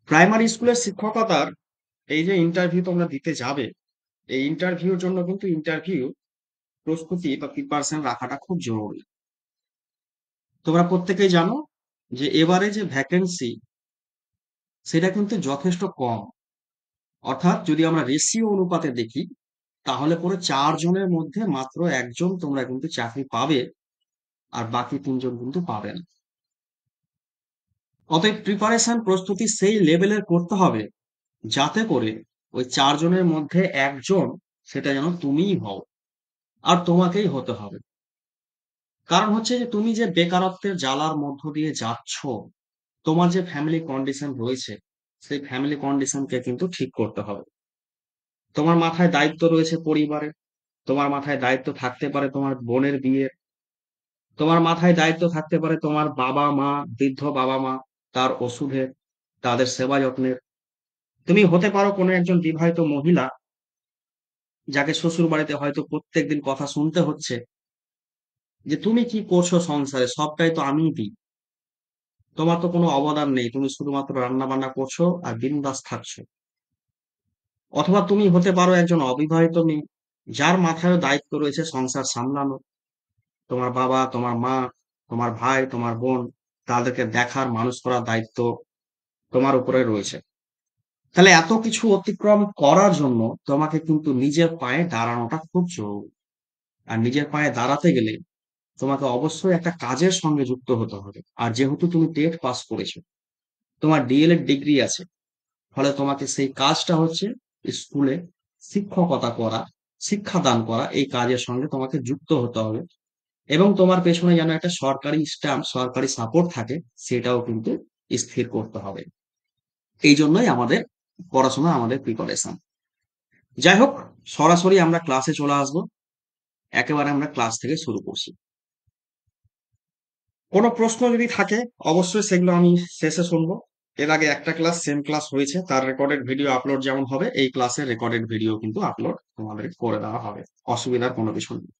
Primary স্কুলের শিক্ষকতার এই যে ইন্টারভিউ তোমরা দিতে যাবে, এই ইন্টারভিউর জন্য কিন্তু ইন্টারভিউ প্রস্তুতি বা প্রিপারেশন রাখাটা খুব জরুরি। তোমরা প্রত্যেকেই জানো যে এবারে যে ভ্যাকেন্সি সেটা কিন্তু যথেষ্ট কম। অর্থাৎ যদি আমরা রেশিও অনুপাতে দেখি তাহলে পরে 4 জনের মধ্যে মাত্র একজন তোমরা কিন্তু চাকরি পাবে, আর বাকি 3 জন কিন্তু পাবে না। অতএব প্রিপারেশন প্রস্তুতি সেই লেভেলের করতে হবে যাতে করে ওই 4 জনের মধ্যে একজন সেটা যেন তুমিই হও, আর তোমাকেই হতে হবে। কারণ হচ্ছে যে তুমি যে বেকারত্বের জ্বালার মধ্য দিয়ে যাচ্ছ, তোমার যে ফ্যামিলি কন্ডিশন রয়েছে, সেই ফ্যামিলি কন্ডিশনকে কিন্তু ঠিক করতে হবে। তোমার মাথায় দায়িত্ব রয়েছে পরিবারের, তোমার মাথায় দায়িত্ব থাকতে পারে তোমার বোনের বিয়ের, তোমার মাথায় দায়িত্ব থাকতে পারে তোমার বাবা মা, বৃদ্ধ বাবা মা, তার ওষুধের, তাদের সেবা যত্নের। তুমি হতে পারো কোনো একজন বিবাহিত মহিলা যাকে শ্বশুর বাড়িতে হয়তো প্রত্যেকদিন কথা শুনতে হচ্ছে যে তুমি কি করছো সংসারে, সবটাই তো আমিই দিই, তোমার তো কোনো অবদান নেই, তুমি শুধুমাত্র রান্না বান্না করছো আর বিন্দাস থাকছো। অথবা তুমি হতে পারো একজন অবিবাহিত মেয়ে যার মাথায়ও দায়িত্ব রয়েছে সংসার সামলানো, তোমার বাবা, তোমার মা, তোমার ভাই, তোমার বোন, তাদেরকে দেখার, মানুষ করার দায়িত্ব তোমার উপরে রয়েছে। তাহলে এত কিছু অতিক্রম করার জন্য তোমাকে কিন্তু নিজের পায়ে দাঁড়ানোটা খুব জরুরি। আর নিজের পায়ে দাঁড়াতে গেলে তোমাকে অবশ্যই একটা কাজের সঙ্গে যুক্ত হতে হবে। আর যেহেতু তুমি টেট পাস করেছো, তোমার ডিএলএড ডিগ্রি আছে, ফলে তোমাকে সেই কাজটা হচ্ছে স্কুলে শিক্ষকতা করা, শিক্ষাদান করা, এই কাজের সঙ্গে তোমাকে যুক্ত হতে হবে। এবং তোমার পেছনে যেন একটা সরকারি স্ট্যাম্প, সরকারি সাপোর্ট থাকে, সেটাও কিন্তু স্থির করতে হবে। এই জন্যই আমাদের পড়াশোনা, আমাদের প্রিপারেশন। যাই হোক, সরাসরি আমরা ক্লাসে চলে আসবো। একেবারে আমরা ক্লাস থেকে শুরু করছি। কোনো প্রশ্ন যদি থাকে অবশ্যই সেগুলো আমি শেষে শুনবো। এর আগে একটা ক্লাস সেম ক্লাস হয়েছে, তার রেকর্ডেড ভিডিও আপলোড যেমন হবে, এই ক্লাসের রেকর্ডেড ভিডিও কিন্তু আপলোড তোমাদের করে দেওয়া হবে। অসুবিধার কোনো কিছু নেই।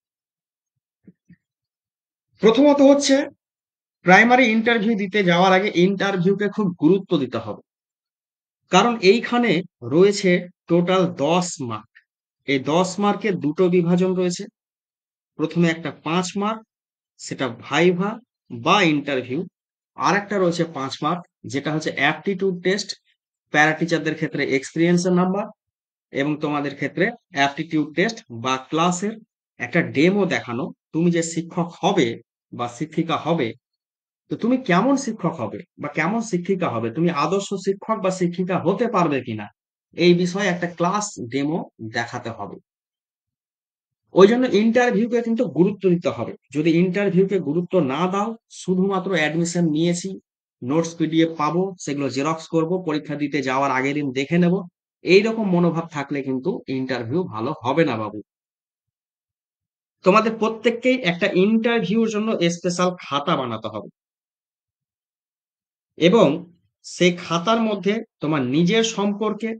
প্রথমত হচ্ছে, প্রাইমারি ইন্টারভিউ দিতে যাওয়ার আগে ইন্টারভিউকে খুব গুরুত্ব দিতে হবে। কারণ এইখানে রয়েছে টোটাল 10 মার্ক। এই 10 মার্কের দুটো বিভাজন রয়েছে। প্রথমে একটা 5 মার্ক, সেটা ভাইভা বা ইন্টারভিউ। আর একটা রয়েছে 5 মার্ক, যেটা হচ্ছে অ্যাপটিটিউড টেস্ট, প্যারা টিচারদের ক্ষেত্রে এক্সপিরিয়েন্সের নাম্বার, এবং তোমাদের ক্ষেত্রে অ্যাপটিটিউড টেস্ট বা ক্লাসের একটা ডেমো দেখানো। তুমি যে শিক্ষক হবে বা শিক্ষিকা হবে, তো তুমি কেমন শিক্ষক হবে বা কেমন শিক্ষিকা হবে, তুমি আদর্শ শিক্ষক বা শিক্ষিকা হতে পারবে কিনা, এই বিষয়ে একটা ক্লাস ডেমো দেখাতে হবে। ওই জন্য ইন্টারভিউকে কিন্তু গুরুত্ব দিতে হবে। যদি ইন্টারভিউকে গুরুত্ব না দাও, শুধুমাত্র অ্যাডমিশন নিয়েছি, নোটস পিডিএফ পাবো, সেগুলো জেরক্স করব, পরীক্ষা দিতে যাওয়ার আগের দিন দেখে নেব, এইরকম মনোভাব থাকলে কিন্তু ইন্টারভিউ ভালো হবে না বাবু। তোমাদের প্রত্যেককেই একটা ইন্টারভিউর জন্য স্পেশাল খাতা বানাতে হবে, এবং সেই খাতার মধ্যে তোমার নিজের সম্পর্কে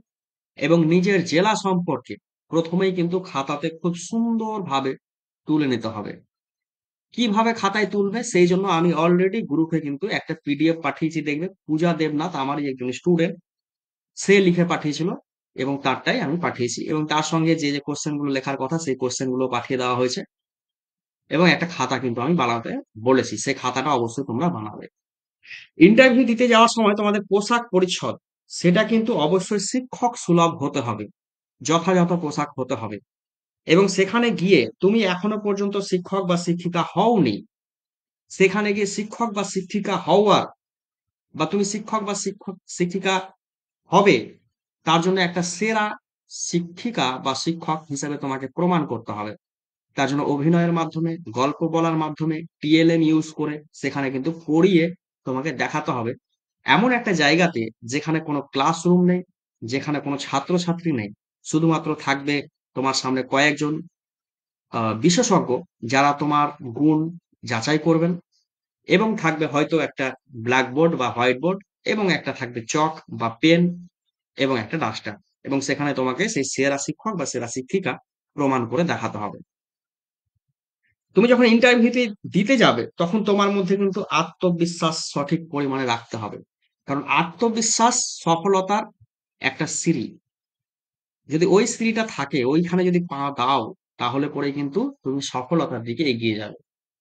এবং নিজের জেলা সম্পর্কে প্রথমেই কিন্তু খাতাতে খুব সুন্দরভাবে তুলে নিতে হবে। কিভাবে খাতায় তুলবে সেই জন্য আমি অলরেডি গ্রুপে কিন্তু একটা পিডিএফ পাঠিয়েছি, দেখবে পূজা দেবনাথ আমারই একজন স্টুডেন্ট, সে লিখে পাঠিয়েছিল, এবং তারটাই আমি পাঠিয়েছি, এবং তার সঙ্গে যে যে কোশ্চেন গুলো লেখার কথা সেই কোশ্চেন গুলো পাঠিয়ে দেওয়া হয়েছে। এবং একটা খাতা কিন্তু আমি বানাতে বলেছি, সেই খাতাটা অবশ্যই তোমরা বানাবে। ইন্টারভিউ দিতে যাওয়ার সময় তোমাদের পোশাক পরিচ্ছদ, সেটা কিন্তু অবশ্যই শিক্ষক সুলভ হতে হবে, যথাযথ পোশাক হতে হবে। এবং সেখানে গিয়ে তুমি এখনো পর্যন্ত শিক্ষক বা শিক্ষিকা হওনি, সেখানে গিয়ে শিক্ষক বা শিক্ষিকা হওয়ার, বা তুমি শিক্ষক বা শিক্ষিকা হবে, তার জন্য একটা সেরা শিক্ষিকা বা শিক্ষক হিসেবে তোমাকে প্রমাণ করতে হবে। তার জন্য অভিনয়ের মাধ্যমে, গল্প বলার মাধ্যমে, টিএলএম ইউজ করে সেখানে কিন্তু পড়িয়ে তোমাকে দেখাতে হবে, এমন একটা জায়গাতে যেখানে কোনো ক্লাসরুম নেই, যেখানে কোনো ছাত্রছাত্রী নেই, শুধুমাত্র থাকবে তোমার সামনে কয়েকজন বিশেষজ্ঞ যারা তোমার গুণ যাচাই করবেন। এবং থাকবে হয়তো একটা ব্ল্যাকবোর্ড বা হোয়াইট বোর্ড, এবং একটা থাকবে চক বা পেন, এবং একটা ডাস্টার। এবং সেখানে তোমাকে সেই সেরা শিক্ষক বা সেরা শিক্ষিকা প্রমাণ করে দেখাতে হবে। তুমি যখন ইন্টারভিউতে দিতে যাবে তখন তোমার মধ্যে কিন্তু আত্মবিশ্বাস সঠিক পরিমাণে রাখতে হবে। কারণ আত্মবিশ্বাস সফলতার একটা সিঁড়ি। যদি ওই সিঁড়িটা থাকে, ওইখানে যদি পা দাও, তাহলে পরে কিন্তু তুমি সফলতার দিকে এগিয়ে যাবে।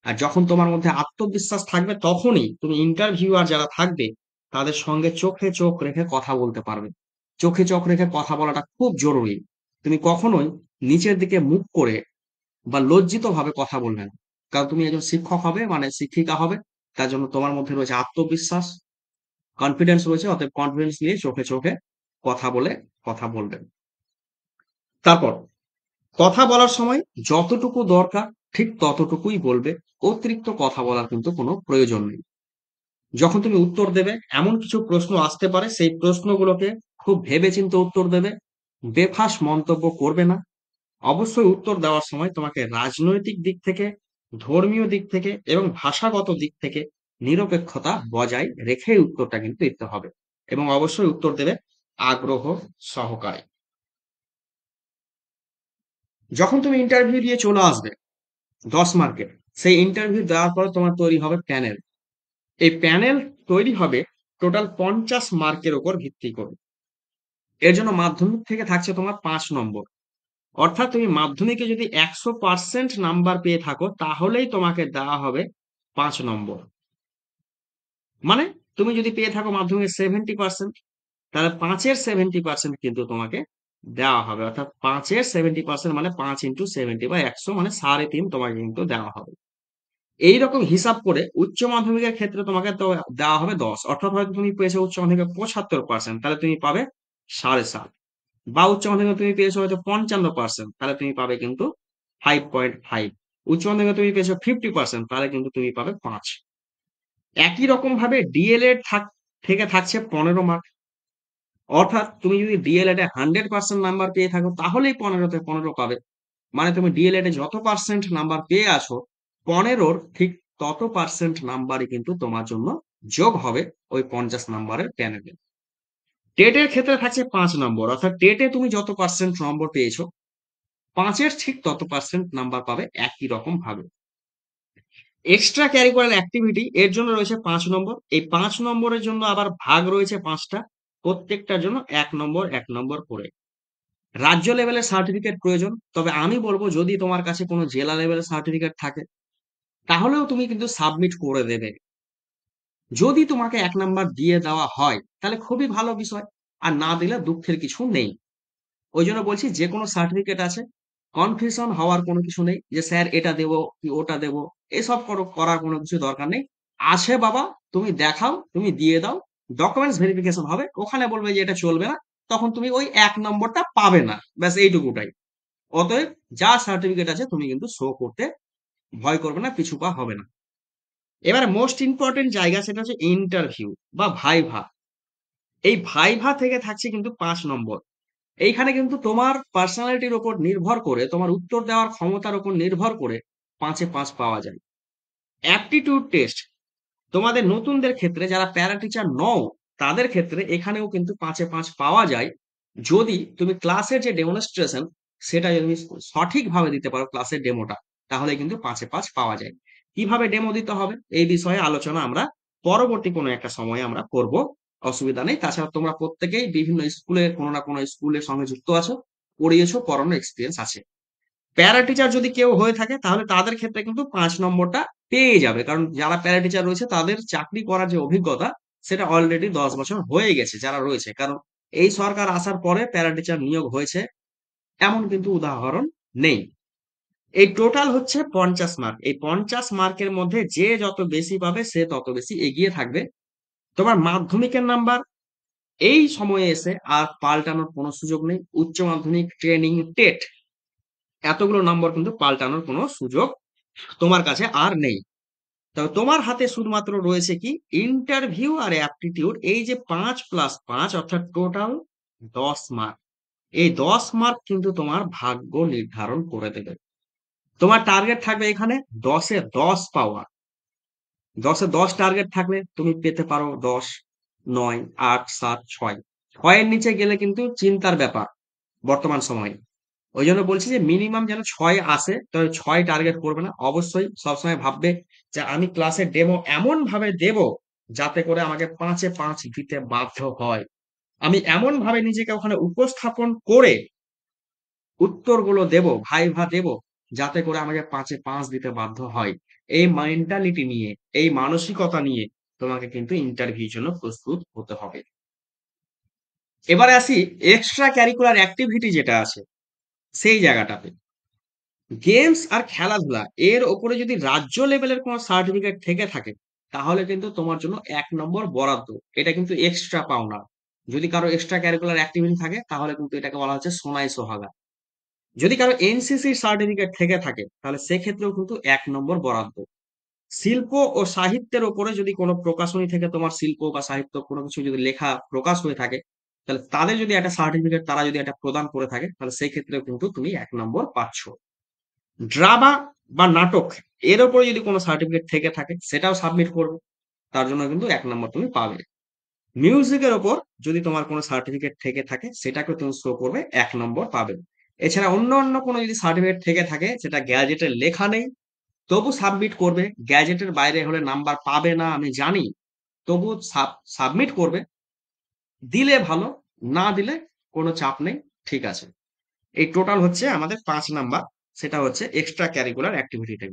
আর যখন তোমার মধ্যে আত্মবিশ্বাস থাকবে, তখনই তুমি ইন্টারভিউয়ার যারা থাকবে, তাদের সঙ্গে চোখে চোখ রেখে কথা বলতে পারবে। চোখে চোখ রেখে কথা বলাটা খুব জরুরি। তুমি কখনোই নিচের দিকে মুখ করে বা লজ্জিত ভাবে কথা বলবে না। কারণ তুমি একজন শিক্ষক হবে, মানে শিক্ষিকা হবে, তার জন্য তোমার মধ্যে রয়েছে আত্মবিশ্বাস, কনফিডেন্স রয়েছে। অতএব কনফিডেন্স নিয়ে চোখে চোখে কথা বলে কথা বলবেন। তারপর কথা বলার সময় যতটুকু দরকার ঠিক ততটুকুই বলবে। অতিরিক্ত কথা বলার কিন্তু কোনো প্রয়োজন নেই। যখন তুমি উত্তর দেবে, এমন কিছু প্রশ্ন আসতে পারে, সেই প্রশ্নগুলোকে খুব ভেবেচিন্তে উত্তর দেবে। বেফাঁস মন্তব্য করবে না। অবশ্যই উত্তর দেওয়ার সময় তোমাকে রাজনৈতিক দিক থেকে, ধর্মীয় দিক থেকে এবং ভাষাগত দিক থেকে নিরপেক্ষতা বজায় রেখে উত্তরটা কিন্তু দিতে হবে। এবং অবশ্যই উত্তর দেবে আগ্রহ সহকারে। যখন তুমি ইন্টারভিউ দিয়ে চলে আসবে 10 মার্কের, সেই ইন্টারভিউ দেওয়ার পরে তোমার তৈরি হবে প্যানেল। এই প্যানেল তৈরি হবে টোটাল 50 মার্কের উপর ভিত্তি করে। এর জন্য মাধ্যমিক থেকে থাকছে তোমার 5 নম্বর। অর্থাৎ তুমি মাধ্যমিকে যদি 100% নাম্বার পেয়ে থাকো, তাহলেই তোমাকে দেওয়া হবে 5 নম্বর। মানে তুমি যদি পেয়ে থাকো মাধ্যমিকে 70%, তাহলে 5-এর 70% কিন্তু তোমাকে দেওয়া হবে। অর্থাৎ 5-এর 70% মানে 5 × 70 বা 100 মানে 3.5 তোমাকে কিন্তু দেওয়া হবে। এইরকম হিসাব করে উচ্চ মাধ্যমিকের ক্ষেত্রে তোমাকে তো দেওয়া হবে 10। অর্থাৎ হয়তো তুমি পেয়েছো উচ্চ মাধ্যমিকে 75%, তাহলে তুমি পাবে 7.5। বা উচ্চ মাধ্যমিকে তুমি পেয়েছো হয়তো 55%, তাহলে তুমি পাবে কিন্তু 5.5। উচ্চ মাধ্যমিকে তুমি পেয়েছো 50%, তাহলে কিন্তু তুমি পাবে 5। একই রকম ভাবে ডিএলএড থেকে থাকছে 15 মার্ক। অর্থাৎ তুমি যদি ডিএলএড এ 100% নাম্বার পেয়ে থাকো, তাহলেই 15-তে 15 পাবে। মানে তুমি ডিএলএড এ যত পার্সেন্ট নাম্বার পেয়ে আছো, 15-র ঠিক তত পার্সেন্ট নাম্বারই কিন্তু তোমার জন্য যোগ হবে ওই 50 নম্বরের প্যানেলে। টেটের ক্ষেত্রে থাকছে 5 নম্বর। অর্থাৎ টেটে তুমি যত পার্সেন্ট নম্বর পেয়েছো, 5-এর ঠিক তত পার্সেন্ট নাম্বার পাবে একই রকম ভাবে। এক্সট্রা ক্যারিকুলার অ্যাক্টিভিটি এর জন্য রয়েছে 5 নম্বর। এই 5 নম্বরের জন্য আবার ভাগ রয়েছে 5টা, প্রত্যেকটার জন্য 1 নম্বর 1 নম্বর করে। রাজ্য লেভেলের সার্টিফিকেট প্রয়োজন, তবে আমি বলবো যদি তোমার কাছে কোনো জেলা লেভেলের সার্টিফিকেট থাকে, তাহলেও তুমি কিন্তু সাবমিট করে দেবে। যদি তোমাকে 1 নম্বর দিয়ে দেওয়া হয়, তাহলে খুবই ভালো বিষয়। আর না দিলে দুঃখের কিছু নেই। ওই জন্য বলছি, যে কোনো সার্টিফিকেট আছে, কনফিউশন হওয়ার কোনো কিছু নেই যে স্যার এটা দেবো কি ওটা দেবো। এসব করার কোনো কিছু দরকার নেই। আছে বাবা, তুমি দেখাও, তুমি দিয়ে দাও। ডকুমেন্টস ভেরিফিকেশন হবে, ওখানে বলবে যে এটা চলবে না, তখন তুমি ওই 1 নম্বরটা পাবে না। ব্যাস এইটুকুটাই। অতএব যা সার্টিফিকেট আছে তুমি কিন্তু শো করতে ভয় করবে না, পিছু পা হবে না। এবারে মোস্ট ইম্পর্টেন্ট জায়গা, সেটা হচ্ছে ইন্টারভিউ বা ভাইভা। এই ভাইভা থেকে থাকছে কিন্তু 5 নম্বর। এইখানে কিন্তু তোমার পার্সোনালিটির উপর নির্ভর করে, তোমার উত্তর দেওয়ার ক্ষমতার উপর নির্ভর করে 5-এ 5 পাওয়া যায়। অ্যাপটিটিউড টেস্ট তোমাদের নতুনদের ক্ষেত্রে, যারা প্যারা টিচার নও, তাদের ক্ষেত্রে এখানেও কিন্তু 5-এ 5 পাওয়া যায়। যদি তুমি ক্লাসের যে ডেমনস্ট্রেশন, সেটা যদি তুমি সঠিকভাবে দিতে পারো, ক্লাসের ডেমোটা, তাহলে কিন্তু 5-এ 5 পাওয়া যায়। কিভাবে ডেমো দিতে হবে এই বিষয়ে আলোচনা আমরা পরবর্তী কোনো একটা সময়ে আমরা করব। অসুবিধা নেই। তাছাড়া তোমরা প্রত্যেকেই বিভিন্ন স্কুলে, কোনো না কোনো স্কুলের সঙ্গে যুক্ত আছো, পড়িয়েছো, পড়ানোর এক্সপিরিয়েন্স আছে। প্যারা টিচার যদি কেউ হয়ে থাকে, তাহলে তাদের ক্ষেত্রে কিন্তু 5 নম্বরটা পেয়ে যাবে। কারণ যারা প্যারা টিচার রয়েছে, তাদের চাকরি করার যে অভিজ্ঞতা, সেটা অলরেডি 10 বছর হয়ে গেছে যারা রয়েছে। কারণ এই সরকার আসার পরে প্যারা টিচার নিয়োগ হয়েছে এমন কিন্তু উদাহরণ নেই। এই টোটাল হচ্ছে 50 মার্ক। এই 50 মার্কের মধ্যে যে যত বেশি পাবে, সে তত বেশি এগিয়ে থাকবে। তোমার মাধ্যমিকের নাম্বার এই সময়ে এসে আর পাল্টানোর কোনো সুযোগ নেই। উচ্চ মাধ্যমিক, ট্রেনিং, টেট, এতগুলো নম্বর কিন্তু পাল্টানোর কোনো সুযোগ তোমার কাছে আর নেই। তবে তোমার হাতে শুধুমাত্র রয়েছে কি, ইন্টারভিউ আর অ্যাপটিটিউড। এই যে 5+5 অর্থাৎ টোটাল 10 মার্ক। এই 10 মার্ক কিন্তু তোমার ভাগ্য নির্ধারণ করে দেবে। তোমার টার্গেট থাকবে এখানে 10-এ 10 পাওয়া। 10-এ 10 টার্গেট থাকলে তুমি পেতে পারো 10, 9, 8, 7, 6। 6-এর নিচে গেলে কিন্তু চিন্তার ব্যাপার বর্তমান সময়ে। ওই জন্য বলছি যে মিনিমাম যেন 6 আসে। তবে 6 টার্গেট করবে না। অবশ্যই সবসময় ভাববে যে আমি ক্লাসের ডেমো এমন ভাবে দেব, যাতে করে আমাকে 5-এ 5 দিতে বাধ্য হয়। আমি এমন ভাবে নিজেকে ওখানে উপস্থাপন করে উত্তরগুলো দেব, ভাইভা দেব, যাতে করে আমাকে 5-এ 5 দিতে বাধ্য হয়। এই মেন্টালিটি নিয়ে, এই মানসিকতা নিয়ে তোমাকে কিন্তু ইন্টারভিউর জন্য প্রস্তুত হতে হবে। এবারে আসি এক্সট্রা ক্যারিকুলার অ্যাক্টিভিটি যেটা আছে সেই জায়গাটাতে। গেমস আর খেলাধুলা এর উপরে যদি রাজ্য লেভেলের কোনো সার্টিফিকেট থেকে থাকে, তাহলে কিন্তু তোমার জন্য ১ নম্বর বরাদ্দ। এটা কিন্তু এক্সট্রা পাওনা। যদি কারো এক্সট্রা ক্যারিকুলার অ্যাক্টিভিটি থাকে, তাহলে কিন্তু এটাকে বলা হচ্ছে সোনাই সোহাগা। যদি কারো এনসিসির সার্টিফিকেট থেকে থাকে, তাহলে সেক্ষেত্রেও কিন্তু ১ নম্বর বরাদ্দ। শিল্প ও সাহিত্যের উপরে যদি কোনো প্রকাশনী থেকে তোমার শিল্প বা সাহিত্য কোনো কিছু যদি লেখা প্রকাশ হয়ে থাকে, তাহলে তাদের যদি একটা সার্টিফিকেট তারা যদি এটা প্রদান করে থাকে, তাহলে সেই ক্ষেত্রেও কিন্তু তুমি ১ নম্বর পাচ্ছ। ড্রামা বা নাটক এর উপরে যদি কোনো সার্টিফিকেট থেকে থাকে, সেটাও সাবমিট করবে। তার জন্য কিন্তু ১ নম্বর তুমি পাবে। মিউজিকের ওপর যদি তোমার কোনো সার্টিফিকেট থেকে থাকে, সেটাকে তুমি শো করবে, ১ নম্বর পাবে। এছাড়া অন্য কোনো যদি সার্টিফিকেট থেকে থাকে, সেটা গ্যাজেটে লেখা নেই, তবু সাবমিট করবে। গ্যাজেটের বাইরে হলে নাম্বার পাবে না আমি জানি, তবু সাবমিট করবে। দিলে ভালো, না দিলে কোনো চাপ নেই, ঠিক আছে। এই টোটাল হচ্ছে আমাদের ৫ নাম্বার, সেটা হচ্ছে এক্সট্রা ক্যারিকুলার অ্যাক্টিভিটি।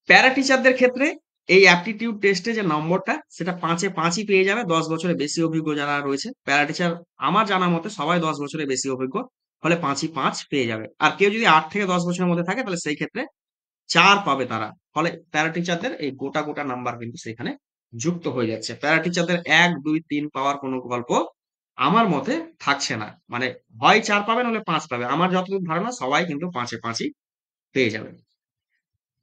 প্যারা টিচারদের ক্ষেত্রে এই অ্যাপটিটিউড টেস্টে যে নম্বরটা, সেটা ৫-এ ৫ই পেয়ে যাবে। ১০ বছরের বেশি অভিজ্ঞ যারা রয়েছে প্যারা টিচার, আমার জানা মতে সবাই ১০ বছরের বেশি অভিজ্ঞ, ফলে ৫ই ৫ পেয়ে যাবে। আর কেউ যদি ৮ থেকে ১০ বছরের মধ্যে থাকে, তাহলে সেই ক্ষেত্রে ৪ পাবে তারা। ফলে প্যারা টিচারদের এই গোটা নাম্বার কিন্তু সেখানে যুক্ত হয়ে যাচ্ছে। প্যারা টিচারদের ১, ২, ৩ পাওয়ার কোনো গল্প আমার মতে থাকছে না। মানে হয় ৪ পাবে, নাহলে ৫ পাবে। আমার যতদূর ধারণা সবাই কিন্তু ৫-এ ৫ই পেয়ে যাবে।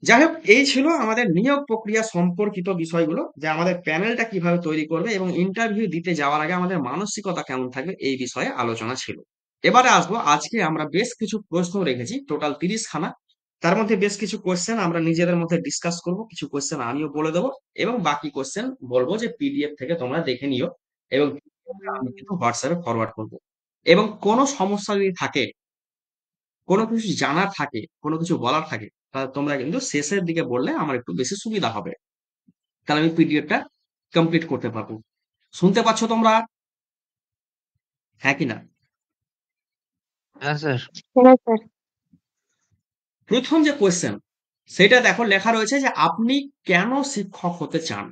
যাই হোক, এই ছিল আমাদের নিয়োগ প্রক্রিয়া সম্পর্কিত বিষয়গুলো, যে আমাদের প্যানেলটা কিভাবে তৈরি করবে এবং ইন্টারভিউ দিতে যাওয়ার আগে আমাদের মানসিকতা কেমন থাকবে, এই বিষয়ে আলোচনা ছিল। এবারে আসবো, আজকে আমরা বেশ কিছু প্রশ্ন রেখেছি, টোটাল ৩০ খানা। তার মধ্যে বেশ কিছু কোয়েশ্চেন আমরা নিজেদের মধ্যে ডিসকাস করব, কিছু কোয়েশ্চেন আমিও বলে দেবো, এবং বাকি কোয়েশ্চেন বলবো যে পিডিএফ থেকে তোমরা দেখে নিও, এবং আমি কিন্তু হোয়াটসঅ্যাপে ফরওয়ার্ড করবো। এবং কোনো সমস্যা যদি থাকে, কোনো কিছু জানার থাকে, কোনো কিছু বলার থাকে, তাহলে তোমরা কিন্তু শেষের দিকে বললে আমার একটু বেশি সুবিধা হবে। তাহলে আমি পিডিএফটা কমপ্লিট করতে পারবো। শুনতে পাচ্ছ তোমরা? হ্যাঁ কি না? হ্যাঁ স্যার। হ্যাঁ স্যার। প্রথম যে কোয়েশ্চেন, সেটা দেখো লেখা রয়েছে যে আপনি কেন শিক্ষক হতে চান?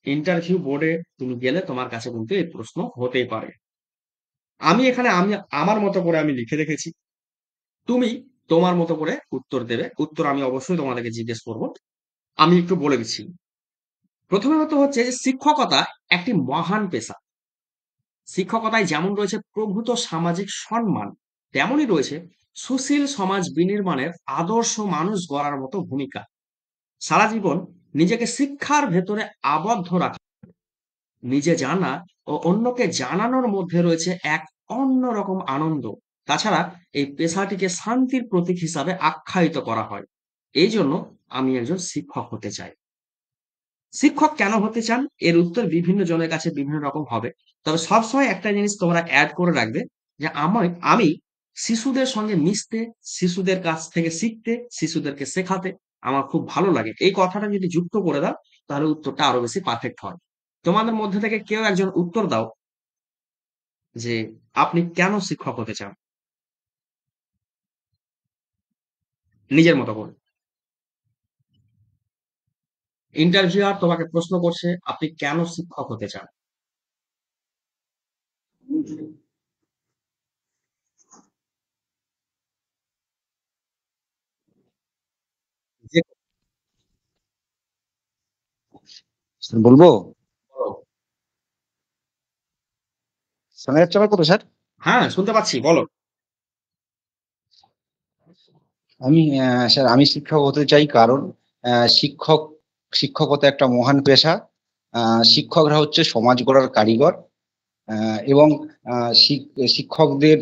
ইন্টারভিউ বোর্ডে তুমি গেলে তোমার কাছে কিন্তু এই প্রশ্ন হতেই পারে। আমি আমার মতো করে আমি লিখে রেখেছি। তুমি তোমার মতো করে উত্তর দেবে। উত্তর আমি অবশ্যই তোমাদেরকে জিজ্ঞেস করব। আমি একটু বলে দিচ্ছি। প্রথমত হচ্ছে যে শিক্ষকতা একটি মহান পেশা। শিক্ষকতায় যেমন রয়েছে প্রভূত সামাজিক সম্মান, তেমনই রয়েছে সুশীল সমাজ বিনির্মাণের আদর্শ মানুষ গড়ার মতো ভূমিকা। সারা জীবন নিজেকে শিক্ষার ভেতরে আবদ্ধ রাখা, নিজে জানা ও অন্যকে জানানোর মধ্যে রয়েছে এক অন্যরকম আনন্দ। তাছাড়া এই পেশাটিকে শান্তির প্রতীক হিসাবে আখ্যায়িত করা হয়। এই জন্য আমি একজন শিক্ষক হতে চাই। শিক্ষক কেন হতে চান? এর উত্তর বিভিন্ন জনের কাছে বিভিন্ন রকম হবে। তবে সবসময় একটা জিনিস তোমরা এড করে রাখবে, যে আমি শিশুদের সঙ্গে মিশতে, শিশুদের কাছ থেকে শিখতে, শিশুদেরকে শেখাতে আমার খুব ভালো লাগে। এই কথাটা যদি যুক্ত করে দাও, তাহলে উত্তরটা আরো বেশি পারফেক্ট হয়। তোমাদের মধ্যে থেকে কেউ একজন উত্তর দাও যে আপনি কেন শিক্ষক হতে চান, নিজের মতো করে। ইন্টারভিউয়ার তোমাকে প্রশ্ন করছে, আপনি কেন শিক্ষক হতে চান? যে স্যার বলবো? বলো। শোনা যাচ্ছে আমার কথা স্যার? হ্যাঁ, শুনতে পাচ্ছি, বলো। আমি স্যার আমি শিক্ষক হতে চাই কারণ শিক্ষকতা একটা মহান পেশা। শিক্ষকরা হচ্ছে সমাজ গড়ার কারিগর। এবং শিক্ষকদের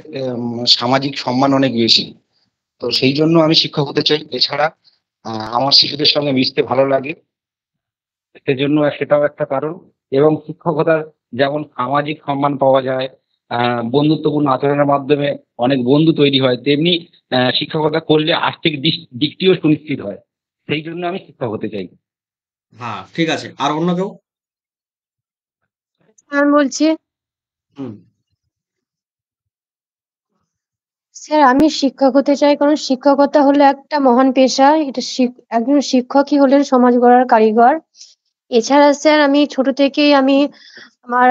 সামাজিক সম্মান অনেক বেশি। তো সেই জন্য আমি শিক্ষক হতে চাই। এছাড়া আমার শিশুদের সঙ্গে মিশতে ভালো লাগে, সেজন্য সেটাও একটা কারণ। এবং শিক্ষকতার যেমন সামাজিক সম্মান পাওয়া যায়, বন্ধুত্বপূর্ণ আচরণের মাধ্যমে অনেক বন্ধু তৈরি হয়, তেমনি শিক্ষকতা করলে আর্থিক দিকটিও সুনিশ্চিত হয়। সেই জন্য আমি শিক্ষক হতে চাই। হ্যাঁ, ঠিক আছে। আর অন্য কেউ? আমি বলছি, হুম। স্যার আমি শিক্ষক হতে চাই, কারণ শিক্ষকতা হলো একটা মহান পেশা। এটা একজন শিক্ষকই হলেন সমাজ গড়ার কারিগর। এছাড়া স্যার আমি ছোট থেকেই আমি আমার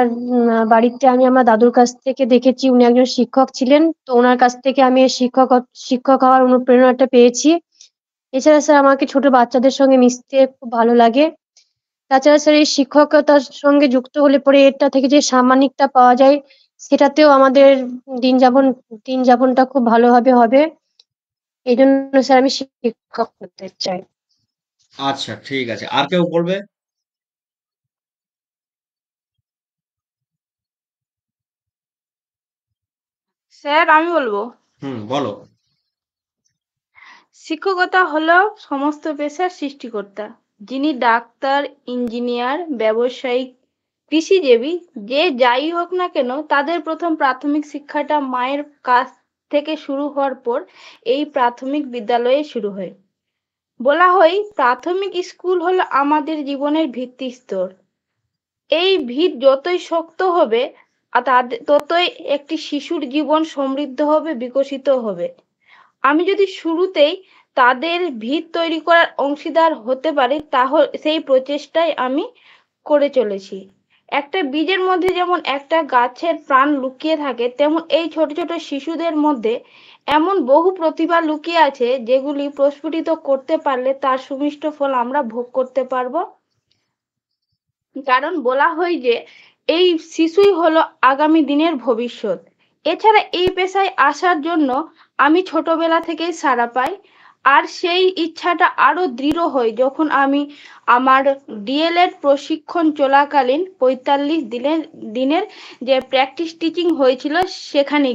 বাড়িতে আমি আমার দাদুর কাছ থেকে দেখেছি, উনি একজন শিক্ষক ছিলেন। তো ওনার কাছ থেকে আমি এই শিক্ষক হওয়ার অনুপ্রেরণাটা পেয়েছি। এছাড়া স্যার আমাকে ছোট বাচ্চাদের সঙ্গে মিশতে খুব ভালো লাগে। তাছাড়া স্যার এই শিক্ষকতার সঙ্গে যুক্ত হলে পরে এটা থেকে যে সাম্মানিকটা পাওয়া যায়, সেটাতেও আমাদের দিন যাপন দিন যাপনটা খুব ভালোভাবে হবে। এই জন্য স্যার আমি শিক্ষক হতে চাই। আচ্ছা, ঠিক আছে। আর কেউ বলবে? স্যার আমি বলবো, হুম, বলো। শিক্ষকতা হলো সমস্ত পেশার সৃষ্টিকর্তা, যিনি ডাক্তার, ইঞ্জিনিয়ার, ব্যবসায়িক, কৃষিজীবী, যে যাই হোক না কেন, তাদের প্রথম প্রাথমিক শিক্ষাটা মায়ের কাছ থেকে শুরু হওয়ার পর এই প্রাথমিক বিদ্যালয়ে শুরু হয়। বলা হয় প্রাথমিক স্কুল হলো আমাদের জীবনের ভিত্তিস্তর। এই ভিত যতই শক্ত হবে আর ততই একটি শিশুর জীবন সমৃদ্ধ হবে, বিকশিত হবে। আমি যদি শুরুতেই তাদের ভিত তৈরি করার অংশীদার হতে পারি, তাহলে সেই প্রচেষ্টাই আমি করে চলেছি। একটা বীজের মধ্যে যেমন একটা গাছের প্রাণ লুকিয়ে থাকে, তেমন এই ছোট ছোট শিশুদের মধ্যে এমন বহু প্রতিভা লুকিয়ে আছে, যেগুলি প্রস্ফুটিত করতে পারলে তার সুমিষ্ট ফল আমরা ভোগ করতে পারবো। কারণ বলা হয় যে এই শিশুই হলো আগামী দিনের ভবিষ্যৎ। এছাড়া এই পেশায় আসার জন্য আমি ছোটবেলা থেকেই সাড়া পাই, আর সেই ইচ্ছাটা আরো দৃঢ় হয় যখন আমি আমার ডিএলএড প্রশিক্ষণ চলাকালীন 45 দিনের যে প্র্যাকটিস টিচিং হয়েছিল, সেখানে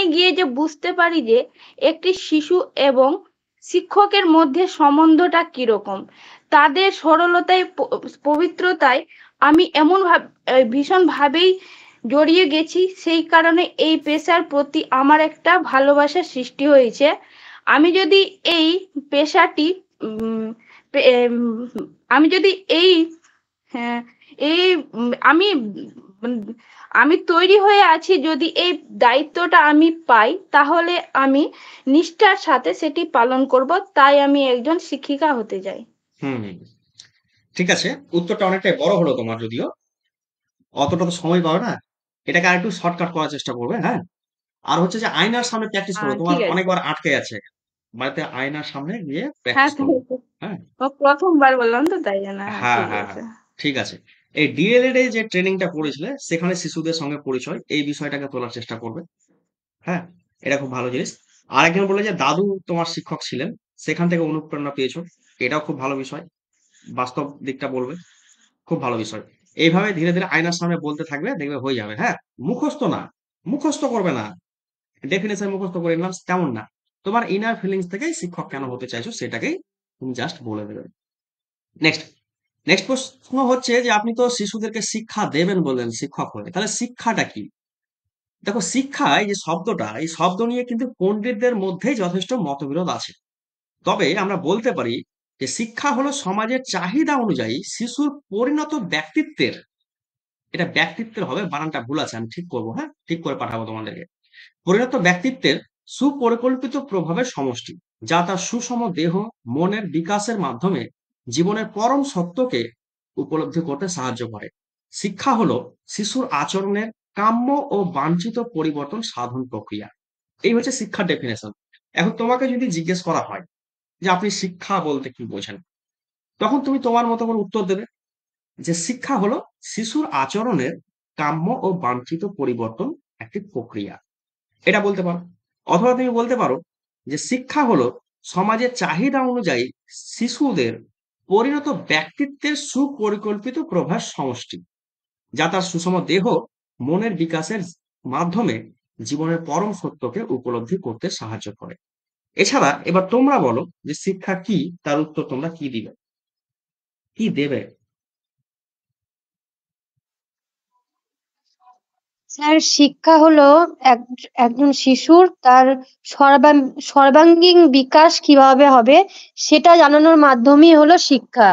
গিয়ে যে বুঝতে পারি যে একটি শিশু এবং শিক্ষকের মধ্যে সম্বন্ধটা কিরকম। তাদের সরলতায়, পবিত্রতায় আমি ভীষণভাবেই জড়িয়ে গেছি। সেই কারণে এই পেশার প্রতি আমার একটা ভালোবাসার সৃষ্টি হয়েছে। আমি যদি এই পেশাটি উম, পে- এম, আমি যদি এই হ্যাঁ এই উম, আমি তৈরি হয়ে আছি, যদি এই দায়িত্বটা আমি পাই তাহলে আমি নিষ্ঠার সাথে সেটি পালন করব। তাই আমি একজন শিক্ষিকা হতে চাই। হুম, হুম। ঠিক আছে। উত্তরটা অনেকটাই বড় হলো তোমার, যদিও অতটা তো সময় পাবে না। এটাকে আরেকটু শর্টকাট করার চেষ্টা করবে, হ্যাঁ? আর হচ্ছে যে আয়নার সামনে প্র্যাকটিস করো। তোমার ঠিক আছে। অনেকবার আটকে আছে। বাড়িতে আয়নার সামনে গিয়ে হ্যাঁ, প্র্যাকটিস তাই করো। তো। হ্যাঁ? ও প্রথমবার বললাম তো তাই জন্য। হ্যাঁ, হ্যাঁ, ঠিক হ্যাঁ, আছে। হ্যাঁ। ঠিক আছে। এই ডিএলএড এ যে ট্রেনিংটা করেছিলে, সেখানে শিশুদের সঙ্গে পরিচয়, এই বিষয়টাকে তোলার চেষ্টা করবে। হ্যাঁ? এটা খুব ভালো জিনিস। আরেকজন বললে যে দাদু তোমার শিক্ষক ছিলেন, সেখান থেকে অনুপ্রেরণা পেয়েছো। এটাও খুব ভালো বিষয়। বাস্তব দিকটা বলবে। খুব ভালো বিষয়। এইভাবে ধীরে ধীরে আয়নার সামনে বলতে থাকবে, দেখবে হয়ে যাবে। হ্যাঁ? মুখস্থ না। মুখস্থ করবে না। ডেফিনেশন মুখস্থ করে নিলাম তেমন না। তোমার ইনার ফিলিংস থেকেই শিক্ষক কেন হতে চাইছো সেটাকেই তুমি জাস্ট বলে দেবে। নেক্সট নেক্সট প্রশ্ন হচ্ছে যে আপনি তো শিশুদেরকে শিক্ষা দেবেন বললেন শিক্ষক হয়ে। তাহলে শিক্ষাটা কি? দেখো, শিক্ষা এই যে শব্দটা, এই শব্দ নিয়ে কিন্তু পণ্ডিতদের মধ্যেই যথেষ্ট মতবিরোধ আছে। তবে আমরা বলতে পারি যে শিক্ষা হলো সমাজের চাহিদা অনুযায়ী শিশুর পরিণত ব্যক্তিত্বের, এটা ব্যক্তিত্বের হবে, বানানটা ভুল আছে, আমি ঠিক করবো, হ্যাঁ, ঠিক করে পাঠাবো তোমাদেরকে। পরিণত ব্যক্তিত্বের সুপরিকল্পিত প্রভাবের সমষ্টি, যা তার সুষম দেহ মনের বিকাশের মাধ্যমে জীবনের পরম সত্যকে উপলব্ধি করতে সাহায্য করে। শিক্ষা হলো শিশুর আচরণের কাম্য ও বাঞ্ছিত পরিবর্তন সাধন প্রক্রিয়া। এই হচ্ছে শিক্ষার ডেফিনেশন। এখন তোমাকে যদি জিজ্ঞেস করা হয় যে আপনি শিক্ষা বলতে কি বোঝেন, তখন তুমি তোমার মতো করে উত্তর দেবে যে শিক্ষা হলো শিশুর আচরণের কাম্য ও বাঞ্ছিত পরিবর্তন একটি প্রক্রিয়া। এটা বলতে পারো। অথবা তুমি বলতে পারো যে শিক্ষা হলো সমাজের চাহিদা অনুযায়ী শিশুদের পরিণত ব্যক্তিত্বের সুপরিকল্পিত প্রভাস সমষ্টি, যা তার সুষম দেহ মনের বিকাশের মাধ্যমে জীবনের পরম সত্যকে উপলব্ধি করতে সাহায্য করে। এছাড়া এবার তোমরা বলো যে শিক্ষা কি, তার উত্তর তোমরা কি দিবে, কি দেবে? স্যার শিক্ষা হলো একজন শিশুর তার সর্বাঙ্গীন বিকাশ কিভাবে হবে, সেটা জানানোর মাধ্যমই হলো শিক্ষা।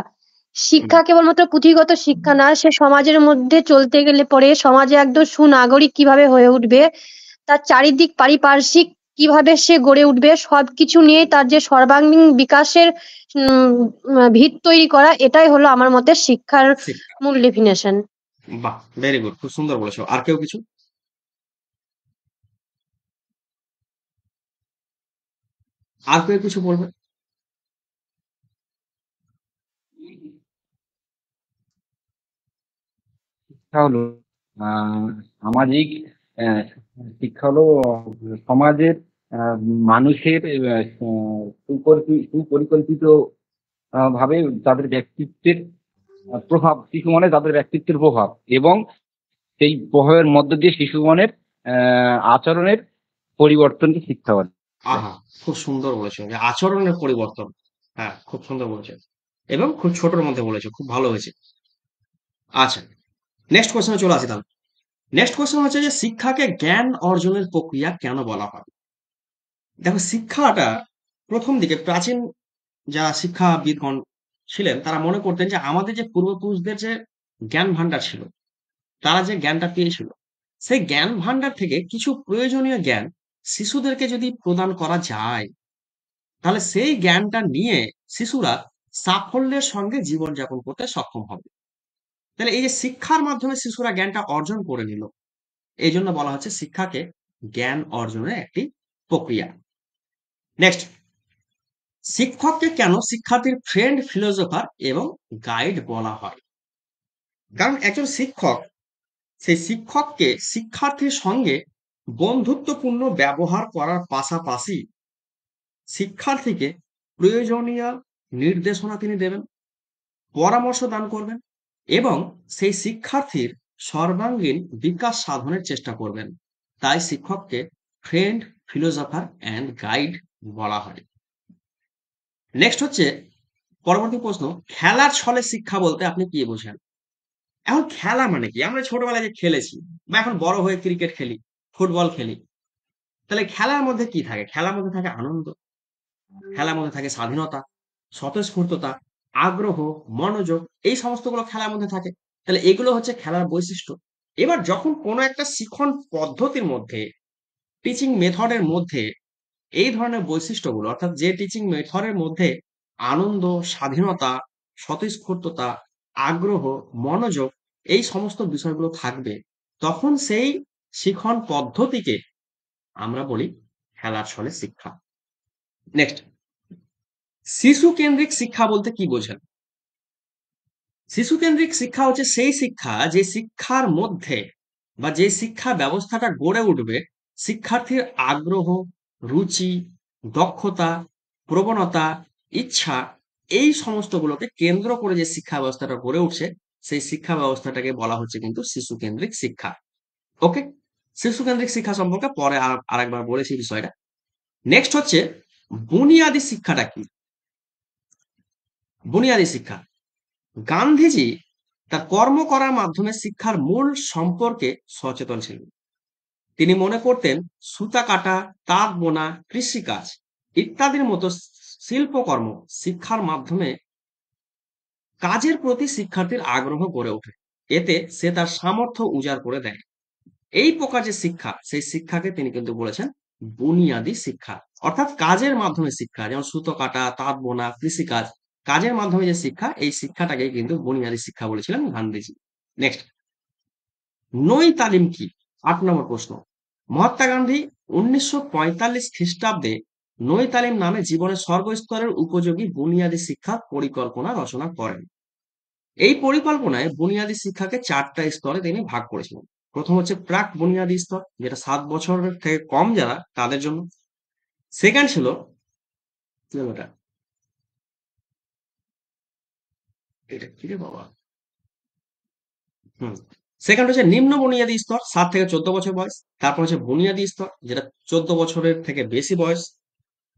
শিক্ষা কেবলমাত্র পুঁথিগত শিক্ষা না, সে সমাজের মধ্যে চলতে গেলে পরে সমাজে একদম সুনাগরিক কিভাবে হয়ে উঠবে, তার চারিদিক পারিপার্শ্বিক কিভাবে সে গড়ে উঠবে, সবকিছু নিয়ে তার যে সর্বাঙ্গীন বিকাশের ভিত তৈরি করা, এটাই হলো আমার মতে শিক্ষার শিক্ষা। মূল ডেফিনেশন। বাহ, ভেরি গুড, খুব সুন্দর বলেছো। আর কেউ কিছু? আর কেউ কিছু বলবে? শিক্ষা হলো আহ, সামাজিক আহ, শিক্ষা হলো সমাজের মানুষের সুপরিকল্পিত ভাবে তাদের ব্যক্তিত্বের প্রভাব, শিশু মনে তাদের ব্যক্তিত্বের প্রভাব, এবং সেই প্রভাবের মধ্য দিয়ে শিশু মনের আচরণের পরিবর্তনকে শিক্ষা বলে। আহা, খুব সুন্দর বলেছো যে আচরণের পরিবর্তন। হ্যাঁ, খুব সুন্দর বলেছো এবং খুব ছোটর মধ্যে বলেছো, খুব ভালো হয়েছে। আচ্ছা, নেক্সট কোশ্চেনে চলে আসি তাহলে। নেক্সট কোশ্চেন হচ্ছে যে শিক্ষাকে জ্ঞান অর্জনের প্রক্রিয়া কেন বলা হয়? দেখো, শিক্ষাটা প্রথম দিকে প্রাচীন যারা শিক্ষাবিদগণ ছিলেন তারা মনে করতেন যে আমাদের যে পূর্বপুরুষদের যে জ্ঞান ভান্ডার ছিল, তারা যে জ্ঞানটা পেয়েছিল, সেই জ্ঞান ভান্ডার থেকে কিছু প্রয়োজনীয় জ্ঞান শিশুদেরকে যদি প্রদান করা যায়, তাহলে সেই জ্ঞানটা নিয়ে শিশুরা সাফল্যের সঙ্গে জীবনযাপন করতে সক্ষম হবে। তাহলে এই যে শিক্ষার মাধ্যমে শিশুরা জ্ঞানটা অর্জন করে নিল, এই জন্য বলা হচ্ছে শিক্ষাকে জ্ঞান অর্জনের একটি প্রক্রিয়া। নেক্সট, শিক্ষককে কেন শিক্ষার্থীর ফ্রেন্ড, ফিলোসোফার এবং গাইড বলা হয়? কারণ একজন শিক্ষক, সেই শিক্ষককে শিক্ষার্থীর সঙ্গে বন্ধুত্বপূর্ণ ব্যবহার করার পাশাপাশি শিক্ষার্থীকে প্রয়োজনীয় নির্দেশনা তিনি দেবেন, পরামর্শ দান করবেন এবং সেই শিক্ষার্থীর সর্বাঙ্গীন বিকাশ সাধনের চেষ্টা করবেন। তাই শিক্ষককে ফ্রেন্ড, ফিলোসোফার অ্যান্ড গাইড বলা হয়। নেক্সট হচ্ছে পরবর্তী প্রশ্ন, খেলার ছলে শিক্ষা বলতে আপনি কি বোঝেন? এখন খেলা মানে কি? আমরা ছোটবেলায় যে খেলেছি বা এখন বড় হয়ে ক্রিকেট খেলি, ফুটবল খেলি, তাহলে খেলার মধ্যে কি থাকে? খেলার মধ্যে থাকে আনন্দ, খেলার মধ্যে থাকে স্বাধীনতা, স্বতঃস্ফূর্ততা, আগ্রহ, মনোযোগ, এই সমস্তগুলো খেলার মধ্যে থাকে। তাহলে এগুলো হচ্ছে খেলার বৈশিষ্ট্য। এবার যখন কোনো একটা শিক্ষণ পদ্ধতির মধ্যে, টিচিং মেথডের মধ্যে এই ধরনের বৈশিষ্ট্যগুলো, অর্থাৎ যে টিচিং মেথডের মধ্যে আনন্দ, স্বাধীনতা, স্বতঃস্ফূর্ততা, আগ্রহ, মনোযোগ, এই সমস্ত বিষয়গুলো থাকবে, তখন সেই শিখন পদ্ধতিকে আমরা বলি খেলার ছলে শিক্ষা। নেক্সট, শিশু কেন্দ্রিক শিক্ষা বলতে কি বোঝেন? শিশু কেন্দ্রিক শিক্ষা হচ্ছে সেই শিক্ষা যে শিক্ষার মধ্যে বা যে শিক্ষা ব্যবস্থাটা গড়ে উঠবে শিক্ষার্থীর আগ্রহ, রুচি, দক্ষতা, প্রবণতা, ইচ্ছা, এই সমস্তগুলোকে কেন্দ্র করে যে শিক্ষা ব্যবস্থাটা গড়ে উঠছে, সেই শিক্ষা ব্যবস্থাটাকে বলা হচ্ছে কিন্তু শিশু কেন্দ্রিক শিক্ষা। ওকে, শিশু কেন্দ্রিক শিক্ষা সম্পর্কে পরে আরেকবার বলেছি বিষয়টা। নেক্সট হচ্ছে বুনিয়াদী শিক্ষাটা কি? বুনিয়াদী শিক্ষা, গান্ধীজি তার কর্ম করার মাধ্যমে শিক্ষার মূল সম্পর্কে সচেতন ছিলেন। তিনি মনে করতেন সুতা কাটা, তাঁত বোনা, কৃষিকাজ ইত্যাদির মতো শিল্পকর্ম শিক্ষার মাধ্যমে কাজের প্রতি শিক্ষার্থীর আগ্রহ গড়ে ওঠে, এতে সে তার সামর্থ্য উজাড় করে দেয়। এই প্রকার যে শিক্ষা, সেই শিক্ষাকে তিনি কিন্তু বলেছেন বুনিয়াদী শিক্ষা, অর্থাৎ কাজের মাধ্যমে শিক্ষা, যেমন সুতো কাটা, তাঁত বোনা, কৃষিকাজ, কাজের মাধ্যমে যে শিক্ষা, এই শিক্ষাটাকে কিন্তু বুনিয়াদী শিক্ষা বলেছিলেন গান্ধীজি। নেক্সট, নই তালিম কি? ৮ নম্বর প্রশ্ন। মহাত্মা গান্ধী ১৯৪৫ খ্রিস্টাব্দে নই তালিম নামে জীবনের সর্বস্তরের উপযোগী বুনিয়াদী শিক্ষা পরিকল্পনা রচনা করেন। এই পরিকল্পনায় বুনিয়াদী শিক্ষাকে ৪টা স্তরে তিনি ভাগ করেছিলেন। প্রথম হচ্ছে প্রাক বুনিয়াদী স্তর, যেটা ৭ বছরের থেকে কম যারা তাদের জন্য। সেকেন্ড ছিল কি হলো এটা? এটা কি রে বাবা? হুম, সেকেন্ড হচ্ছে নিম্ন বুনিয়াদী স্তর, ৭ থেকে ১৪ বছর বয়স। তারপর হচ্ছে বুনিয়াদী স্তর, যেটা ১৪ বছরের থেকে বেশি বয়স।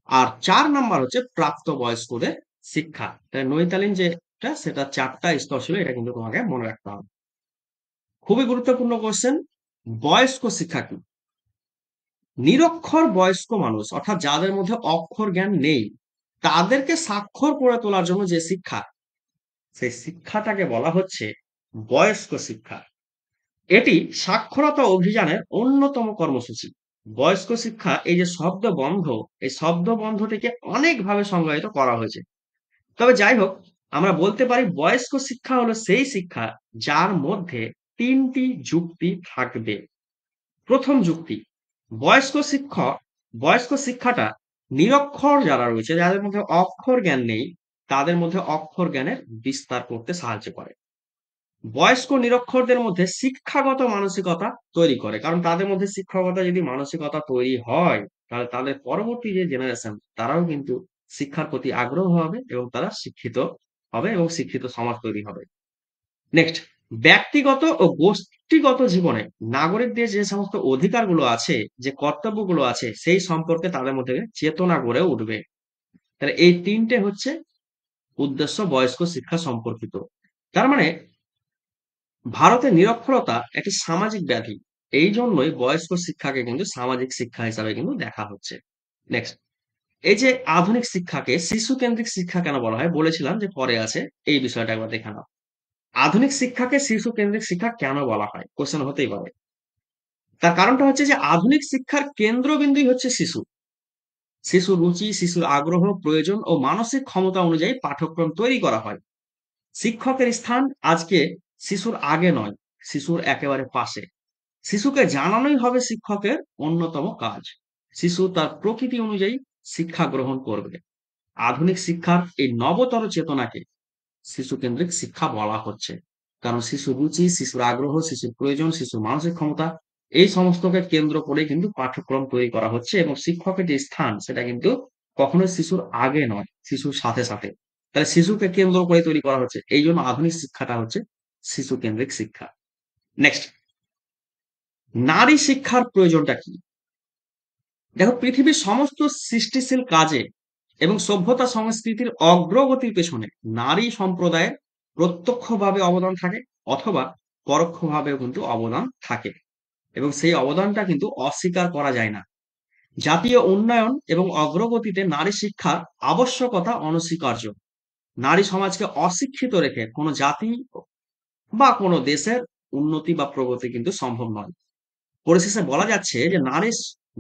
আর ৪ নাম্বার হচ্ছে প্রাপ্তবয়স্কদের শিক্ষা। তাই নৈতালিন যেটা, সেটা ৪টা স্তর ছিল, এটা কিন্তু তোমাকে মনে রাখতে হবে। খুবই গুরুত্বপূর্ণ কোশ্চেন, বয়স্ক শিক্ষা কি? নিরক্ষর বয়স্ক মানুষ, অর্থাৎ যাদের মধ্যে অক্ষর জ্ঞান নেই, তাদেরকে সাক্ষর করে তোলার জন্য যে শিক্ষা, সেই শিক্ষাটাকে বলা হচ্ছে বয়স্ক শিক্ষা। এটি সাক্ষরতা অভিযানের অন্যতম কর্মসূচি। বয়স্ক শিক্ষা এই যে শব্দবন্ধ, এই শব্দবন্ধটিকে অনেকভাবে সংজ্ঞায়িত করা হয়েছে। তবে যাই হোক, আমরা বলতে পারি বয়স্ক শিক্ষা হলো সেই শিক্ষা যার মধ্যে ৩টি যুক্তি থাকবে। প্রথম যুক্তি, বয়স্ক শিক্ষক বয়স্ক শিক্ষাটা নিরক্ষর যারা রয়েছে, যাদের মধ্যে অক্ষর জ্ঞান নেই, তাদের মধ্যে অক্ষর জ্ঞানের বিস্তার করতে সাহায্য করে। বয়স্ক নিরক্ষরদের মধ্যে শিক্ষাগত মানসিকতা তৈরি করে, কারণ তাদের মধ্যে শিক্ষাগত যদি মানসিকতা তৈরি হয়, তাহলে তাদের পরবর্তী যে জেনারেশন তারাও কিন্তু শিক্ষার প্রতি আগ্রহ হবে এবং তারা শিক্ষিত হবে এবং শিক্ষিত সমাজ তৈরি হবে। নেক্সট, ব্যক্তিগত ও গোষ্ঠীগত জীবনে নাগরিকদের যে সমস্ত অধিকারগুলো আছে, যে কর্তব্যগুলো আছে, সেই সম্পর্কে তাদের মধ্যে চেতনা গড়ে উঠবে। তাহলে এই তিনটে হচ্ছে উদ্দেশ্য বয়স্ক শিক্ষা সম্পর্কিত। তার মানে ভারতে নিরক্ষরতা একটি সামাজিক ব্যাধি। এই জন্যই বয়স্ক শিক্ষাকে কিন্তু সামাজিক শিক্ষা হিসাবে কিন্তু দেখা হচ্ছে। নেক্সট, এই যে আধুনিক শিক্ষাকে শিশু কেন্দ্রিক শিক্ষা কেন বলা হয়, বলেছিলাম যে পরে আছে, এই বিষয়টা একবার দেখে নাও। আধুনিক শিক্ষাকে শিশু কেন্দ্রিক শিক্ষা কেন বলা হয়, কোশ্চেন হতেই পারে। তার কারণটা হচ্ছে যে আধুনিক শিক্ষার কেন্দ্রবিন্দুই হচ্ছে শিশু। শিশুর রুচি, শিশুর আগ্রহ, প্রয়োজন ও মানসিক ক্ষমতা অনুযায়ী পাঠ্যক্রম তৈরি করা হয়। শিক্ষকের স্থান আজকে শিশুর আগে নয়, শিশুর একেবারে পাশে। শিশুকে জানানোই হবে শিক্ষকের অন্যতম কাজ। শিশু তার প্রকৃতি অনুযায়ী শিক্ষা গ্রহণ করবে। আধুনিক শিক্ষার এই নবতর চেতনাকে শিশু কেন্দ্রিক শিক্ষা বলা হচ্ছে, কারণ শিশুর রুচি, শিশুর আগ্রহ, শিশুর প্রয়োজন, শিশুর মানসিক ক্ষমতা, এই সমস্তকে কেন্দ্র করে কিন্তু পাঠ্যক্রম তৈরি করা হচ্ছে এবং শিক্ষকের যে স্থান সেটা কিন্তু কখনোই শিশুর আগে নয়, শিশুর সাথে সাথে। তাহলে শিশুকে কেন্দ্র করে তৈরি করা হচ্ছে, এই জন্য আধুনিক শিক্ষাটা হচ্ছে শিশু কেন্দ্রিক শিক্ষা। নেক্সট, নারী শিক্ষার প্রয়োজনটা কি? দেখো, পৃথিবীর সমস্ত সৃষ্টিশীল কাজে এবং সভ্যতা সংস্কৃতির অগ্রগতির পেছনে নারী সম্প্রদায়ের প্রত্যক্ষভাবে অবদান থাকে অথবা পরোক্ষভাবেও কিন্তু অবদান থাকে, এবং সেই অবদানটা কিন্তু অস্বীকার করা যায় না। জাতীয় উন্নয়ন এবং অগ্রগতিতে নারী শিক্ষার আবশ্যকতা অনস্বীকার্য। নারী সমাজকে অশিক্ষিত রেখে কোনো জাতি বা কোনো দেশের উন্নতি বা প্রগতি কিন্তু সম্ভব নয়। পরিশেষে বলা যাচ্ছে যে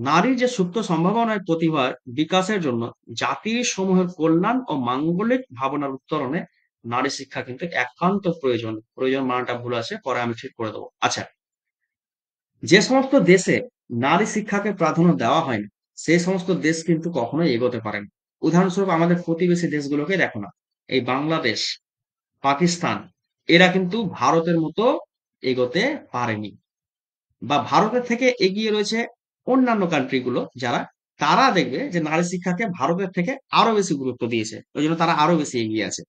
নারীর যে সুপ্ত সম্ভাবনার প্রতিভার বিকাশের জন্য জাতির সমূহের কল্যাণ ও মাঙ্গলিক ভাবনার উত্তরণে নারী শিক্ষা কিন্তু একান্ত প্রয়োজন। প্রয়োজন মানাটা ভুল আছে, পরে আমি ঠিক করে দেবো। আচ্ছা, যে সমস্ত দেশে নারী শিক্ষাকে প্রাধান্য দেওয়া হয় না, সেই সমস্ত দেশ কিন্তু কখনোই এগোতে পারে না। উদাহরণস্বরূপ আমাদের প্রতিবেশী দেশগুলোকে দেখো না, এই বাংলাদেশ, পাকিস্তান, এরা কিন্তু ভারতের মতো এগোতে পারেনি, বা ভারতের থেকে এগিয়ে রয়েছে অন্যান্য কান্ট্রি গুলো যারা, তারা দেখবে যে নারী শিক্ষাকে ভারতের থেকে আরো বেশি গুরুত্ব দিয়েছে, ওই জন্য তারা আরো বেশি এগিয়ে আছে।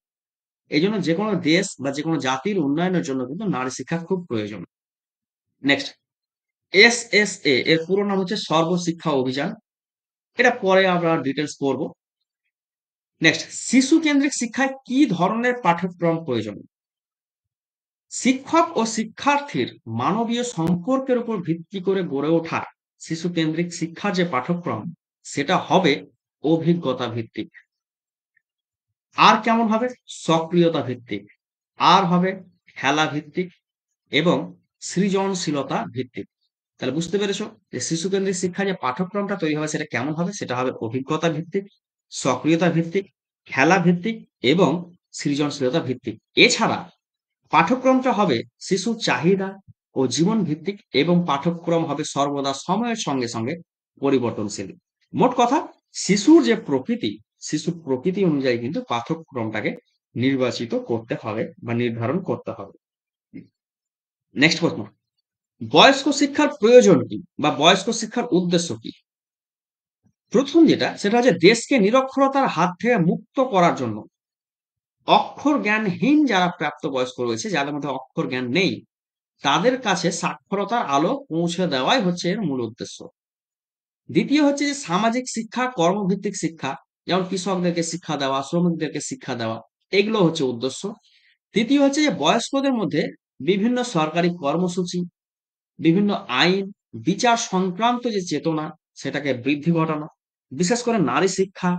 এই জন্য যে কোনো দেশ বা যে কোনো জাতির উন্নয়নের জন্য কিন্তু নারী শিক্ষা খুব প্রয়োজন। নেক্সট, SSA এর পুরো নাম হচ্ছে সর্বশিক্ষা অভিযান। এটা পরে আমরা ডিটেলস পড়বো। নেক্সট, শিশু কেন্দ্রিক শিক্ষায় কি ধরনের পাঠ্যক্রম প্রয়োজন? শিক্ষক ও শিক্ষার্থীর মানবীয় সম্পর্কের উপর ভিত্তি করে গড়ে ওঠা শিশু কেন্দ্রিক শিক্ষার যে পাঠ্যক্রম, সেটা হবে অভিজ্ঞতা ভিত্তিক। আর কেমন হবে? সক্রিয়তা ভিত্তিক। আর হবে খেলা ভিত্তিক এবং সৃজনশীলতা ভিত্তিক। তাহলে বুঝতে পেরেছো যে শিশু কেন্দ্রিক শিক্ষা যে পাঠ্যক্রমটা তৈরি হবে সেটা কেমন হবে? সেটা হবে অভিজ্ঞতা ভিত্তিক, সক্রিয়তা ভিত্তিক, খেলা ভিত্তিক এবং সৃজনশীলতা ভিত্তিক। এছাড়া পাঠ্যক্রমটা হবে শিশুর চাহিদা ও জীবন ভিত্তিক এবং পাঠ্যক্রম হবে সর্বদা সময়ের সঙ্গে সঙ্গে পরিবর্তনশীল। মোট কথা, শিশুর যে প্রকৃতি, শিশুর প্রকৃতি অনুযায়ী কিন্তু পাঠ্যক্রমটাকে নির্বাচিত করতে হবে বা নির্ধারণ করতে হবে। নেক্সট প্রশ্ন, বয়স্ক শিক্ষার প্রয়োজন কি বা বয়স্ক শিক্ষার উদ্দেশ্য কি? প্রথম যেটা, সেটা হচ্ছে দেশকে নিরক্ষরতার হাত থেকে মুক্ত করার জন্য। অক্ষর জ্ঞানহীন যারা প্রাপ্তবয়স্ক রয়েছে, যাদের মধ্যে অক্ষর জ্ঞান নেই, তাদের কাছে সাক্ষরতার আলো পৌঁছে দেওয়াই হচ্ছে এর মূল উদ্দেশ্য। দ্বিতীয় হচ্ছে যে সামাজিক শিক্ষা, কর্মভিত্তিক শিক্ষা, যেমন কৃষকদেরকে শিক্ষা দেওয়া, শ্রমিকদেরকে শিক্ষা দেওয়া, এগুলো হচ্ছে উদ্দেশ্য। তৃতীয় হচ্ছে যে বয়স্কদের মধ্যে বিভিন্ন সরকারি কর্মসূচি, বিভিন্ন আইন, বিচার সংক্রান্ত যে চেতনা, সেটাকে বৃদ্ধি ঘটানো। বিশেষ করে নারী শিক্ষা,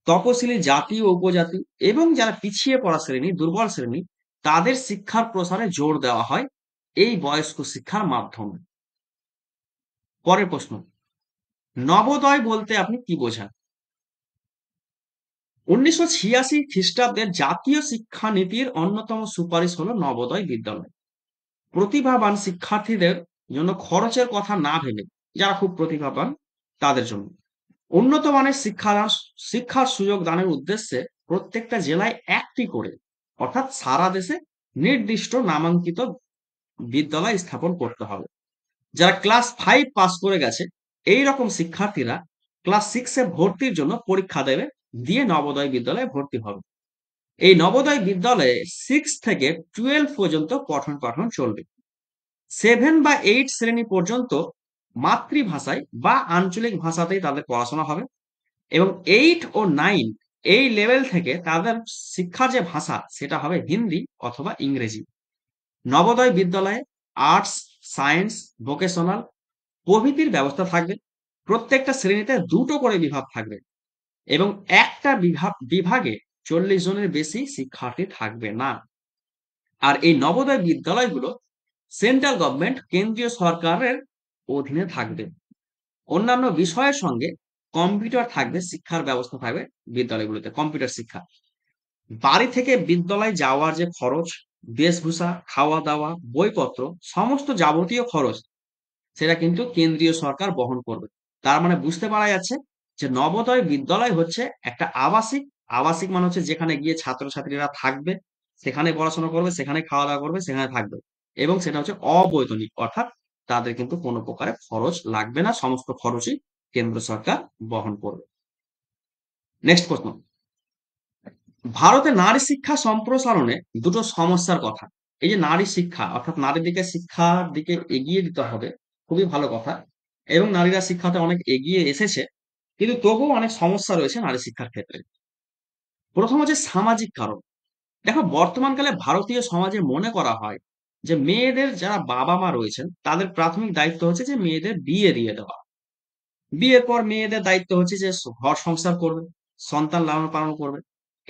তপশিলি জাতি ও উপজাতি এবং যারা পিছিয়ে পড়া শ্রেণী, দুর্বল শ্রেণী, তাদের শিক্ষার প্রসারে জোর দেওয়া হয় এই বয়স্ক শিক্ষার মাধ্যমে। পরের প্রশ্ন, নবোদয় বলতে আপনি কি বোঝান? 1986 খ্রিস্টাব্দের জাতীয় শিক্ষানীতির অন্যতম সুপারিশ হলো নবোদয় বিদ্যালয়। প্রতিভাবান শিক্ষার্থীদের জন্য খরচের কথা না ভেবে, যারা খুব প্রতিভাবান তাদের জন্য উন্নত মানের শিক্ষার সুযোগ দানের উদ্দেশ্যে প্রত্যেকটা জেলায় একটি করে, অর্থাৎ সারা দেশে নির্দিষ্ট নামাঙ্কিত বিদ্যালয় স্থাপন করতে হবে। যারা ক্লাস 5 পাস করে গেছে এই রকম শিক্ষার্থীরা ক্লাস 6 এ ভর্তির জন্য পরীক্ষা দেবে, দিয়ে নবোদয় বিদ্যালয়ে ভর্তি হবে। এই নবোদয় বিদ্যালয়ে 6 থেকে 12 পর্যন্ত পঠন পাঠন চলবে। 7 বা 8 শ্রেণী পর্যন্ত মাতৃভাষায় বা আঞ্চলিক ভাষাতেই তাদের পড়াশোনা হবে এবং 8 ও 9 এই লেভেল থেকে তাদের শিক্ষার যে ভাষা সেটা হবে হিন্দি অথবা ইংরেজি। নবোদয় বিদ্যালয়ে আর্টস, সায়েন্স, ভোকেশনাল প্রভৃতির ব্যবস্থা থাকবে। প্রত্যেকটা শ্রেণীতে 2টো করে বিভাগ থাকবে এবং একটা বিভাগে 40 জনের বেশি শিক্ষার্থী থাকবে না। আর এই নবোদয় বিদ্যালয়গুলো সেন্ট্রাল গভর্নমেন্ট, কেন্দ্রীয় সরকারের অধীনে থাকবে। অন্যান্য বিষয়ের সঙ্গে কম্পিউটার থাকবে, শিক্ষার ব্যবস্থা থাকবে বিদ্যালয়গুলোতে, কম্পিউটার শিক্ষা। বাড়ি থেকে বিদ্যালয়ে যাওয়ার যে খরচ, বেশভূষা, খাওয়া দাওয়া, বইপত্র, সমস্ত যাবতীয় খরচ সেটা কিন্তু কেন্দ্রীয় সরকার বহন করবে। তার মানে বুঝতে পারা যাচ্ছে যে নবোদয় বিদ্যালয় হচ্ছে একটা আবাসিক, আবাসিক মানে হচ্ছে যেখানে গিয়ে ছাত্রছাত্রীরা থাকবে, সেখানে পড়াশোনা করবে, সেখানে খাওয়া দাওয়া করবে, সেখানে থাকবে, এবং সেটা হচ্ছে অবৈতনিক, অর্থাৎ তাদের কিন্তু কোনো প্রকারের খরচ লাগবে না, সমস্ত খরচই কেন্দ্র সরকার বহন করবে। নেক্সট প্রশ্ন, ভারতে নারী শিক্ষা সম্প্রসারণে দুটো সমস্যার কথা। এই যে নারী শিক্ষা, অর্থাৎ নারীর দিকে শিক্ষার দিকে এগিয়ে দিতে হবে, খুবই ভালো কথা, এবং নারীরা শিক্ষাতে অনেক এগিয়ে এসেছে, কিন্তু তবুও অনেক সমস্যা রয়েছে নারী শিক্ষার ক্ষেত্রে। প্রথম হচ্ছে সামাজিক কারণ। দেখো, বর্তমানকালে ভারতীয় সমাজে মনে করা হয় যে মেয়েদের যারা বাবা মা রয়েছেন তাদের প্রাথমিক দায়িত্ব হচ্ছে যে মেয়েদের বিয়ে দিয়ে দেওয়া। বিয়ের পর মেয়েদের দায়িত্ব হচ্ছে যে ঘর সংসার করবে, সন্তান লালন পালন করবে,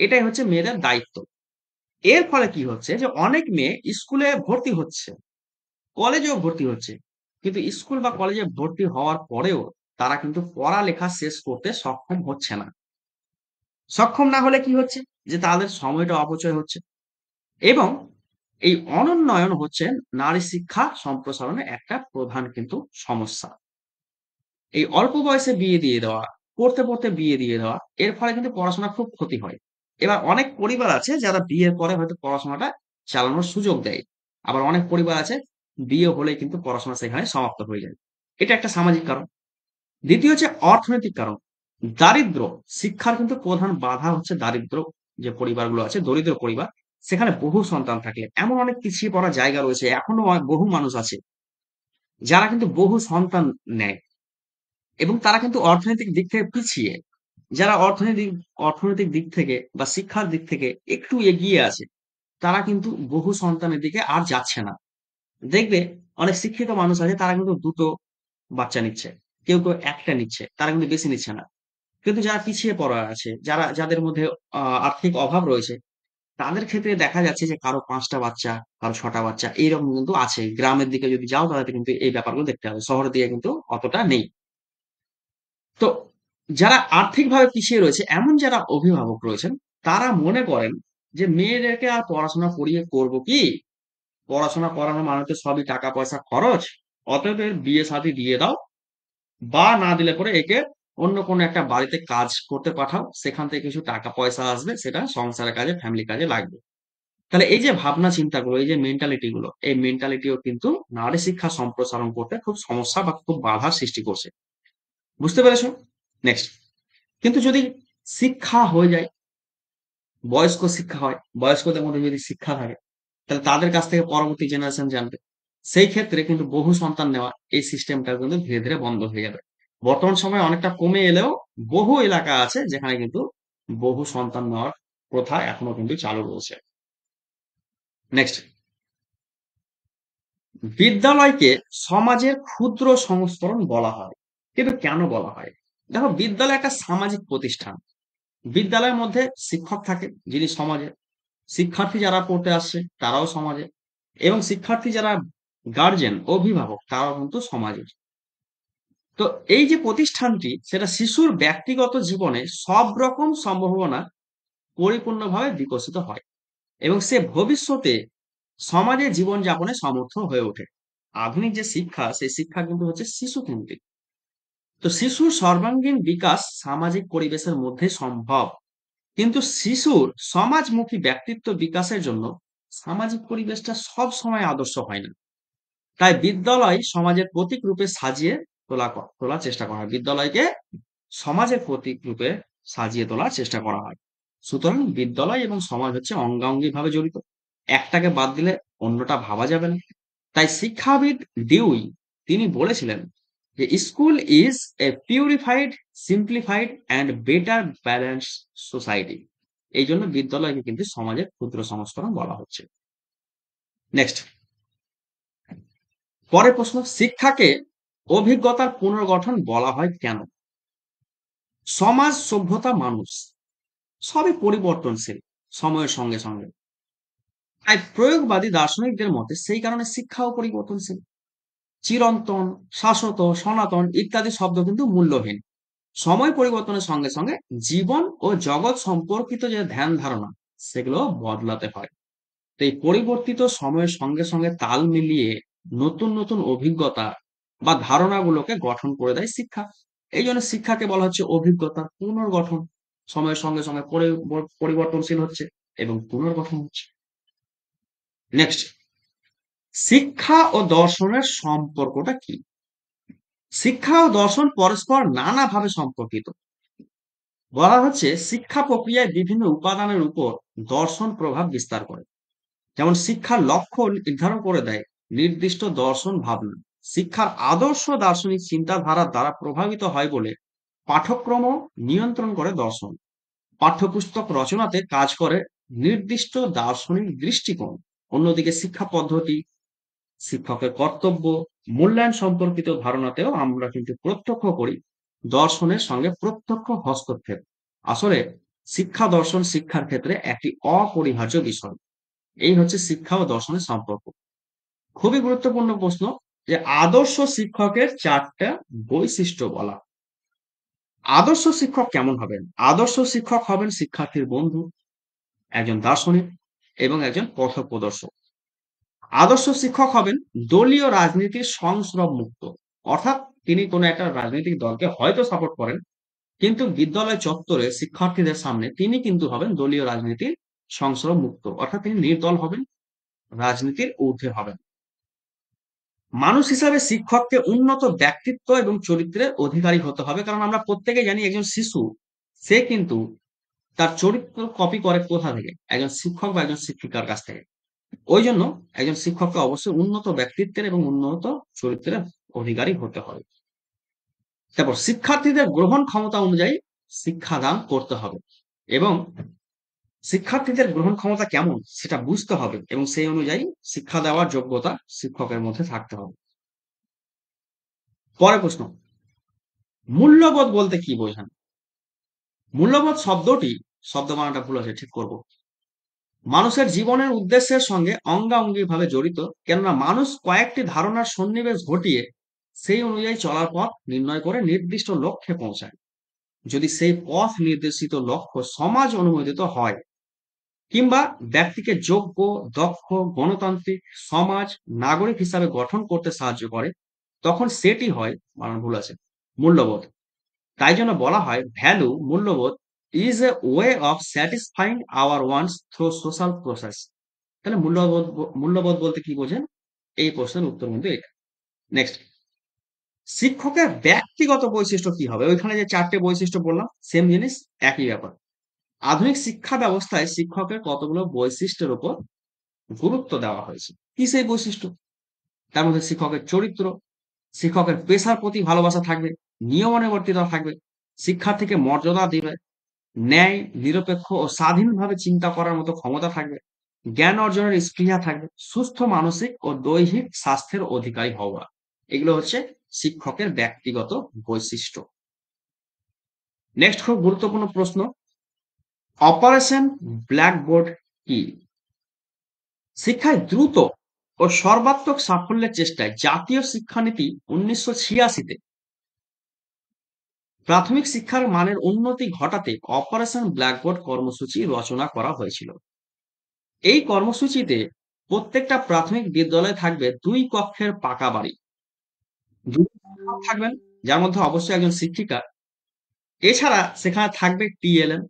এটাই হচ্ছে মেয়েদের দায়িত্ব। এর ফলে কি হচ্ছে যে অনেক মেয়ে স্কুলে ভর্তি হচ্ছে, কলেজেও ভর্তি হচ্ছে, কিন্তু স্কুল বা কলেজে ভর্তি হওয়ার পরেও তারা কিন্তু পড়ালেখা শেষ করতে সক্ষম হচ্ছে না। সক্ষম না হলে কি হচ্ছে যে তাদের সময়টা অপচয় হচ্ছে, এবং এই অনুন্নয়ন হচ্ছে নারী শিক্ষা সম্প্রসারণে একটা প্রধান কিন্তু সমস্যা। এই অল্প বয়সে বিয়ে দিয়ে দেওয়া, পড়তে পড়তে বিয়ে দিয়ে দেওয়া, এর ফলে কিন্তু পড়াশোনা খুব ক্ষতি হয়। এবার অনেক পরিবার আছে যারা বিয়ের পরে হয়তো পড়াশোনাটা চালানোর সুযোগ দেয়, আবার অনেক পরিবার আছে বিয়ে হলেই কিন্তু পড়াশোনা সেখানে সমাপ্ত হয়ে যায়। এটা একটা সামাজিক কারণ। দ্বিতীয় হচ্ছে অর্থনৈতিক কারণ। দারিদ্র শিক্ষার কিন্তু প্রধান বাধা হচ্ছে দারিদ্র। যে পরিবারগুলো আছে দরিদ্র পরিবার, সেখানে বহু সন্তান থাকলে এমন অনেক পিছিয়ে পড়া জায়গা রয়েছে, এখনো বহু মানুষ আছে যারা কিন্তু বহু সন্তান নেয় এবং তারা কিন্তু অর্থনৈতিক দিক থেকে পিছিয়ে। যারা অর্থনৈতিক দিক থেকে বা শিক্ষার দিক থেকে একটু এগিয়ে আছে, তারা কিন্তু বহু সন্তানের দিকে আর যাচ্ছে না। দেখবে অনেক শিক্ষিত মানুষ আছে তারা কিন্তু 2টো বাচ্চা নিচ্ছে, কেউ কেউ একটা নিচ্ছে, তারা কিন্তু বেশি নিচ্ছে না। কিন্তু যারা পিছিয়ে পড়া আছে, যাদের মধ্যে আর্থিক অভাব রয়েছে, তাদের ক্ষেত্রে দেখা যাচ্ছে যে কারো 5টা বাচ্চা, কারো 6টা বাচ্চা, এইরকম কিন্তু আছে। গ্রামের দিকে যদি যাও তাহলে কিন্তু এই ব্যাপারগুলো দেখতে হবে, শহরের দিকে কিন্তু অতটা নেই। তো যারা আর্থিকভাবে পিছিয়ে রয়েছে এমন যারা অভিভাবক রয়েছেন, তারা মনে করেন যে মেয়েদেরকে আর পড়াশোনা করিয়ে করব কি? পড়াশোনা করানো মানে তো সবই টাকা পয়সা খরচ। অতএব এর বিয়ে শাদী দিয়ে দাও, বা না দিলে পরে একে অন্য কোনো একটা বাড়িতে কাজ করতে পাঠাও, সেখান থেকে কিছু টাকা পয়সা আসবে, সেটা সংসারের কাজে, ফ্যামিলি কাজে লাগবে। তাহলে এই যে ভাবনা চিন্তাগুলো, এই যে মেন্টালিটি গুলো, এই মেন্টালিটিও কিন্তু নারী শিক্ষা সম্প্রসারণ করতে খুব সমস্যা বা খুব বাধার সৃষ্টি করছে। বুঝতে পেরেছো? নেক্সট, কিন্তু যদি শিক্ষা হয়ে যায়, বয়স্ক শিক্ষা হয়, বয়স্কদের মধ্যে যদি শিক্ষা থাকে, তাহলে তাদের কাছ থেকে পরবর্তী জেনারেশন জানবে। সেই ক্ষেত্রে কিন্তু বহু সন্তান নেওয়া এই সিস্টেমটা কিন্তু ধীরে ধীরে বন্ধ হয়ে যাবে। বর্তমান সময়ে অনেকটা কমে এলেও বহু এলাকা আছে যেখানে কিন্তু বহু সন্তান নেওয়ার প্রথা এখনো কিন্তু চালু রয়েছে। নেক্সট, বিদ্যালয়কে সমাজের ক্ষুদ্র সংস্করণ বলা হয়, কিন্তু কেন বলা হয়? দেখো, বিদ্যালয় একটা সামাজিক প্রতিষ্ঠান। বিদ্যালয়ের মধ্যে শিক্ষক থাকে যিনি সমাজের, শিক্ষার্থী যারা পড়তে আসছে তারাও সমাজে, এবং শিক্ষার্থী যারা গার্জেন অভিভাবক তারাও কিন্তু সমাজের। তো এই যে প্রতিষ্ঠানটি সেটা শিশুর ব্যক্তিগত জীবনে সব রকম সম্ভাবনা পরিপূর্ণভাবে বিকশিত হয় এবং সে ভবিষ্যতে সমাজে জীবনযাপনে সমর্থ হয়ে ওঠে। আধুনিক যে শিক্ষা সেই শিক্ষা কিন্তু হচ্ছে শিশু কেন্দ্রিক। তো শিশুর সর্বাঙ্গীন বিকাশ সামাজিক পরিবেশের মধ্যে সম্ভব, কিন্তু শিশুর সমাজমুখী ব্যক্তিত্ব বিকাশের জন্য সামাজিক পরিবেশটা সব সময় আদর্শ হয় না। তাই বিদ্যালয় সমাজের প্রতীক রূপে সাজিয়ে তোলার চেষ্টা করা হয়। বিদ্যালয়কে সমাজের প্রতীক রূপে সাজিয়ে তোলার চেষ্টা করা হয়। সুতরাং বিদ্যালয় এবং সমাজ হচ্ছে অঙ্গাঙ্গিভাবে জড়িত। একটাকে বাদ দিলে অন্যটা ভাবা যাবে না। তাই শিক্ষাবিদ ডিউই তিনি বলেছিলেন যে school is a purified, simplified and better balance society. এই জন্য বিদ্যালয়কে কিন্তু সমাজের ক্ষুদ্র সংস্করণ বলা হচ্ছে। নেক্সট, পরের প্রশ্ন, শিক্ষাকে অভিজ্ঞতার পুনর্গঠন বলা হয় কেন? সমাজ, সভ্যতা, মানুষ সবই পরিবর্তনশীল সময়ের সঙ্গে সঙ্গে। তাই প্রয়োগবাদী দার্শনিকদের মতে সেই কারণে শিক্ষাও পরিবর্তনশীল। চিরন্তন, শাশ্বত, সনাতন ইত্যাদি শব্দ কিন্তু মূল্যহীন। সময় পরিবর্তনের সঙ্গে সঙ্গে জীবন ও জগৎ সম্পর্কিত যে ধ্যান ধারণা সেগুলো বদলাতে হয়। তো এই পরিবর্তিত সময়ের সঙ্গে সঙ্গে তাল মিলিয়ে নতুন নতুন অভিজ্ঞতা বা ধারণাগুলোকে গঠন করে দেয় শিক্ষা। এই জন্য শিক্ষাকে বলা হচ্ছে অভিজ্ঞতা পুনর্গঠন। সময়ের সঙ্গে সঙ্গে পরিবর্তনশীল হচ্ছে এবং পুনর্গঠন হচ্ছে। নেক্সট, শিক্ষা ও দর্শনের সম্পর্কটা কি? শিক্ষা ও দর্শন পরস্পর নানাভাবে সম্পর্কিত। বলা হচ্ছে শিক্ষা প্রক্রিয়ায় বিভিন্ন উপাদানের উপর দর্শন প্রভাব বিস্তার করে। যেমন শিক্ষার লক্ষ্য নির্ধারণ করে দেয় নির্দিষ্ট দর্শন ভাবনা। শিক্ষার আদর্শ দার্শনিক চিন্তাধারার দ্বারা প্রভাবিত হয় বলে পাঠ্যক্রম নিয়ন্ত্রণ করে দর্শন। পাঠ্যপুস্তক রচনাতে কাজ করে নির্দিষ্ট দার্শনিক দৃষ্টিকোণ। অন্যদিকে শিক্ষা পদ্ধতি, শিক্ষকের কর্তব্য, মূল্যায়ন সম্পর্কিত ধারণাতেও আমরা কিন্তু প্রত্যক্ষ করি দর্শনের সঙ্গে প্রত্যক্ষ হস্তক্ষেপ। আসলে শিক্ষা দর্শন শিক্ষার ক্ষেত্রে একটি অপরিহার্য বিষয়। এই হচ্ছে শিক্ষা ও দর্শনের সম্পর্ক। খুবই গুরুত্বপূর্ণ প্রশ্ন যে আদর্শ শিক্ষকের 4টা বৈশিষ্ট্য বলা। আদর্শ শিক্ষক কেমন হবেন? আদর্শ শিক্ষক হবেন শিক্ষার্থীর বন্ধু, একজন দার্শনিক এবং একজন পথপ্রদর্শক। আদর্শ শিক্ষক হবেন দলীয় রাজনীতির সংস্রব মুক্ত, অর্থাৎ তিনি কোনো একটা রাজনৈতিক দলকে হয়তো সাপোর্ট করেন, কিন্তু বিদ্যালয় চত্বরে শিক্ষার্থীদের সামনে তিনি কিন্তু হবেন দলীয় রাজনীতির সংস্রব মুক্ত, অর্থাৎ তিনি নির্দল হবেন, রাজনীতির ঊর্ধ্বে হবেন। মানুষ হিসাবে শিক্ষককে উন্নত ব্যক্তিত্ব এবং চরিত্রের অধিকারী হতে হবে, কারণ আমরা প্রত্যেকে জানি একজন শিশু সে কিন্তু তার চরিত্র কপি করে কোথা থেকে? একজন শিক্ষক বা একজন শিক্ষিকার কাছ থেকে। ওই জন্য একজন শিক্ষককে অবশ্যই উন্নত ব্যক্তিত্বের এবং উন্নত চরিত্রের অধিকারী হতে হবে। তারপর শিক্ষার্থীদের গ্রহণ ক্ষমতা অনুযায়ী শিক্ষাদান করতে হবে এবং শিক্ষার্থীদের গ্রহণ ক্ষমতা কেমন সেটা বুঝতে হবে এবং সেই অনুযায়ী শিক্ষা দেওয়ার যোগ্যতা শিক্ষকের মধ্যে থাকতে হবে। পরের প্রশ্ন, মূল্যবোধ বলতে কি বোঝান? মূল্যবোধ শব্দটি, শব্দ বানানটা ভুল আছে, ঠিক করব। মানুষের জীবনের উদ্দেশ্যের সঙ্গে অঙ্গাঙ্গিভাবে জড়িত, কেননা মানুষ কয়েকটি ধারণার সন্নিবেশ ঘটিয়ে সেই অনুযায়ী চলার পথ নির্ণয় করে নির্দিষ্ট লক্ষ্যে পৌঁছায়। যদি সেই পথ নির্দেশিত লক্ষ্য সমাজ অনুমোদিত হয় কিংবা ব্যক্তিকে যোগ্য, দক্ষ, গণতান্ত্রিক সমাজ নাগরিক হিসাবে গঠন করতে সাহায্য করে, তখন সেটি হয়, বানান ভুল আছে, মূল্যবোধ। তাই জন্য বলা হয় ভ্যালু, মূল্যবোধ is a way of satisfying our wants through social process. তাহলে মূল্যবোধ বলতে কি বোঝেন? এই প্রশ্নের উত্তর কিন্তু এটা। নেক্সট, শিক্ষকের ব্যক্তিগত বৈশিষ্ট্য কি হবে? ওইখানে যে 4টে বৈশিষ্ট্য বললাম সেম জিনিস, একই ব্যাপার। আধুনিক শিক্ষা ব্যবস্থায় শিক্ষকের কতগুলো বৈশিষ্ট্যের উপর গুরুত্ব দেওয়া হয়েছে। কি সেই বৈশিষ্ট্য? তার মধ্যে শিক্ষকের চরিত্র, শিক্ষকের পেশার প্রতি ভালোবাসা থাকবে, নিয়মানুবর্তিতা থাকবে, শিক্ষার্থীকে মর্যাদা দিবে, ন্যায়, নিরপেক্ষ ও স্বাধীনভাবে চিন্তা করার মতো ক্ষমতা থাকবে, জ্ঞান অর্জনের স্পৃহা থাকবে, সুস্থ মানসিক ও দৈহিক স্বাস্থ্যের অধিকারী হওয়া। এগুলো হচ্ছে শিক্ষকের ব্যক্তিগত বৈশিষ্ট্য। নেক্সট, খুব গুরুত্বপূর্ণ প্রশ্ন, অপারেশন ব্ল্যাকবোর্ড কি? শিক্ষায় দ্রুত ও সর্বাত্মক সাফল্যের চেষ্টায় জাতীয় শিক্ষানীতি 1986-তে প্রাথমিক শিক্ষার মানের উন্নতি ঘটাতে অপারেশন ব্ল্যাকবোর্ড কর্মসূচি রচনা করা হয়েছিল। এই কর্মসূচিতে প্রত্যেকটা প্রাথমিক বিদ্যালয়ে থাকবে 2 কক্ষের পাকা বাড়ি। 2 জন শিক্ষক থাকবেন, যার মধ্যে অবশ্যই একজন শিক্ষিকা। এছাড়া সেখানে থাকবে TLM,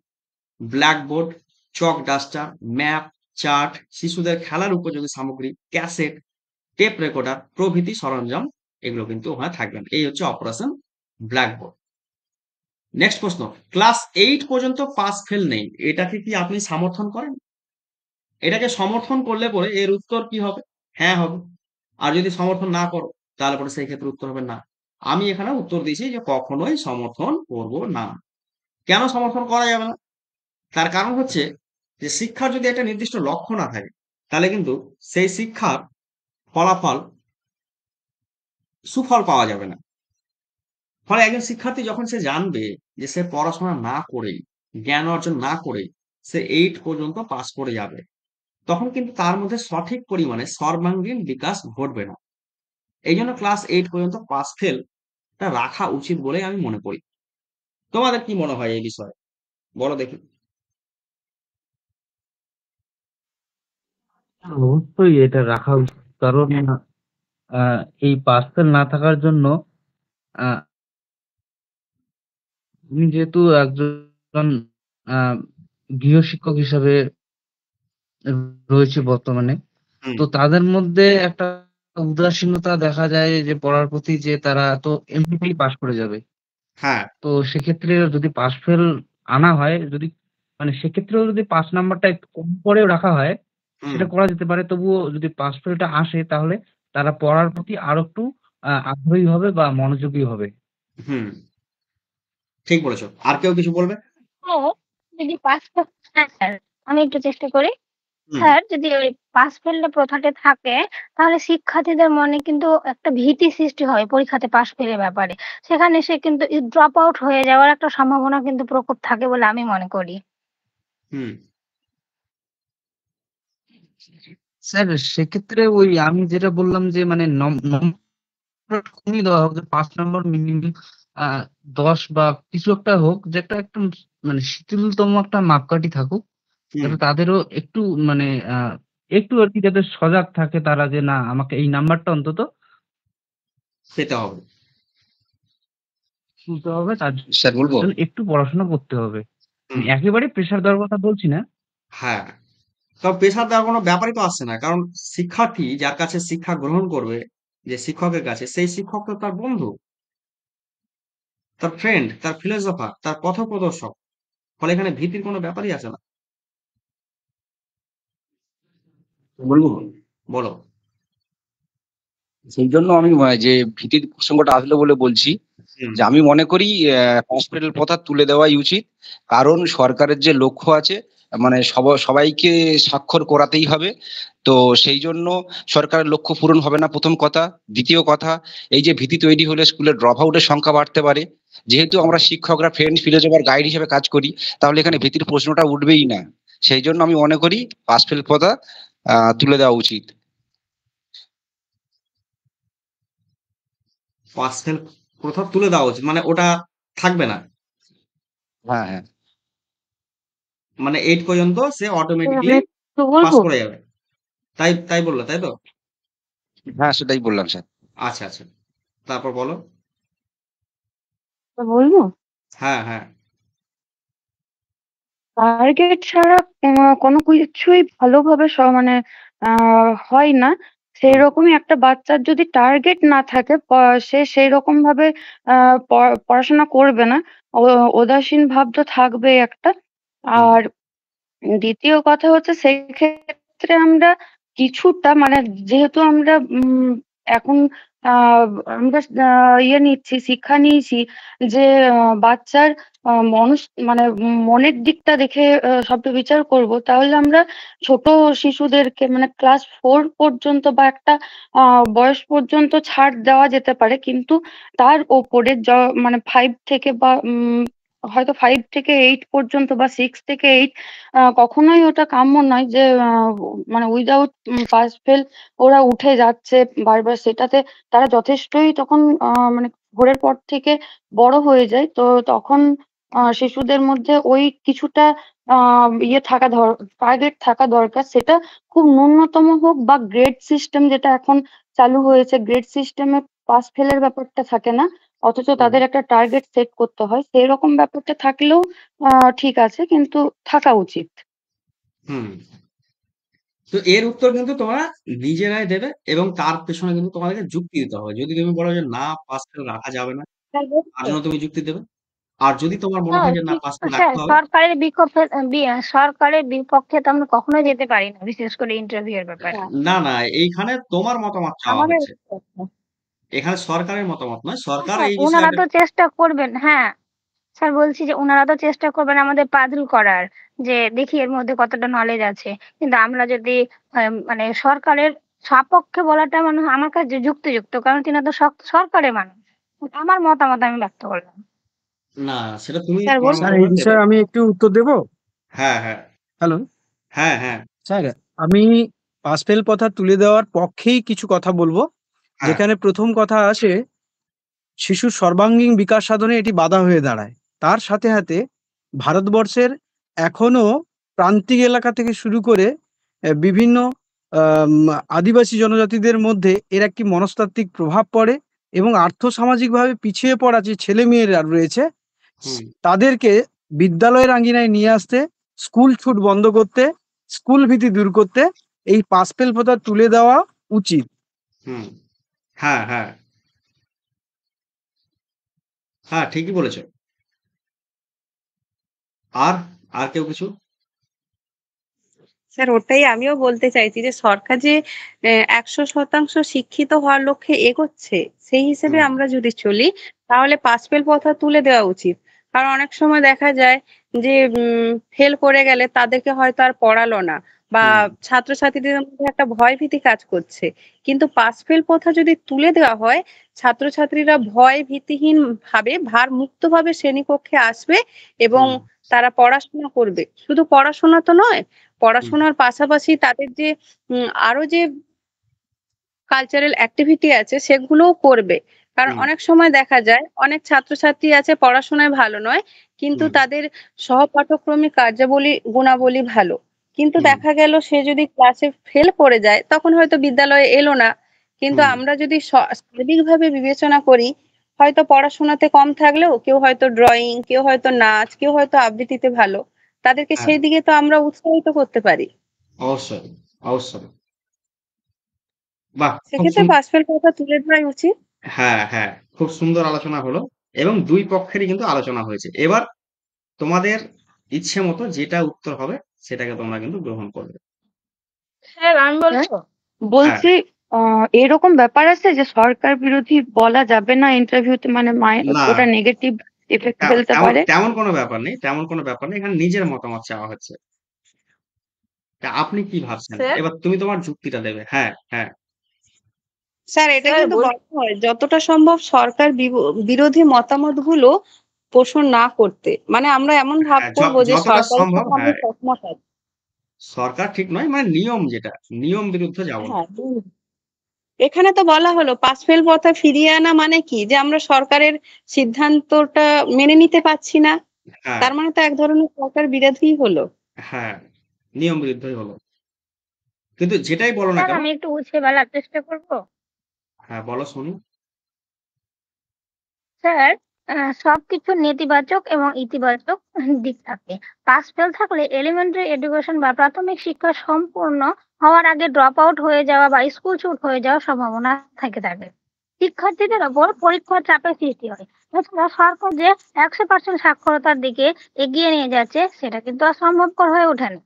blackboard, chalk duster, map, chart, শিশুদের খেলার উপযোগী সামগ্রী, ক্যাসেট, টেপ রেকর্ডার প্রভৃতি সরঞ্জাম এগুলো কিন্তু ওখানে থাকবেন। এই হচ্ছে অপারেশন ব্ল্যাকবোর্ড। নেক্সট প্রশ্ন, ক্লাস 8 পর্যন্ত পাস ফেল নেই, এটাকে কি আপনি সমর্থন করেন? এটাকে সমর্থন করলে পরে এর উত্তর কি হবে? হ্যাঁ হবে। আর যদি সমর্থন না করো তাহলে পরে সেই ক্ষেত্রে উত্তর হবে না। আমি এখানে উত্তর দিয়েছি যে কখনোই সমর্থন করব না। কেন সমর্থন করা যাবে না? তার কারণ হচ্ছে যে শিক্ষার যদি একটা নির্দিষ্ট লক্ষ্য না থাকে তাহলে কিন্তু সেই শিক্ষার ফলাফল সুফল পাওয়া যাবে না। ফলে একজন শিক্ষার্থী যখন সে জানবে যে সে পড়াশোনা না করেই, জ্ঞান অর্জন না করেই সে 8 পর্যন্ত পাস করে যাবে, তখন কিন্তু তার মধ্যে সঠিক পরিমাণে সর্বাঙ্গীন বিকাশ ঘটবে না। এই জন্য ক্লাস 8 পর্যন্ত পাস ফেল টা রাখা উচিত বলে আমি মনে করি। তোমাদের কি মনে হয় এই বিষয়ে? বলো দেখি। অবশ্যই এটা রাখা উচিত, কারণ এই পার্সেল না থাকার জন্য আহ, আমি যেহেতু একজন আহ, গৃহশিক্ষক হিসাবে রয়েছে বর্তমানে, হুম, তো তাদের মধ্যে একটা উদাসীনতা দেখা যায় যে পড়ার প্রতি, যে তারা তো এমনিতেই পাশ করে যাবে। হ্যাঁ, তো সেক্ষেত্রে যদি পাশ ফেল আনা হয়, যদি মানে সেক্ষেত্রেও যদি 5 নাম্বারটা একটু কম করেও রাখা হয়, হুম, সেটা করা যেতে পারে। তবুও যদি পাশ ফেলটা আসে তাহলে তারা পড়ার প্রতি আরো একটু আগ্রহী হবে বা মনোযোগী হবে। হুম, ঠিক বলেছো। আর কেউ কিছু বলবে? হ্যাঁ, যদি হ্যাঁ স্যার, আমি একটু চেষ্টা করি। হুম, স্যার, যদি ওই পাস ফেলটা প্রথাটা থাকে, তাহলে শিক্ষার্থীদের মনে কিন্তু একটা ভীতি সৃষ্টি হয় পরীক্ষাতে পাস ফেলের ব্যাপারে। সেখানে সে কিন্তু ড্রপ আউট হয়ে যাওয়ার একটা সম্ভাবনা কিন্তু প্রকোপ থাকে বলে আমি মনে করি। হুম, স্যার, সেক্ষেত্রে ওই আমি যেটা বললাম যে মানে নম্বর কমিয়ে দেওয়া হোক, যে 5 নম্বর মিনিমাম 10 বা কিছু একটা হোক, যে একটা মানে শিথিলতম একটা মাপকাঠি থাকুক, হুম, যাতে তাদেরও একটু মানে একটু আর কি যাতে সজাগ থাকে তারা, যে না আমাকে এই নাম্বারটা অন্তত পেতে হবে। তুলতে হবে, তার স্যার বলবো? জন্য একটু পড়াশোনা করতে হবে। আমি হুম, একেবারে প্রেশার দেওয়ার কথা বলছি না। হ্যাঁ। তবে প্রেশার দেওয়ার কোনো ব্যাপারই তো আসছে না। কারণ শিক্ষার্থী যার কাছে শিক্ষা গ্রহণ করবে, যে শিক্ষকের কাছে, সেই শিক্ষক তো তার বন্ধু, তার ফ্রেন্ড, তার ফিলোসোফার, তার পথপ্রদর্শক। ফলে এখানে ভীতির কোনো ব্যাপারই আসে না। বলবো? বলো। সেই জন্য আমি যে ভীতির প্রসঙ্গটা আসলো বলে বলছি, হুম, যে আমি মনে করি হসপিটাল প্রথা তুলে দেওয়াই উচিত। কারণ সরকারের যে লক্ষ্য আছে, মানে সবাইকে স্বাক্ষর করাতেই হবে। তো সেই জন্য সরকারের লক্ষ্য পূরণ হবে না, প্রথম কথা। দ্বিতীয় কথা, এই যে ভীতি তৈরি হলে স্কুলে ড্রপ আউটের সংখ্যা বাড়তে পারে। যেহেতু আমরা শিক্ষকরা ফ্রেন্ড ফিলোসোফার গাইড হিসেবে কাজ করি, তাহলে এখানে ভীতির প্রশ্নটা উঠবেই না। সেই জন্য আমি মনে করি পাস ফেল প্রথা তুলে দেওয়া উচিত। পাস ফেল প্রথা তুলে দেওয়া উচিত, মানে ওটা থাকবে না। হ্যাঁ, হ্যাঁ। মানে 8 পর্যন্ত সে স্যার, অটোমেটিকলি আমি একটু পাস বলবো? করে যাবে। তাই তাই বললে, তাই তো? হ্যাঁ, সেটাই বললাম স্যার। আচ্ছা, আচ্ছা। তারপর বলো। বলবো? হ্যাঁ, হ্যাঁ। টার্গেট ছাড়া কোনো কিছুই ভালোভাবে মানে হয় না। হুম, সেইরকমই একটা বাচ্চার যদি টার্গেট না থাকে, সে সেইরকম ভাবে পড়াশোনা করবে না। উদাসীন ভাব তো থাকবেই একটা। হুম, আর দ্বিতীয় কথা হচ্ছে, সেক্ষেত্রে আমরা কিছুটা মানে, যেহেতু আমরা এখন আহ, আমরা নিচ্ছি, শিক্ষা নিয়েছি যে বাচ্চার মানুষ মানে মনের দিকটা দেখে সবটা বিচার করব, তাহলে আমরা ছোট শিশুদেরকে মানে ক্লাস 4 পর্যন্ত বা একটা বয়স পর্যন্ত ছাড় দেওয়া যেতে পারে। কিন্তু তার ওপরে মানে 5 থেকে বা হয়তো 5 থেকে 8 পর্যন্ত বা 6 থেকে 8 কখনোই ওটা কাম্য নয় যে মানে উইদাউট পাস ফেল ওরা উঠে যাচ্ছে বারবার, সেটাতে তারা যথেষ্টই তখন মানে 4 এর পর থেকে বড় হয়ে যায়। তো তখন শিশুদের মধ্যে ওই কিছুটা ইয়ে থাকা টার্গেট থাকা দরকার, সেটা খুব ন্যূনতম হোক বা গ্রেড সিস্টেম যেটা এখন চালু হয়েছে, গ্রেড সিস্টেমে পাস ফেলের ব্যাপারটা থাকে না, অথচ হুম তাদের একটা টার্গেট সেট করতে হয়, সেই রকম ব্যাপারটা থাকলেও ঠিক আছে, কিন্তু থাকা উচিত। হুম তো এর উত্তর কিন্তু তোমরা নিজেরাই দেবে, এবং তার পেছনে কিন্তু তোমাদেরকে যুক্তি দিতে হবে। যদি তুমি বলো যে না, পাস ফেল রাখা যাবে না, তার জন্য তুমি যুক্তি দেবে। আর যদি তোমার মনে হ্যাঁ হয় যে না, ঠিক, পাস ফেল স্যার রাখতে হবে, সরকারের বিপক্ষে সরকারের বিপক্ষে তো আমরা কখনোই যেতে পারি না, বিশেষ করে ইন্টারভিউ এর ব্যাপারে। হ্যাঁ, না না, এইখানে তোমার মতামত চাওয়া আমাদের হচ্ছে। এখানে সরকারের মতামত নয়, সরকার হ্যাঁ এই বিষয়ে ওনারা একটা তো চেষ্টা করবেন, হ্যাঁ স্যার বলছি যে ওনারা তো চেষ্টা করবেন আমাদের পাজল করার, যে দেখি এর মধ্যে কতটা নলেজ আছে। কিন্তু আমরা যদি মানে সরকারের সপক্ষে বলাটা মানে আমার কাছে যুক্তিযুক্ত, কারণ তিনি তো সরকারের মানুষ। আমার মতামত আমি ব্যক্ত করলাম। না, সেটা তুমি স্যার তোমার বলুন। স্যার এই মতামত দেবে। বিষয়ে আমি একটু উত্তর দেব। হ্যাঁ হ্যাঁ হ্যালো হ্যাঁ হ্যাঁ স্যার, আমি পাস ফেল কথা তুলে দেওয়ার পক্ষেই কিছু কথা বলবো। হ্যাঁ যেখানে প্রথম কথা আসে, শিশুর সর্বাঙ্গীন বিকাশ সাধনে এটি বাধা হয়ে দাঁড়ায়। তার সাথে সাথে ভারতবর্ষের এখনো প্রান্তিক এলাকা থেকে শুরু করে বিভিন্ন আম, আদিবাসী জনজাতিদের মধ্যে এর একটি মনস্তাত্ত্বিক প্রভাব পড়ে, এবং আর্থসামাজিকভাবে পিছিয়ে পড়া যে ছেলে মেয়েরা রয়েছে হুম তাদেরকে বিদ্যালয়ের আঙ্গিনায় নিয়ে আসতে, স্কুল ছুট বন্ধ করতে, স্কুল ভীতি দূর করতে এই পাস ফেল প্রথা তুলে দেওয়া উচিত। হুম হ্যাঁ হ্যাঁ হ্যাঁ, ঠিকই বলেছো। আর আর কেউ কিছু? স্যার ওটাই আমিও বলতে চাইছি যে সরকার যে 100% শিক্ষিত হওয়ার লক্ষ্যে এগোচ্ছে, সেই হিসেবে হুম আমরা যদি চলি তাহলে পাস ফেল প্রথা তুলে দেওয়া উচিত। কারণ অনেক সময় দেখা যায় যে ফেল করে গেলে তাদেরকে হয়তো আর পড়ালো না, বা হুম ছাত্রছাত্রীদের মধ্যে একটা ভয় ভীতি কাজ করছে। কিন্তু পাস ফেল প্রথা যদি তুলে দেওয়া হয়, ছাত্রছাত্রীরা ভয় ভীতিহীন ভাবে ভার মুক্ত ভাবে শ্রেণীকক্ষে আসবে এবং হুম তারা পড়াশোনা করবে। শুধু পড়াশোনা তো নয়, হুম পড়াশোনার পাশাপাশি তাদের যে আরো যে কালচারাল অ্যাক্টিভিটি আছে সেগুলোও করবে। কারণ হুম অনেক সময় দেখা যায় অনেক ছাত্রছাত্রী আছে পড়াশোনায় ভালো নয়, কিন্তু হুম তাদের সহপাঠক্রমিক কার্যাবলী গুণাবলী ভালো। কিন্তু হুম দেখা গেল সে যদি ক্লাসে ফেল করে যায় তখন হয়তো বিদ্যালয়ে এলো না। কিন্তু হুম আমরা যদি সার্বিকভাবে বিবেচনা করি, হয়তো পড়াশোনাতে কম থাকলেও কেউ হয়তো ড্রয়িং, কেউ হয়তো নাচ, কেউ হয়তো আবৃত্তিতে ভালো, তাদেরকে হ্যাঁ, সেই দিকে তো আমরা উৎসাহিত করতে পারি। অবশ্যই অবশ্যই। বাহ, খুব সেক্ষেত্রে পাস ফেল কথা তুলে ধরাই উচিত। হ্যাঁ হ্যাঁ, খুব সুন্দর আলোচনা হলো, এবং দুই পক্ষেরই কিন্তু আলোচনা হয়েছে। এবার তোমাদের ইচ্ছে মতো যেটা উত্তর হবে সেটাকে তোমরা কিন্তু গ্রহণ করবে। স্যার আমি হ্যাঁ, বলবো। হ্যাঁ, বলছি এরকম ব্যাপার আছে যে সরকার বিরোধী বলা যাবে না ইন্টারভিউতে, মানে না, ওটা নেগেটিভ ইফেক্ট ফেলতে তেমন পারে। তেমন কোনো ব্যাপার নেই, তেমন কোনো ব্যাপার নেই। এখানে নিজের মতামত চাওয়া হচ্ছে। তা আপনি কি ভাবছেন? স্যার এবার তুমি তোমার যুক্তিটা দেবে। হ্যাঁ হ্যাঁ স্যার এটা স্যার কিন্তু বল বলা হয় যতটা সম্ভব সরকার বিরোধী মতামতগুলো পোষণ না করতে, মানে আমরা এমন ভাব হ্যাঁ, করব যে যতটা সরকারের সম্ভব, সাথে আমরা হ্যাঁ, সহমত আছি। সরকার ঠিক নয়, মানে নিয়ম যেটা, নিয়ম বিরুদ্ধে যাব না। হ্যাঁ, এখানে তো বলা হলো পাস ফেল প্রথা ফিরিয়ে আনা মানে কি, যে আমরা সরকারের সিদ্ধান্তটা মেনে নিতে পারছি না, হ্যাঁ তার মানে তো এক ধরনের সরকার বিরোধী হলো। হ্যাঁ, নিয়ম বিরুদ্ধই হলো। কিন্তু যেটাই বলো না স্যার কেন, আমি একটু গুছিয়ে বলার চেষ্টা করব। হ্যাঁ বলো শুনি। স্যার সবকিছুর নেতিবাচক এবং ইতিবাচক দিক থাকে। পাস ফেল থাকলে এলিমেন্টারি এডুকেশন বা প্রাথমিক শিক্ষা সম্পূর্ণ হওয়ার আগে ড্রপ আউট হয়ে যাওয়া বা স্কুল ছুট হয়ে যাওয়ার সম্ভাবনা থেকে থাকে। শিক্ষার্থীদের ওপর পরীক্ষার চাপের সৃষ্টি হয়। এছাড়া সরকার যে 100% সাক্ষরতার দিকে এগিয়ে নিয়ে যাচ্ছে সেটা কিন্তু আর সম্ভবপর হয়ে ওঠে না।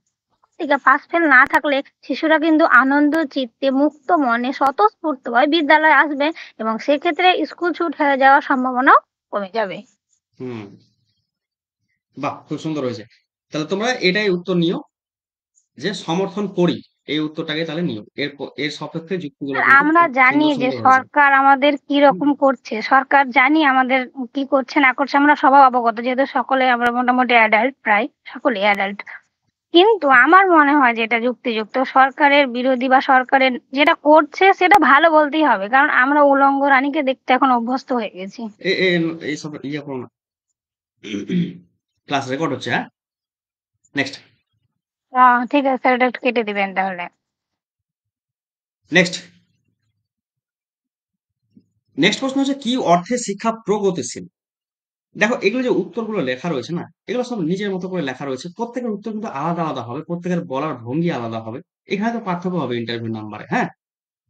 থেকে পাস ফেল না থাকলে শিশুরা কিন্তু আনন্দ চিত্তে মুক্ত মনে স্বতঃস্ফূর্তভাবে বিদ্যালয়ে আসবে, এবং সেক্ষেত্রে স্কুল ছুট হয়ে যাওয়ার সম্ভাবনাও কমে যাবে। হুম, বাহ, খুব সুন্দর হয়েছে। তাহলে তোমরা এটাই উত্তর নিও, যে সমর্থন করি, এই উত্তরটাকে তাহলে নিও। এর সপক্ষে যুক্তিগুলো আর কিন্তু আমরা খুব জানি সুন্দর যে সুন্দর হয়েছে। সরকার আমাদের কি হুম, রকম করছে, সরকার জানি আমাদের কি করছে না করছে, আমরা সবাই অবগত, যেহেতু সকলে আমরা মোটামুটি অ্যাডাল্ট, প্রায় সকলেই অ্যাডাল্ট। কিন্তু আমার মনে হয় যে এটা যুক্তিযুক্ত, সরকারের বিরোধী বা সরকারের যেটা করছে সেটা ভালো বলতেই হবে, কারণ আমরা উলঙ্গ রানীকে দেখতে এখন অভ্যস্ত হয়ে গেছি। এইসব ইয়ে করো না, ক্লাস রেকর্ড হচ্ছে। হ্যাঁ, নেক্সট ঠিক আছে স্যার, এটা একটু কেটে দিবেন তাহলে। নেক্সট নেক্সট প্রশ্ন হচ্ছে, কি অর্থে শিক্ষা প্রগতিশীল? দেখো, এগুলো যে উত্তরগুলো লেখা রয়েছে না, এগুলো সব নিজের মতো করে লেখা রয়েছে, প্রত্যেকের উত্তর কিন্তু আলাদা আলাদা হবে, প্রত্যেকের বলার ভঙ্গি আলাদা হবে। এখানে তো পার্থক্য হবে ইন্টারভিউ নাম্বারে। হ্যাঁ,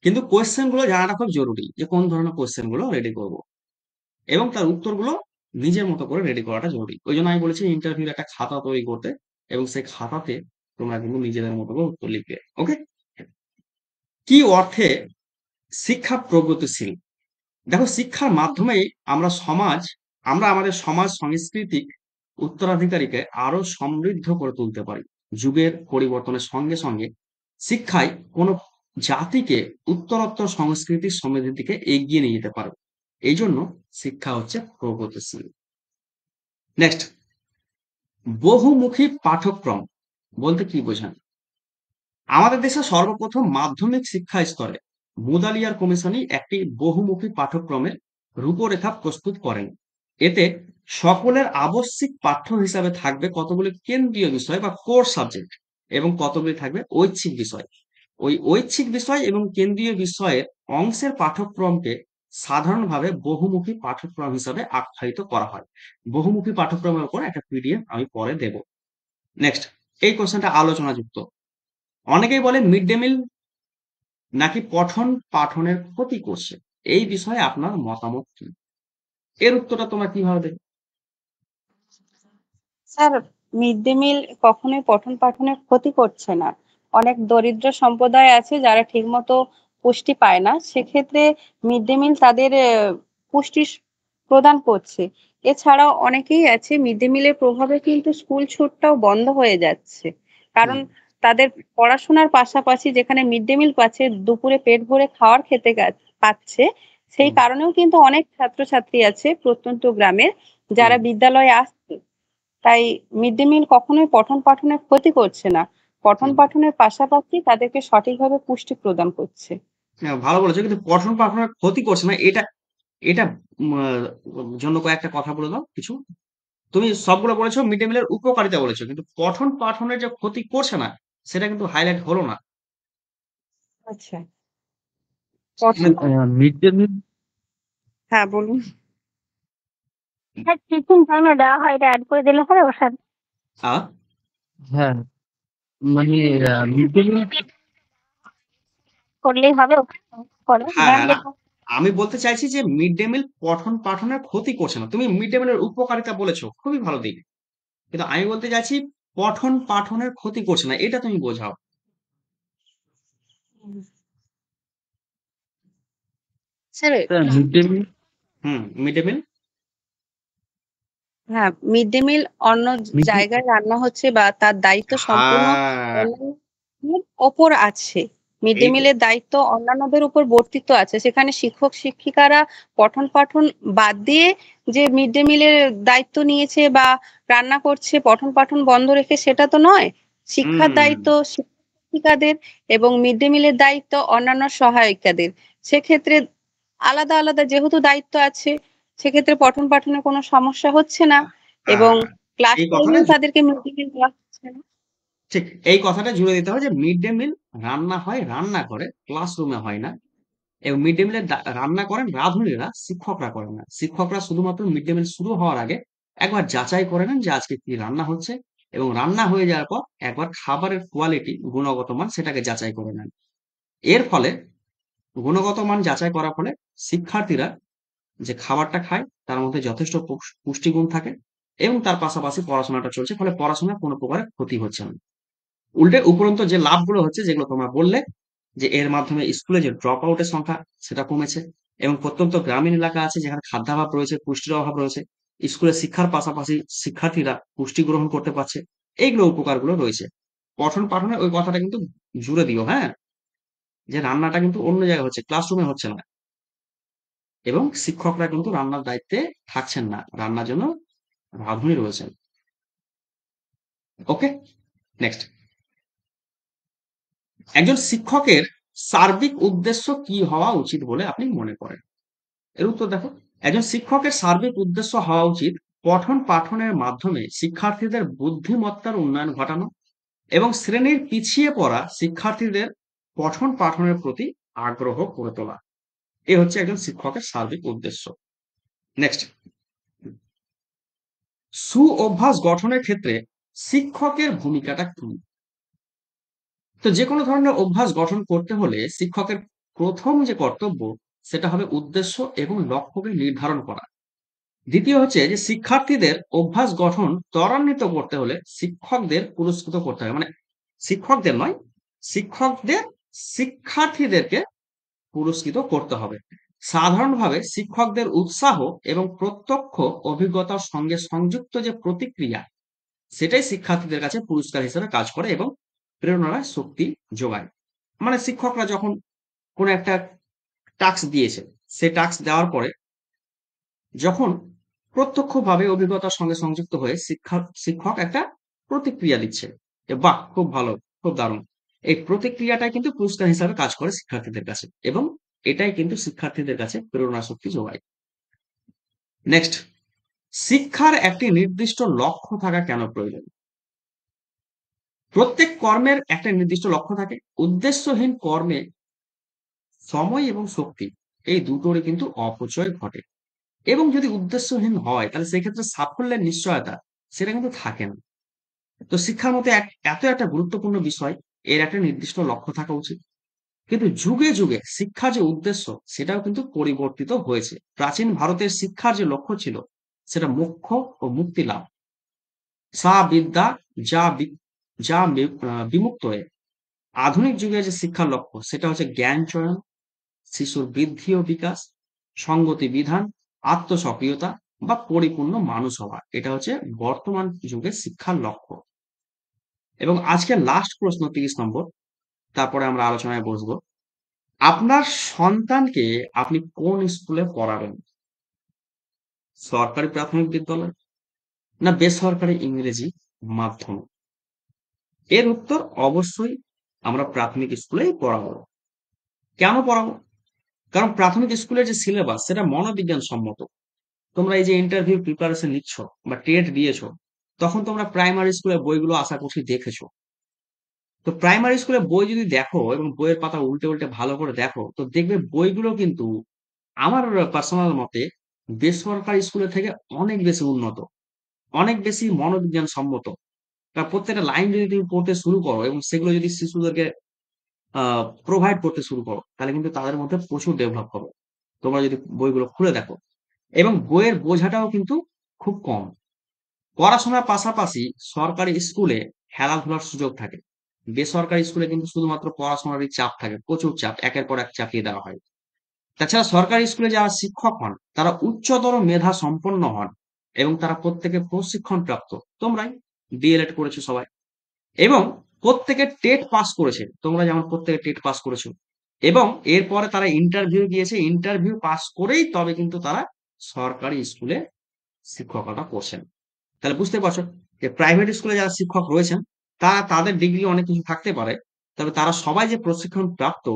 কিন্তু কোয়েশ্চেন গুলো জানাটা খুব জরুরি, যে কোন ধরনের কোয়েশ্চেন গুলো রেডি করব, এবং তার উত্তরগুলো নিজের মতো করে রেডি করাটা জরুরি। ওই জন্য আমি বলেছি ইন্টারভিউর একটা খাতা তৈরি করতে, এবং সেই খাতাতে তোমরা কিন্তু নিজেদের মতো করে উত্তর লিখবে। ওকে, কি অর্থে শিক্ষা প্রগতিশীল? দেখো, শিক্ষার মাধ্যমেই আমরা আমাদের সমাজ সাংস্কৃতিক উত্তরাধিকারীকে আরো সমৃদ্ধ করে তুলতে পারি। যুগের পরিবর্তনের সঙ্গে সঙ্গে শিক্ষায় কোনো জাতিকে উত্তরোত্তর সংস্কৃতির সমৃদ্ধির দিকে এগিয়ে নিয়ে যেতে পারে। এই জন্য শিক্ষা হচ্ছে প্রগতিশীল। নেক্সট, বহুমুখী পাঠ্যক্রম বলতে কি বোঝান? আমাদের দেশে সর্বপ্রথম মাধ্যমিক শিক্ষা স্তরে মুদালিয়ার কমিশনই একটি বহুমুখী পাঠ্যক্রমের রূপরেখা প্রস্তুত করেন। এতে সকলের আবশ্যিক পাঠ্য হিসাবে থাকবে কতগুলি কেন্দ্রীয় বিষয় বা কোর সাবজেক্ট, এবং কতগুলি থাকবে ঐচ্ছিক বিষয়। ওই ঐচ্ছিক বিষয় এবং কেন্দ্রীয় বিষয়ের অংশের পাঠ্যক্রমকে সাধারণভাবে বহুমুখী পাঠ্যক্রম হিসাবে আখ্যায়িত করা হয়। বহুমুখী পাঠ্যক্রমের উপর একটা পিডিএফ আমি পরে দেব। নেক্সট, এই কোশ্চেনটা আলোচনাযুক্ত। অনেকেই বলে মিড ডে মিল নাকি পঠন পাঠনের ক্ষতি করছে, এই বিষয়ে আপনার মতামত কি? এর উত্তরটা তোমরা কিভাবে দেবে? স্যার, মিড ডে মিল কখনোই পঠন পাঠনের ক্ষতি করছে না। অনেক দরিদ্র সম্প্রদায় আছে যারা ঠিকমতো পুষ্টি পায় না, সেক্ষেত্রে মিড ডে মিল তাদের পুষ্টি প্রদান করছে। এছাড়াও অনেকেই আছে মিড ডে মিলের প্রভাবে কিন্তু স্কুল ছুটটাও বন্ধ হয়ে যাচ্ছে, কারণ হুম, তাদের পড়াশোনার পাশাপাশি যেখানে মিড ডে মিল পাচ্ছে, দুপুরে পেট ভরে খাওয়ার খেতে পাচ্ছে, সেই হুম, কারণেও কিন্তু অনেক ছাত্রছাত্রী আছে প্রত্যন্ত গ্রামের হুম, যারা বিদ্যালয়ে আসছে। তাই মিড ডে মিল কখনোই পঠন পাঠনের ক্ষতি করছে না, পঠন হুম। পাঠনের পাশাপাশি তাদেরকে সঠিকভাবে পুষ্টি প্রদান করছে। হ্যাঁ, ভালো বলেছো, কিন্তু পঠন পাঠনের ক্ষতি করছে না, এটা এটা জন্য কয়েকটা কথা বলে দাও কিছু। তুমি সবগুলো বলেছো, মিড ডে মিলের উপকারিতা বলেছো, কিন্তু পঠন পাঠনের যে ক্ষতি করছে না, সেটা কিন্তু হাইলাইট হলো না। আচ্ছা, পঠন মিড ডে মিল হ্যাঁ বলুন। হ্যাঁ, টিফিন টাইমে দেওয়া হয়, এটা অ্যাড করে দিলে হবে ওর সাথে। আহ হ্যাঁ, মানে মিড ডে মিল করলেই হবে, করে হ্যাঁ, ম্যাম হ্যাঁ, না, দেখুন। আমি বলতে চাইছি যে মিড ডে মিল পঠন পাঠনের ক্ষতি করছে না। তুমি মিড ডে মিলের উপকারিতা বলেছো, খুবই ভালো দিক, কিন্তু আমি বলতে চাইছি পঠন পাঠনের ক্ষতি করছে না, এটা তুমি বোঝাও। Sir, mid day meal mid day meal হ্যাঁ, মিড ডে মিল অন্য মিড জায়গায় রান্না হচ্ছে বা তার দায়িত্ব সম্পূর্ণ হ্যাঁ, অন্যান্যদের ওপর আছে। মিড ডে এই মিলের দায়িত্ব অন্যান্যদের উপর বর্তিত আছে, সেখানে শিক্ষক শিক্ষিকারা পঠন পাঠন বাদ দিয়ে যে মিড ডে মিলের দায়িত্ব নিয়েছে বা রান্না করছে, পঠন পাঠন বন্ধ রেখে সেটা তো নয়। শিক্ষার হুম দায়িত্ব শিক্ষক শিক্ষিকাদের, এবং মিড ডে মিলের দায়িত্ব অন্যান্য সহায়িকাদের। সেক্ষেত্রে আলাদা আলাদা যেহেতু দায়িত্ব আছে, সেক্ষেত্রে পঠন পাঠনে কোনো সমস্যা হচ্ছে না, এবং হ্যাঁ, ক্লাস এই কথাটা টাইমেও তাদেরকে মিড ডে মিল দেওয়া হচ্ছে না। ঠিক, এই কথাটা জুড়ে দিতে হবে যে মিড ডে মিল রান্না হয় রান্না করে, ক্লাসরুমে হয় না। এবং মিড ডে মিলের রান্না করেন রাঁধুনিরা, শিক্ষকরা করেন না। শিক্ষকরা শুধুমাত্র মিড ডে মিল শুরু হওয়ার আগে একবার যাচাই করে নেন যে আজকে কি রান্না হচ্ছে, এবং রান্না হয়ে যাওয়ার পর একবার খাবারের কোয়ালিটি, গুণগত মান, সেটাকে যাচাই করে নেন। এর ফলে গুণগত মান যাচাই করার ফলে শিক্ষার্থীরা যে খাবারটা খায় তার মধ্যে যথেষ্ট পুষ্টিগুণ থাকে, এবং তার পাশাপাশি পড়াশোনাটা চলছে, ফলে পড়াশোনার কোনো প্রকারের ক্ষতি হচ্ছে না। উল্টে উপরন্ত যে লাভগুলো হচ্ছে, যেগুলো তোমরা বললে, যে এর মাধ্যমে স্কুলে যে ড্রপ আউটের সংখ্যা সেটা কমেছে, এবং প্রত্যন্ত গ্রামীণ এলাকা আছে যেখানে খাদ্যাভাব রয়েছে, পুষ্টির অভাব রয়েছে, স্কুলে শিক্ষার পাশাপাশি শিক্ষার্থীরা পুষ্টি গ্রহণ করতে পারছে, এইগুলো উপকারগুলো রয়েছে। পঠন পাঠনে ওই কথাটা কিন্তু জুড়ে দিও, হ্যাঁ, যে রান্নাটা কিন্তু অন্য জায়গায় হচ্ছে, ক্লাসরুমে হচ্ছে না। এবং শিক্ষকরা কিন্তু রান্নার দায়িত্বে থাকছেন না, রান্নার জন্য রাঁধুনি রয়েছেন। ওকে, নেক্সট। একজন শিক্ষকের সার্বিক উদ্দেশ্য কি হওয়া উচিত বলে আপনি মনে করেন? এর উত্তর দেখো, একজন শিক্ষকের সার্বিক উদ্দেশ্য হওয়া উচিত পঠন পাঠনের মাধ্যমে শিক্ষার্থীদের বুদ্ধিমত্তার উন্নয়ন ঘটানো এবং শ্রেণীর পিছিয়ে পড়া শিক্ষার্থীদের পঠন পাঠনের প্রতি আগ্রহ করে তোলা। এ হচ্ছে একজন শিক্ষকের সার্বিক উদ্দেশ্য। নেক্সট, সু অভ্যাস গঠনের ক্ষেত্রে শিক্ষকের ভূমিকাটা কি? তো যে কোনো ধরনের অভ্যাস গঠন করতে হলে শিক্ষকের প্রথম যে কর্তব্য সেটা হবে উদ্দেশ্য এবং লক্ষ্যকে নির্ধারণ করা। দ্বিতীয় হচ্ছে যে শিক্ষার্থীদের অভ্যাস গঠন ত্বরান্বিত করতে হলে শিক্ষকদের পুরস্কৃত করতে হবে, মানে শিক্ষকদের নয়, শিক্ষকদের শিক্ষার্থীদেরকে পুরস্কৃত করতে হবে। সাধারণভাবে শিক্ষকদের উৎসাহ এবং প্রত্যক্ষ অভিজ্ঞতার সঙ্গে সংযুক্ত যে প্রতিক্রিয়া সেটাই শিক্ষার্থীদের কাছে পুরস্কার হিসেবে কাজ করে এবং প্রেরণার শক্তি যোগায়। মানে শিক্ষকরা যখন কোনো একটা টাস্ক দিয়েছে, সেই টাস্ক দেওয়ার পরে যখন প্রত্যক্ষভাবে অভিজ্ঞতার সঙ্গে সংযুক্ত হয়ে শিক্ষক একটা প্রতিক্রিয়া দিচ্ছে যে বাহ খুব ভালো, খুব দারুণ, এই প্রতিক্রিয়াটাই কিন্তু পুরস্কার হিসাবে কাজ করে শিক্ষার্থীদের কাছে এবং এটাই কিন্তু শিক্ষার্থীদের কাছে প্রেরণা শক্তি যোগায়। নেক্সট, শিক্ষার একটি নির্দিষ্ট লক্ষ্য থাকা কেন প্রয়োজন? প্রত্যেক কর্মের একটা নির্দিষ্ট লক্ষ্য থাকে। উদ্দেশ্যহীন কর্মে সময় এবং শক্তি এই দুটোরই কিন্তু অপচয় ঘটে এবং যদি উদ্দেশ্যহীন হয় তাহলে সেক্ষেত্রে সাফল্যের নিশ্চয়তা সেটা কিন্তু থাকে না। তো শিক্ষার মধ্যে এত একটা গুরুত্বপূর্ণ বিষয়, এর একটা নির্দিষ্ট লক্ষ্য থাকা উচিত। কিন্তু যুগে যুগে শিক্ষার যে উদ্দেশ্য সেটাও কিন্তু পরিবর্তিত হয়েছে। প্রাচীন ভারতের শিক্ষার যে লক্ষ্য ছিল সেটা মোক্ষ ও মুক্তি লাভ। সা বিদ্যা যা যা বিমুক্ত হয়ে। আধুনিক যুগে যে শিক্ষার লক্ষ্য সেটা হচ্ছে জ্ঞান চয়ন, শিশুর বৃদ্ধি ও বিকাশ, সঙ্গতি বিধান, আত্মসক্রিয়তা বা পরিপূর্ণ মানুষ হওয়া। এটা হচ্ছে বর্তমান যুগের শিক্ষার লক্ষ্য। এবং আজকে লাস্ট প্রশ্ন 30 নম্বর, তারপরে আমরা আলোচনায় বসবো। আপনার সন্তানকে আপনি কোন স্কুলে পড়াবেন? সরকারি প্রাথমিক বিদ্যালয় না বেসরকারি ইংরেজি মাধ্যম? এর উত্তর অবশ্যই আমরা প্রাথমিক স্কুলেই পড়াবো। কেন পড়াবো? কারণ প্রাথমিক স্কুলের যে সিলেবাস সেটা মনোবিজ্ঞান সম্মত। তোমরা এই যে ইন্টারভিউ প্রিপারেশন নিচ্ছ বা টেট দিয়েছো, তখন তোমরা প্রাইমারি স্কুলের বইগুলো আশা করছি দেখেছো। তো প্রাইমারি স্কুলের বই যদি দেখো এবং বইয়ের পাতা উল্টে উল্টে ভালো করে দেখো, তো দেখবে বইগুলো কিন্তু আমার পার্সোনাল মতে বেসরকারি স্কুলের থেকে অনেক বেশি উন্নত, অনেক বেশি মনোবিজ্ঞান সম্মত। কারণ প্রত্যেকটা লাইন যদি তুমি পড়তে শুরু করো এবং সেগুলো যদি শিশুদেরকে প্রোভাইড করতে শুরু করো, তাহলে কিন্তু তাদের মধ্যে প্রচুর ডেভেলপ হবে। তোমরা যদি বইগুলো খুলে দেখো, এবং বইয়ের বোঝাটাও কিন্তু খুব কম। পড়াশোনার পাশাপাশি সরকারি স্কুলে খেলাধুলার সুযোগ থাকে। বেসরকারি স্কুলে কিন্তু শুধুমাত্র পড়াশোনারই চাপ থাকে, প্রচুর চাপ, একের পর এক চাপিয়ে দেওয়া হয়। তাছাড়া সরকারি স্কুলে যারা শিক্ষক হন তারা উচ্চতর মেধা সম্পন্ন হন এবং তারা প্রত্যেকে প্রশিক্ষণ প্রাপ্ত। তোমরাই ডিএলএড করেছো সবাই, এবং প্রত্যেকে টেট পাস করেছে, তোমরা যেমন প্রত্যেকে টেট পাস করেছো, এবং এরপরে তারা ইন্টারভিউ গিয়েছে, ইন্টারভিউ পাস করেই তবে কিন্তু তারা সরকারি স্কুলে শিক্ষকতা করছেন। তাহলে বুঝতে পারছো যে প্রাইভেট স্কুলে যারা শিক্ষক রয়েছেন তারা, তাদের ডিগ্রি অনেক কিছু থাকতে পারে, তবে তারা সবাই যে প্রশিক্ষণ প্রাপ্ত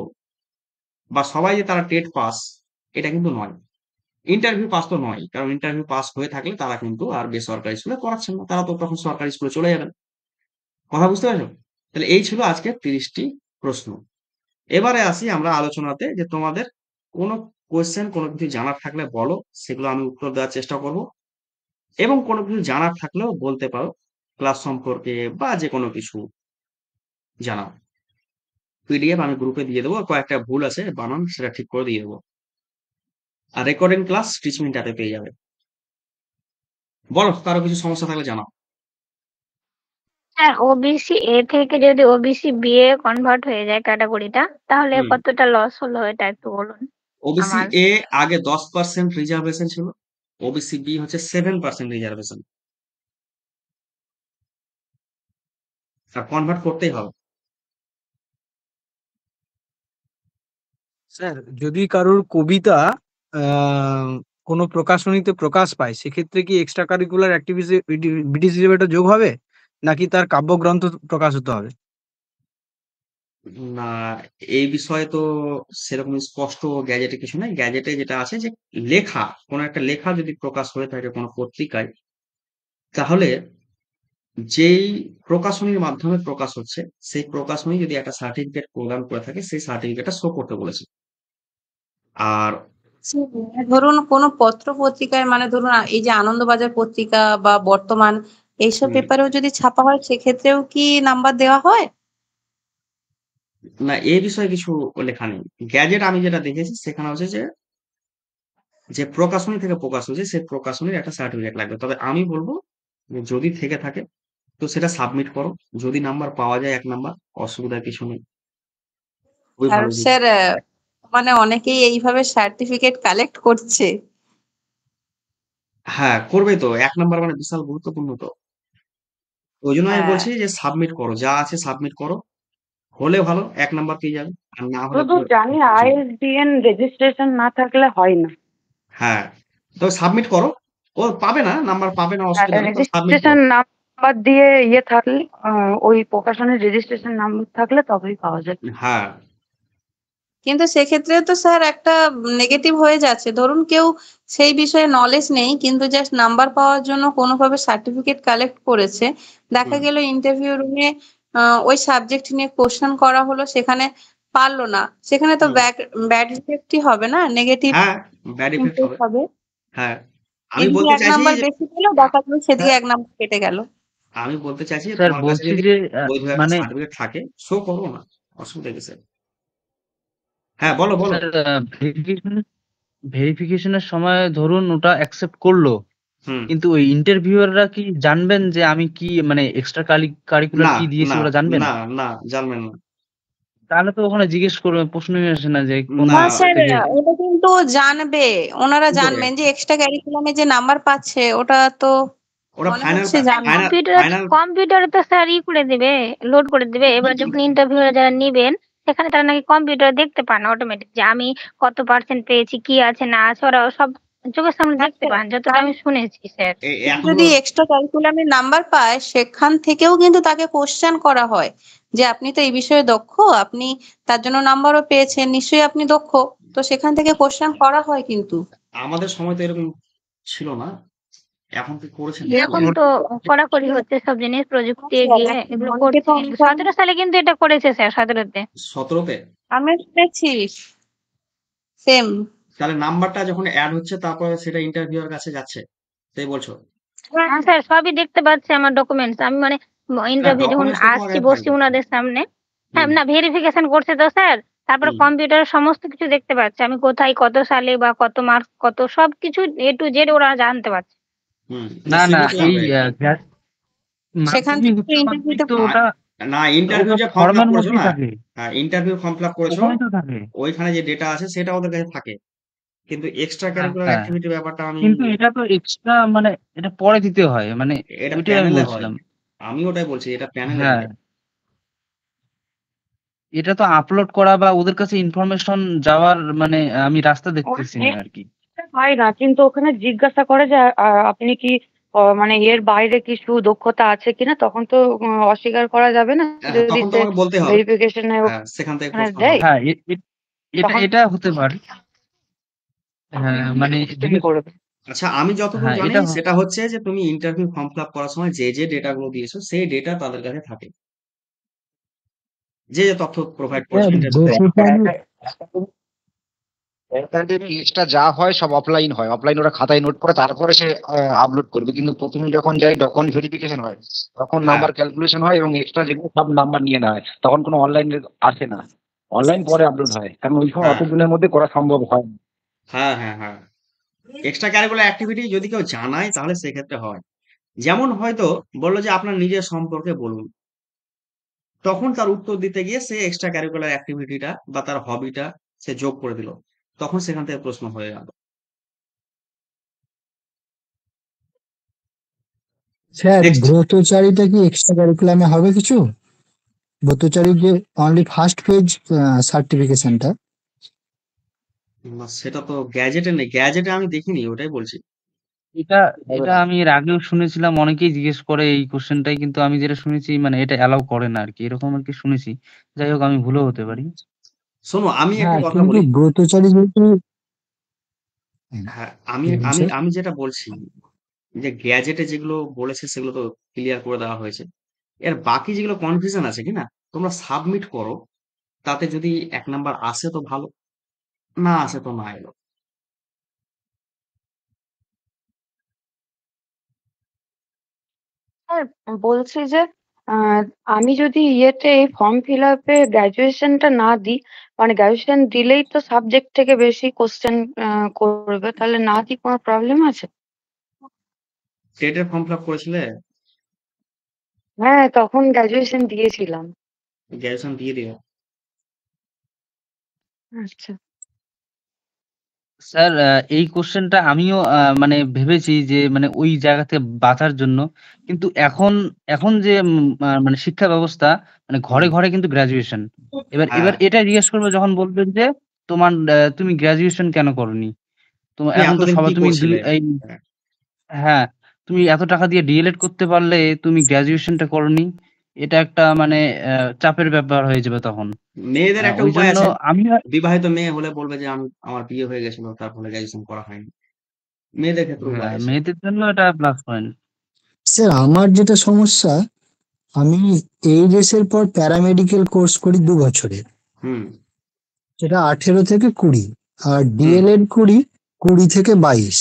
বা সবাই যে তারা টেট পাস এটা কিন্তু নয়। ইন্টারভিউ পাস তো নয়, কারণ ইন্টারভিউ পাস হয়ে থাকলে তারা কিন্তু আর বেসরকারি স্কুলে পড়াচ্ছেন না, তারা তো তখন সরকারি স্কুলে চলে যাবেন। কথা বুঝতে পারছো? তাহলে এই ছিল আজকে 30টি প্রশ্ন। এবারে আসি আমরা আলোচনাতে, যে তোমাদের কোনো কোয়েশ্চেন, কোনো কিছু জানার থাকলে বলো, সেগুলো আমি উত্তর দেওয়ার চেষ্টা করব, এবং কোনো কিছু জানার থাকলেও বলতে পারো ক্লাস সম্পর্কে বা যে কোনো কিছু জানাও। পিডিএফ আমি গ্রুপে দিয়ে দেবো, কয়েকটা ভুল আছে বানান সেটা ঠিক করে দিয়ে দেবো। আর রেকর্ডিং ক্লাস টিচমিন্ট অ্যাপে পেয়ে যাবে। বলো কারো কিছু সমস্যা থাকলে জানাও। স্যার ওবিসি এ থেকে যদি ওবিসি বি এ কনভার্ট হয়ে যায় ক্যাটাগরিটা, তাহলে হুম, কতটা লস হলো এটা একটু বলুন ওবিসি আমার। এ আগে 10% রিজার্ভেশন ছিল, ওবিসি বি হচ্ছে 7% রিজার্ভেশন। আর কনভার্ট করতেই হবে। স্যার যদি কারোর কবিতা কোনো প্রকাশনীতে প্রকাশ পায় সেক্ষেত্রে কি এক্সট্রা কারিকুলার অ্যাক্টিভিটিস হিসেবে এটা যোগ হবে নাকি তার কাব্যগ্রন্থ প্রকাশ হতে হবে? না, এই বিষয়ে তো সেরকম স্পষ্ট গ্যাজেটে কিছু নাই। গ্যাজেটে যেটা আছে যে লেখা, কোনো একটা লেখা যদি প্রকাশ হয়ে থাকে কোনো পত্রিকায়, তাহলে যেই প্রকাশনীর মাধ্যমে প্রকাশ হচ্ছে সেই প্রকাশনী যদি একটা সার্টিফিকেট প্রদান করে থাকে সেই সার্টিফিকেটটা শো করতে বলেছে। আর ধরুন কোনো পত্র পত্রিকায় মানে ধরুন এই যে আনন্দবাজার পত্রিকা বা বর্তমান এইসব হুম, পেপারেও যদি ছাপা হয় সেক্ষেত্রেও কি নাম্বার দেওয়া হয়? না, এই বিষয়ে কিছু লেখা নেই। গ্যাজেট আমি যেটা দেখেছি সেখানে হচ্ছে যে যে প্রকাশনী থেকে প্রকাশ হয়েছে সেই প্রকাশনীর একটা সার্টিফিকেট লাগবে। তবে আমি বলবো যে যদি থেকে থাকে তো সেটা সাবমিট করো। যদি নাম্বার পাওয়া যায় 1 নাম্বার, অসুবিধার কিছু নেই। খুবই আর ভালো জিনিস। স্যার মানে অনেকেই এইভাবে সার্টিফিকেট কালেক্ট করছে। হ্যাঁ, করবে তো। 1 নাম্বার মানে বিশাল গুরুত্বপূর্ণ তো। ওইজন্য আমি হ্যাঁ, বলছি যে সাবমিট করো। যা আছে সাবমিট করো। হলে ভালো, 1 নাম্বার পেয়ে যাবে। আর না হলে শুধু তো জানি কিছু নেই। ISBN রেজিস্ট্রেশন না থাকলে হয় না। হ্যাঁ, তবে সাবমিট করো। ও পাবে না, নাম্বার পাবে না, অসুবিধা নেই। তবে সাবমিট রেজিস্ট্রেশন করো। নাম্বার দিয়ে ইয়ে থাকলে ওই প্রকাশনের রেজিস্ট্রেশন নাম্বার থাকলে তবেই পাওয়া যায়। হ্যাঁ, কিন্তু সেক্ষেত্রে তো স্যার একটা নেগেটিভ হয়ে যাচ্ছে। ধরুন কেউ সেই বিষয়ে নলেজ নেই কিন্তু জাস্ট নাম্বার পাওয়ার জন্য কোনোভাবে সার্টিফিকেট কালেক্ট করেছে। দেখা হুম, গেল ইন্টারভিউ রুমে ওই সাবজেক্ট নিয়ে কোশ্চেন করা হলো, সেখানে পারলো না। সেখানে তো হুম। ব্যাড ইফেক্টই হবে না, নেগেটিভ হ্যাঁ, ব্যাড ইফেক্ট ইমপ্রেস হবে। হবে। হ্যাঁ, আমি এদিকে বলতে 1 চাইছি নাম্বার যে বেশি পেলো, দেখা গেল সেদিকে হ্যাঁ, 1 নাম্বার কেটে গেল। আমি বলতে চাইছি যে স্যার তোমার কাছে বলছি যদি যে বৈধ একটা মানে সার্টিফিকেট থাকে, শো করো না। অসুবিধা কিসের? হ্যাঁ, বলো, বলো। স্যার ভেরিফিকেশনের সময় ধরুন ওটা অ্যাকসেপ্ট করলো, হুম। কিন্তু ওই ইন্টারভিউয়াররা কি জানবেন যে আমি কি মানে এক্সট্রা কারিকুলার না, কি দিয়েছি না, ওরা জানবেন? না, না, জানবেন না। তাহলে তো ওখানে জিজ্ঞেস করবে, প্রশ্নই আসে না যে কোন না, স্যার থেকে। ওটা কিন্তু জানবে, ওনারা কি করে? জানবেন যে এক্সট্রা কারিকুলামে যে নাম্বার পাচ্ছে ওটা তো ওরা মনে ফাইনাল হচ্ছে জানবে। ফাইনাল ফাইনাল কম্পিউটারে তো স্যার করে দিবে, লোড করে দিবে। এবার যখন ইন্টারভিউ যারা নিবেন সেখানে তারা নাকি কম্পিউটারে দেখতে পান অটোমেটিক যে আমি কত পার্সেন্ট পেয়েছি, কি আছে না আছে, ওরা সব চোখের সামনে দেখতে পান, যতটা আমি শুনেছি স্যার। কেউ এখন যদি হলো এক্সট্রা কারিকুলামে নাম্বার পায় সেখান থেকেও কিন্তু তাকে কোশ্চেন করা হয় যে আপনি তো এই বিষয়ে দক্ষ, আপনি তার জন্য নাম্বারও পেয়েছেন, নিশ্চয়ই আপনি দক্ষ। তো সেখান থেকে কোশ্চেন করা হয় কিন্তু। আমাদের সময় তো এরকম ছিল না। এখন কি করেছেন? এখন তো কড়াকড়ি হচ্ছে সব জিনিস, প্রযুক্তি এগিয়ে এগুলো অনেকে তো করছে। অনেক 17 সালে কিন্তু এটা করেছে স্যার, 17-তে। 17 তে? আমি শুনেছি সেম। তাহলে নাম্বারটা যখন এড হচ্ছে তারপরে সেটা ইন্টারভিউয়ার কাছে যাচ্ছে। তাই বলছো? হ্যাঁ স্যার, সবই দেখতে পাচ্ছে আমার ডকুমেন্টস। আমি মানে না, ইন্টারভিউ যখন ডকুমেন্টস তো তোমার আসছি, কাছে বসছি থাকবে। ওনাদের সামনে। হ্যাঁ, হুম, না ভেরিফিকেশন করছে তো স্যার। তারপরে হুম, কম্পিউটারে সমস্ত কিছু দেখতে পাচ্ছে, আমি কোথায় কত সালে বা কত মার্কস কত সবকিছু A to Z ওরা জানতে পারছে। হুম। না না, সেগুলো তো এই জানবে। সেখান মাধ্যমিক থেকে উচ্চ ইন্টারভিউতে মাধ্যমিক তো না, ওটা না, ইন্টারভিউ ওটা যে ফর্ম ফিল আপ ফর্মের করেছো মধ্যেই না, থাকে, হ্যাঁ, ইন্টারভিউ ফর্ম ফিল আপ করেছো, ওখানেই তো থাকে। ওইখানে যে ডেটা আছে সেটা ওদের কাছে থাকে। কিন্তু এক্সট্রা হ্যাঁ কারিকুলার হ্যাঁ, অ্যাক্টিভিটি ব্যাপারটা আমি কিন্তু এটা তো এক্সট্রা মানে এটা পরে দিতে হয়, মানে এটা ওইটাই আমি প্যানেলে হয়। বলছিলাম। আমি ওটাই বলছি, এটা প্যানেলে হ্যাঁ, হয়। এটা তো আপলোড করা বা ওদের কাছে ইনফরমেশন যাওয়ার মানে আমি রাস্তা দেখতেছি না আর কি। হয় না, কিন্তু ওখানে জিজ্ঞাসা করে যে আপনি কি মানে এর বাইরে কিছু দক্ষতা আছে কিনা, তখন তো অস্বীকার করা যাবে না হ্যাঁ, হ্যাঁ, যদি তখন সে তোমাকে বলতে হবে। ভেরিফিকেশনে হ্যাঁ, সেখান থেকে ওখানে প্রশ্ন দেয়। হবে। হ্যাঁ, এটা তখন এটা হতে পারে। হ্যাঁ মানে কোশ্চেন করবে। আচ্ছা, আমি যতদূর হ্যাঁ জানি এটা সেটা হচ্ছে যে তুমি ইন্টারভিউ ফর্ম ফিল আপ করার সময় যে যে ডেটা গুলো দিয়েছো সেই ডেটা তাদের কাছে থাকে। যে যে তথ্য প্রোভাইড করেছো ইন্টারভিউ। এক্সট্রা যা হয় সব অফলাইন হয়, অফলাইন ওরা খাতায় নোট করে তারপরে সে আপলোড করবে, কিন্তু প্রথমে যখন যাই ডকুমেন্ট ভেরিফিকেশন হয় তখন হ্যাঁ, নাম্বার ক্যালকুলেশন হয় এবং এক্সট্রা যেগুলো সব নাম্বার নিয়ে নেওয়া হয়, তখন কোনো অনলাইন আসে না, অনলাইন পরে আপলোড হয়, কারণ ওই সময় হ্যাঁ, অত দিনের মধ্যে করা সম্ভব হয় না। হ্যাঁ, হ্যাঁ, হ্যাঁ। এক্সট্রা ক্যারিকুলার অ্যাক্টিভিটি যদি কেউ জানায় তাহলে সেক্ষেত্রে হয়। যেমন হয়তো বললো যে আপনার নিজের সম্পর্কে বলুন। তখন তার উত্তর দিতে গিয়ে সে এক্সট্রা ক্যারিকুলার অ্যাক্টিভিটিটা বা তার হবিটা সে যোগ করে দিল। তখন সেখান থেকে প্রশ্ন হয়ে গেল। Sir next. ব্রতচারিতা কি এক্সট্রা কারিকুলামে হবে কিছু? ব্রতচারীর যে অনলি ফার্স্ট পেজ সার্টিফিকেশনটা। না, সেটা তো গ্যাজেটে নেই, গ্যাজেটে আমি দেখিনি, ওটাই বলছি। এটা এটা আমি এর আগেও শুনেছিলাম, অনেকেই জিজ্ঞেস করে এই কোশ্চেনটাই, কিন্তু আমি যেটা শুনেছি মানে এটা অ্যালাউ করে না আর কি, এরকম আর কি শুনেছি। যাই হোক, আমি ভুলও হতে পারি। শোনো, আমি একটা হ্যাঁ, কথা কিন্তু বলি। ব্রতচারী যেহেতু হ্যাঁ, আমি বলুন আমি স্যার। আমি যেটা বলছি, যে গ্যাজেটে যেগুলো বলেছে সেগুলো তো ক্লিয়ার করে দেওয়া হয়েছে। এর বাকি যেগুলো কনফিউশন আছে কিনা, তোমরা সাবমিট করো। তাতে যদি 1 নাম্বার আসে তো ভালো, না আসে তো না এলো। স্যার, বলছি যে আহ, আমি যদি ইয়েতে এই ফর্ম ফিল আপে গ্রাজুয়েশনটা না দিই, মানে গ্রাজুয়েশন দিলেই তো সাবজেক্ট থেকে বেশি কোশ্চেন করবে, তাহলে না দিই কোনো প্রবলেম আছে? টেটের ফর্ম ফিল আপ করেছিলে? হ্যাঁ, তখন গ্রাজুয়েশন দিয়েছিলাম। গ্র্যাজুয়েশন দিয়ে দিও। আচ্ছা। স্যার, এই কোশ্চেনটা আমিও মানে ভেবেছি যে মানে ওই জায়গাতে বাঁচার জন্য, কিন্তু এখন এখন যে মানে শিক্ষা ব্যবস্থা, মানে ঘরে হুম। ঘরে কিন্তু গ্রাজুয়েশন। এবার হ্যাঁ, এবার এটা জিজ্ঞেস করবে যখন বলবেন যে তোমার তুমি গ্রাজুয়েশন কেন করনি? তোমার তুমি এখন তো এতদিন কি সবাই তুমি করছিলে? এই, হ্যাঁ। হ্যাঁ, তুমি এত টাকা দিয়ে ডিএলএড করতে পারলে তুমি গ্রাজুয়েশনটা করনি, এটা একটা মানে চাপের ব্যাপার হয়ে যাবে তখন। মেয়েদের একটা ওই উপায় জন্য আছে। আমি বিবাহিত মেয়ে হলে বলবে যে আমার বিয়ে হয়ে গেছিল, তার ফলে গ্র্যাজুয়েশন করা হয়নি। মেয়েদের ক্ষেত্রে উপায় হ্যাঁ, আছে। মেয়েদের জন্য এটা প্লাস পয়েন্ট। স্যার, আমার যেটা সমস্যা, আমি এইচএস এর পর প্যারামেডিক্যাল কোর্স করি 2 বছরের, হুম, যেটা 18 থেকে 20, আর হুম, ডিএলএড করি 20 থেকে 22।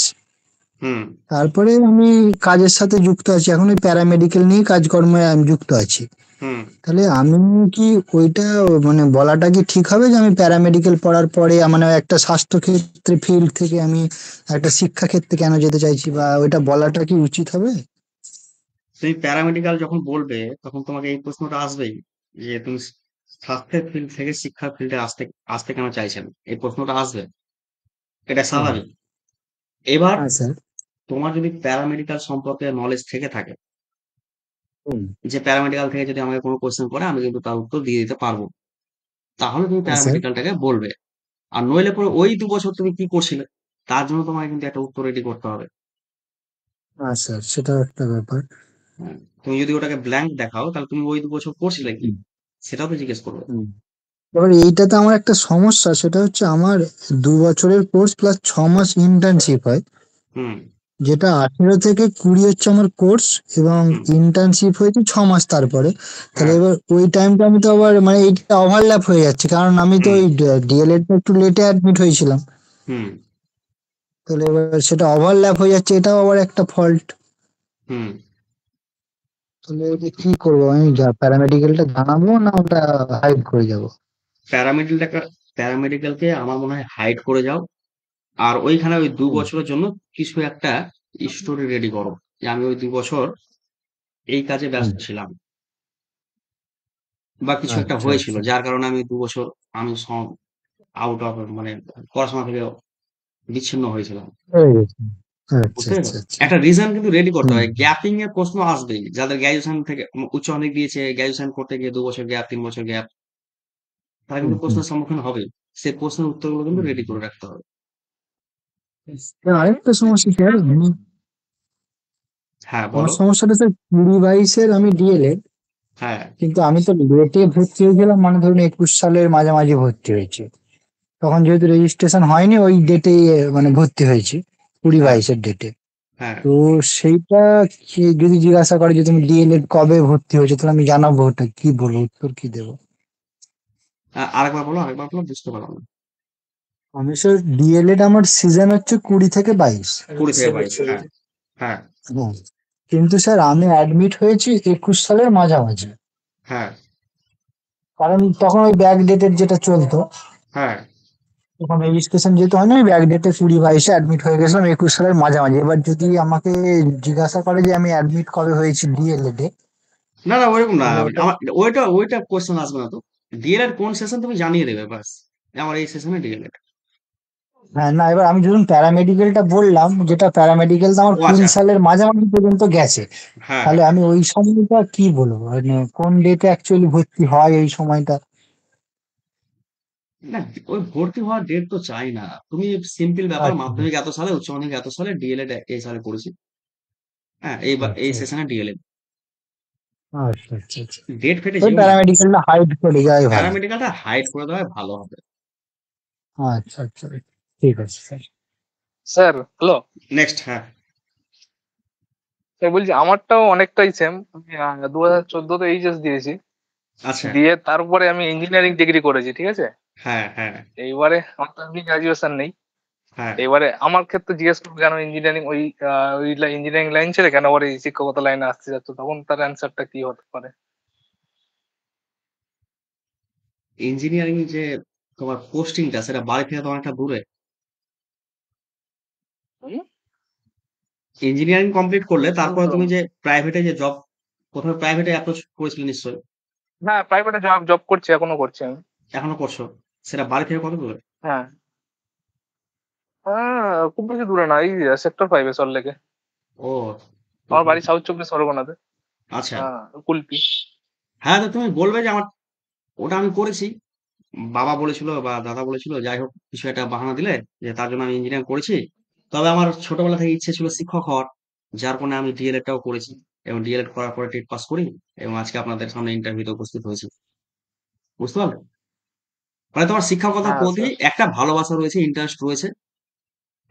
হুম। তারপরে আমি কাজের সাথে যুক্ত আছি, এখন ওই প্যারামেডিক্যাল নিয়ে কাজকর্মে আমি যুক্ত আছি। হুম। তাহলে আমি কি ওইটা মানে বলাটা কি ঠিক হবে যে আমি প্যারামেডিক্যাল পড়ার পরে মানে একটা স্বাস্থ্য ক্ষেত্রে ফিল্ড থেকে আমি একটা শিক্ষা ক্ষেত্রে কেন যেতে চাইছি, বা ওইটা বলাটা কি উচিত হবে? তুমি প্যারামেডিক্যাল যখন বলবে তখন তোমাকে এই প্রশ্নটা আসবেই, যে তুমি স্বাস্থ্যের ফিল্ড থেকে শিক্ষার ফিল্ডে আসতে আসতে কেন চাইছেন, এই প্রশ্নটা আসবে। এটা হুম। স্বাভাবিক। এবার হ্যাঁ স্যার। তোমার যদি প্যারামেডিক্যাল সম্পর্কে নলেজ থেকে থাকে, হুম। যে প্যারামেডিক্যাল থেকে যদি আমাকে কোনো কোশ্চেন করে আমি কিন্তু তার উত্তর দিয়ে দিতে পারবো, তাহলে তুমি হ্যাঁ স্যার। প্যারামেডিক্যালটাকে বলবে। আর নইলে পরে ওই 2 বছর তুমি কি করছিলে, তার জন্য তোমাকে কিন্তু একটা উত্তর রেডি করতে হবে। হ্যাঁ স্যার, সেটাও একটা ব্যাপার। হ্যাঁ, তুমি যদি ওটাকে ব্ল্যাঙ্ক দেখাও, তাহলে তুমি ওই 2 বছর করছিলে কি, হুম। সেটাও তো জিজ্ঞেস করবে। হুম। এবার এইটাতে আমার একটা সমস্যা, সেটা হচ্ছে আমার 2 বছরের কোর্স প্লাস 6 মাস ইন্টার্নশিপ হয়, হুম, যেটা 18 থেকে 20 হচ্ছে আমার কোর্স, এবং হুম। ইন্টার্নশিপ হয়েছে 6 মাস তারপরে। তাহলে হ্যাঁ। এবার ওই টাইমটা আমি তো আবার মানে এইটা ওভারল্যাপ হয়ে যাচ্ছে, কারণ আমি তো হুম, ওই ডিএলএড একটু লেটে অ্যাডমিট হয়েছিলাম। হুম, তাহলে এবার সেটা ওভারল্যাপ হয়ে যাচ্ছে, এটাও আবার একটা ফল্ট। হুম। তাহলে এটা কি করবো, আমি প্যারামেডিক্যালটা জানাবো না ওটা হাইড করে যাবো? প্যারামেডিক্যালটাকে প্যারামেডিক্যালকে আমার মনে হয় হাইড করে যাও। আর ওইখানে ওই দু হুম। বছরের জন্য কিছু একটা স্টোরি রেডি করো, যে আমি ওই 2 বছর এই কাজে হুম। ব্যস্ত ছিলাম, বা কিছু একটা আচ্ছা হয়েছিল আচ্ছা। যার কারণে আমি 2 বছর আমি আউট অফ মানে পড়াশোনা থেকে বিচ্ছিন্ন হয়েছিলাম। হয়ে গেছে। আচ্ছা বুঝতে পেরেছো? আচ্ছা আচ্ছা। একটা রিজন কিন্তু রেডি করতে হুম। হয়। গ্যাপিং এর প্রশ্ন আসবেই, যাদের গ্র্যাজুয়েশন থেকে উচ্চ মাধ্যমিক দিয়েছে, গ্র্যাজুয়েশন করতে গিয়ে 2 বছর গ্যাপ, 3 বছর গ্যাপ, তারা হুম। কিন্তু হুম। প্রশ্নের সম্মুখীন হবে। সেই প্রশ্নের উত্তরগুলো কিন্তু হুম। রেডি করে রাখতে হবে। আরেকটা সমস্যা স্যার, হ্যাঁ, আমার বলো। সমস্যাটা স্যার 20-22-এর আমি ডিএলএড, হ্যাঁ, কিন্তু আমি তো লেটে ভর্তি হয়েছিলাম, মানে ধরুন 21 সালের মাঝামাঝি ভর্তি হয়েছে। তখন যেহেতু রেজিস্ট্রেশন হয়নি, ওই ডেটেই মানে ভর্তি হয়েছি, কুড়ি হ্যাঁ, বাইশের ডেটে। হ্যাঁ। তো সেইটা যদি জিজ্ঞাসা করে যে তুমি ডিএলএড কবে ভর্তি হয়েছে, তাহলে আমি জানাবো, ওটা কি বলবো, উত্তর কি দেবো? আরেকবার বলো, বুঝতে পারলাম না। আমি স্যার ডিএলএড আমার সিজন হচ্ছে 20 থেকে 22। 20 থেকে 22, হ্যাঁ, হ্যাঁ, হ্যাঁ, কিন্তু স্যার আমি অ্যাডমিট হয়েছি 21 সালের মাঝামাঝি, হ্যাঁ, কারণ তখন ওই ব্যাক ডেটের যেটা চলতো, হ্যাঁ। তখন রেজিস্ট্রেশন যেহেতু হয়নি, ওই ব্যাক ডেটে 20-22-এ অ্যাডমিট হয়ে গেছিলাম 21 সালের মাঝামাঝি। এবার যদি আমাকে জিজ্ঞাসা করে যে আমি অ্যাডমিট কবে হয়েছি ডিএলএড এ, না, না, ওরকম না। তাহলে ওটা আমার ওইটা কোশ্চেন আসবে না তো। ডিএলএড কোন সেশন তুমি জানিয়ে দেবে, বাস। আমার এই সেশনে ডিএলএড। হ্যাঁ, না এবার আমি ধরুন প্যারামেডিকেলটা বললাম, যেটা প্যারামেডিকেল তো আমার ও 20 আচ্ছা, সালের মাঝামাঝি পর্যন্ত গেছে। হ্যাঁ তাহলে হ্যাঁ। আমি ওই সময়টা কি বলবো, মানে কোন ডেটে অ্যাকচুয়ালি ভর্তি হয় এই সময়টা? না, ওই ভর্তি হওয়ার ডেট তো চাই না। তুমি সিম্পল ব্যাপার, আচ্ছা মাধ্যমিক এত সালে, উচ্চ মাধ্যমিক এত সালে, ডিএলএড এই সালে করেছি। হ্যাঁ, এই আচ্ছা সেশনে ডিএলএড। আচ্ছা আচ্ছা আচ্ছা। ডেট ফেটে ওই যেও না। প্যারামেডিকেলটা হাইড করে যাওয়াই ভালো। প্যারামেডিক্যালটা হাইড করে দেওয়া ভালো হবে। আচ্ছা আচ্ছা, ঠিক আছে স্যার। Sir hello. নেক্সট, হ্যাঁ। স্যার বলছি আমারটাও অনেকটাই সেম। আমি 2014-তে এইচএস দিয়েছি, আচ্ছা, দিয়ে তারপরে আমি ইঞ্জিনিয়ারিং ডিগ্রি করেছি, ঠিক আছে। হ্যাঁ হ্যাঁ এইবারে আমার তো এমনি গ্রাজুয়েশন নেই। হ্যাঁ। এবারে আমার ক্ষেত্রে জিজ্ঞেস করবো কেন ইঞ্জিনিয়ারিং ওই ইঞ্জিনিয়ারিং লাইন ছেড়ে কেন আবার এই শিক্ষকতা লাইনে আসতে যাচ্ছ, তখন তার অ্যান্সারটা কি হতে পারে? ইঞ্জিনিয়ারিং যে তোমার পোস্টিংটা, সেটা বাড়ি থেকে তো অনেকটা দূরে। হুম? ইঞ্জিনিয়ারিং কমপ্লিট করলে তারপরে বুঝলাম তুমি না। যে প্রাইভেটে যে জব, প্রথমে প্রাইভেটে অ্যাপ্রোচ করেছিলে নিশ্চয়ই, হ্যাঁ, প্রাইভেটে জব জব করছি, এখনো করছি আমি। এখনো করছো। সেটা বাড়ি থেকে কত দূরে? হ্যাঁ, খুব বেশি দূরে না, এই সেক্টর 5-এ সল্টলেকে। ও, তো আমার বাড়ি সাউথ চব্বিশ পরগনাতে। আচ্ছা। হ্যাঁ, কুলপি। হ্যাঁ, তো তুমি বলবে যে আমার ওটা আমি করেছি, বাবা বলেছিল বা দাদা বলেছিল, যাই হোক কিছু একটা বাহানা দিলে যে তার জন্য আমি ইঞ্জিনিয়ারিং করেছি। তবে আমার ছোটবেলা থেকে ইচ্ছে ছিল শিক্ষক হওয়ার, যার কারণে আমি ডিএলএডটাও করেছি, এবং ডিএলএড করার পরে টেট পাস করি, এবং আজকে আপনাদের সামনে ইন্টারভিউতে উপস্থিত হয়েছি। বুঝতে পারলে? মানে তোমার শিক্ষকতার হ্যাঁ প্রতি স্যার। একটা ভালোবাসা রয়েছে, ইন্টারেস্ট রয়েছে,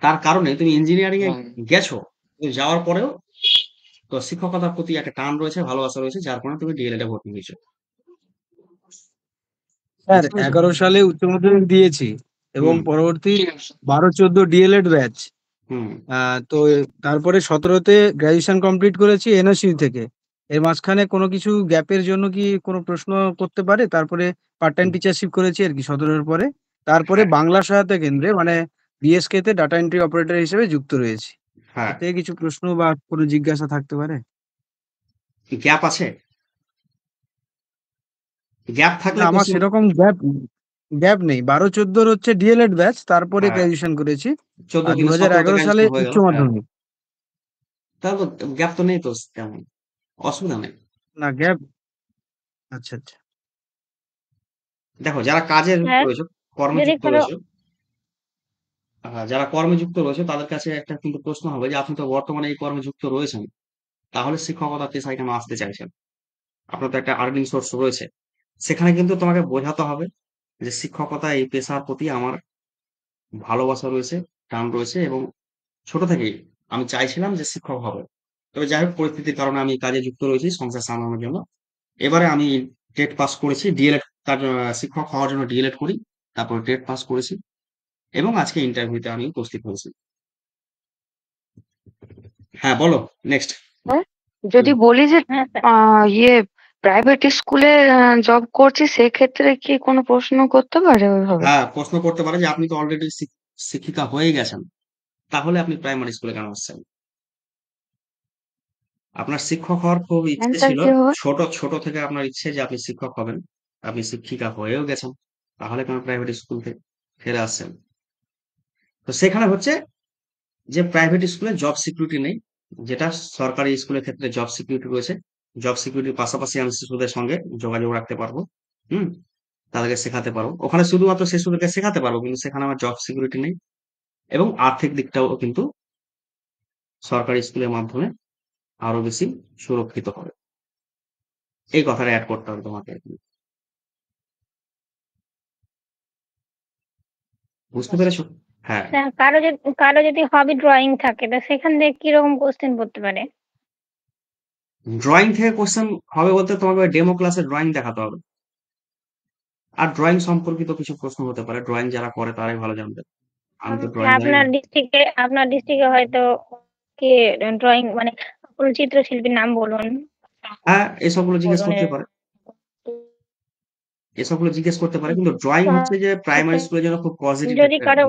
তার কারণে তুমি ইঞ্জিনিয়ারিং এ হুম। গেছো। তুমি যাওয়ার পরেও তো শিক্ষকতার প্রতি একটা টান রয়েছে, ভালোবাসা রয়েছে, যার কারণে তুমি ডিএলএড এ ভর্তি হয়েছো। স্যার বুঝতে পেরেছো? 11 সালে উচ্চ মাধ্যমিক দিয়েছি এবং হুম পরবর্তী ঠিক আছে। 12-14 ডিএলএড ব্যাচ। হুম। তো তারপরে 17-তে গ্রাজুয়েশন কমপ্লিট করেছি এনএসইউ থেকে। এর মাঝখানে কোনো কিছু গ্যাপের জন্য কি কোনো প্রশ্ন করতে পারে? তারপরে পার্ট টাইম হুম, টিচারশিপ করেছি আর কি 17-এর পরে। তারপরে হ্যাঁ বাংলা সহায়তা কেন্দ্রে মানে বিএসকে তে ডাটা এন্ট্রি অপারেটর হিসেবে যুক্ত রয়েছি। হ্যাঁ। এর থেকে কিছু প্রশ্ন বা কোনো জিজ্ঞাসা থাকতে পারে? গ্যাপ আছে? গ্যাপ না, থাকলে আমার কোশ্চেন। সেরকম গ্যাপ নেই। 12-14 হচ্ছে ডিএলএড ব্যাচ, তারপরে হ্যাঁ, গ্রাজুয়েশন করেছি। 14 আর থেকে 17 তে 2011 সালে গ্রাজুয়েশন হয়ে উচ্চ গেল, হ্যাঁ। মাধ্যমিক। তাহলে তো গ্যাপ তো নেই তো তেমন, অসুবিধা নেই। না গ্যাপ, আচ্ছা আচ্ছা। দেখো, যারা কাজে যুক্ত স্যার রয়েছে, যদি কর্মযুক্ত কারো রয়েছে, যারা কর্মে যুক্ত রয়েছে তাদের কাছে একটা কিন্তু প্রশ্ন হবে যে আপনি তো বর্তমানে এই কর্মে যুক্ত রয়েছেন, তাহলে শিক্ষকতা পেশায় কেন আসতে চাইছেন? আপনার তো একটা আর্নিং সোর্স রয়েছে। সেখানে কিন্তু তোমাকে বোঝাতে হবে যে শিক্ষকতা এই পেশার প্রতি আমার ভালোবাসা রয়েছে, টান রয়েছে, এবং ছোট থেকেই আমি চাইছিলাম যে শিক্ষক হবে। তবে যাই হোক, পরিস্থিতির কারণে আমি কাজে যুক্ত রয়েছি সংসার সামলানোর জন্য। এবারে আমি টেট পাস করেছি, ডিএলএড, তার শিক্ষক হওয়ার জন্য ডিএলএড করি, তারপর টেট পাস করেছি, এবং আজকে ইন্টারভিউতে আমি উপস্থিত হয়েছি। হ্যাঁ, বলো, নেক্সট। হ্যাঁ, যদি বলি যে হ্যাঁ স্যার ইয়ে প্রাইভেট স্কুলে জব করছি, সেক্ষেত্রে কি কোনো প্রশ্ন করতে পারে ওইভাবে? হ্যাঁ, প্রশ্ন করতে পারে যে আপনি তো অলরেডি শিক্ষিকা হয়ে গেছেন, তাহলে আপনি প্রাইমারি স্কুলে কেন আসছেন? আপনার শিক্ষক হওয়ার খুব ইচ্ছে অ্যান্সার ছিল, কি হবে? ছোট ছোট থেকে আপনার ইচ্ছে যে আপনি শিক্ষক হবেন, আপনি শিক্ষিকা হয়েও গেছেন, তাহলে কেন প্রাইভেট স্কুল থেকে ফিরে আসছেন? তো সেখানে হচ্ছে যে প্রাইভেট স্কুলে জব সিকিউরিটি নেই, যেটা সরকারি স্কুলের ক্ষেত্রে জব সিকিউরিটি রয়েছে। জব সিকিউরিটির পাশাপাশি আমি শিশুদের সঙ্গে যোগাযোগ রাখতে পারবো। হুম, তাদেরকে শেখাতে পারবো, ওখানে শুধুমাত্র শিশুদেরকে শেখাতে পারবো, কিন্তু সেখানে আমার জব সিকিউরিটি নেই, এবং আর্থিক দিকটাও কিন্তু সরকারি স্কুলের মাধ্যমে আরো বেশি সুরক্ষিত হবে। এই কথাটা অ্যাড করতে হবে তোমাকে। বুঝতে পেরেছো? হ্যাঁ। স্যার কারো যদি হবি ড্রয়িং থাকে তা সেখান থেকে কিরকম কোশ্চেন পড়তে পারে? ড্রয়িং থেকে কোশ্চেন হবে বলতে তোমাকে ডেমো ক্লাসে ড্রয়িং দেখাতে হবে। আর ড্রয়িং সম্পর্কিত কিছু প্রশ্ন হতে পারে, ড্রয়িং যারা করে তারাই ভালো জানবে, আমি তো ড্রয়িং জানি না। আপনার ডিস্ট্রিক্টে হয়তো কে ড্রয়িং মানে কোন চিত্রশিল্পীর নাম বলুন হ্যাঁ, এসবগুলো জিজ্ঞেস বলুন করতে পারে, এসবগুলো জিজ্ঞেস করতে পারে, কিন্তু ড্রয়িং হচ্ছে যে প্রাইমারি স্কুলের জন্য খুব পজিটিভ যদি একটা। কারো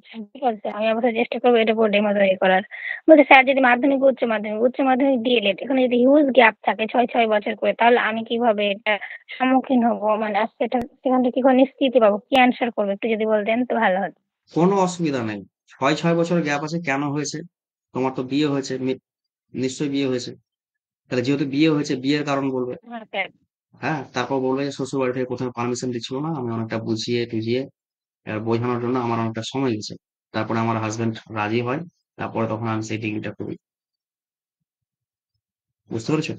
ঠিক আছে, আমি অবশ্যই চেষ্টা করবো এটা বোর্ডের মতো ইয়ে করার। বলছি স্যার, যদি মাধ্যমিক উচ্চ মাধ্যমিক ডিএলএড এখানে যদি হিউজ গ্যাপ থাকে 6 বছর করে, তাহলে আমি কিভাবে এটা সম্মুখীন হব, মানে আর সেটা সেখান থেকে কিভাবে নিষ্কৃতি পাবো, কি অ্যান্সার করবো একটু যদি বলতেন তো ভালো হতো। কোনো অসুবিধা নেই। 6 বছর গ্যাপ আছে, কেন হয়েছে? তোমার তো বিয়ে হয়েছে, নিশ্চয়ই বিয়ে হয়েছে। তাহলে যেহেতু বিয়ে হয়েছে, বিয়ের কারণ বলবে। হ্যাঁ স্যার। হ্যাঁ, তারপর বলবে যে শ্বশুর বাড়ি থেকে প্রথমে পারমিশন দিচ্ছিল না, আমি অনেকটা বুঝিয়ে টুঝিয়ে বোঝানোর জন্য আমার অনেকটা সময় গেছে। তারপরে আমার হাজবেন্ড রাজি হয়, তারপরে তখন আমি সেই ডিগ্রিটা করি। বুঝতে পেরেছো?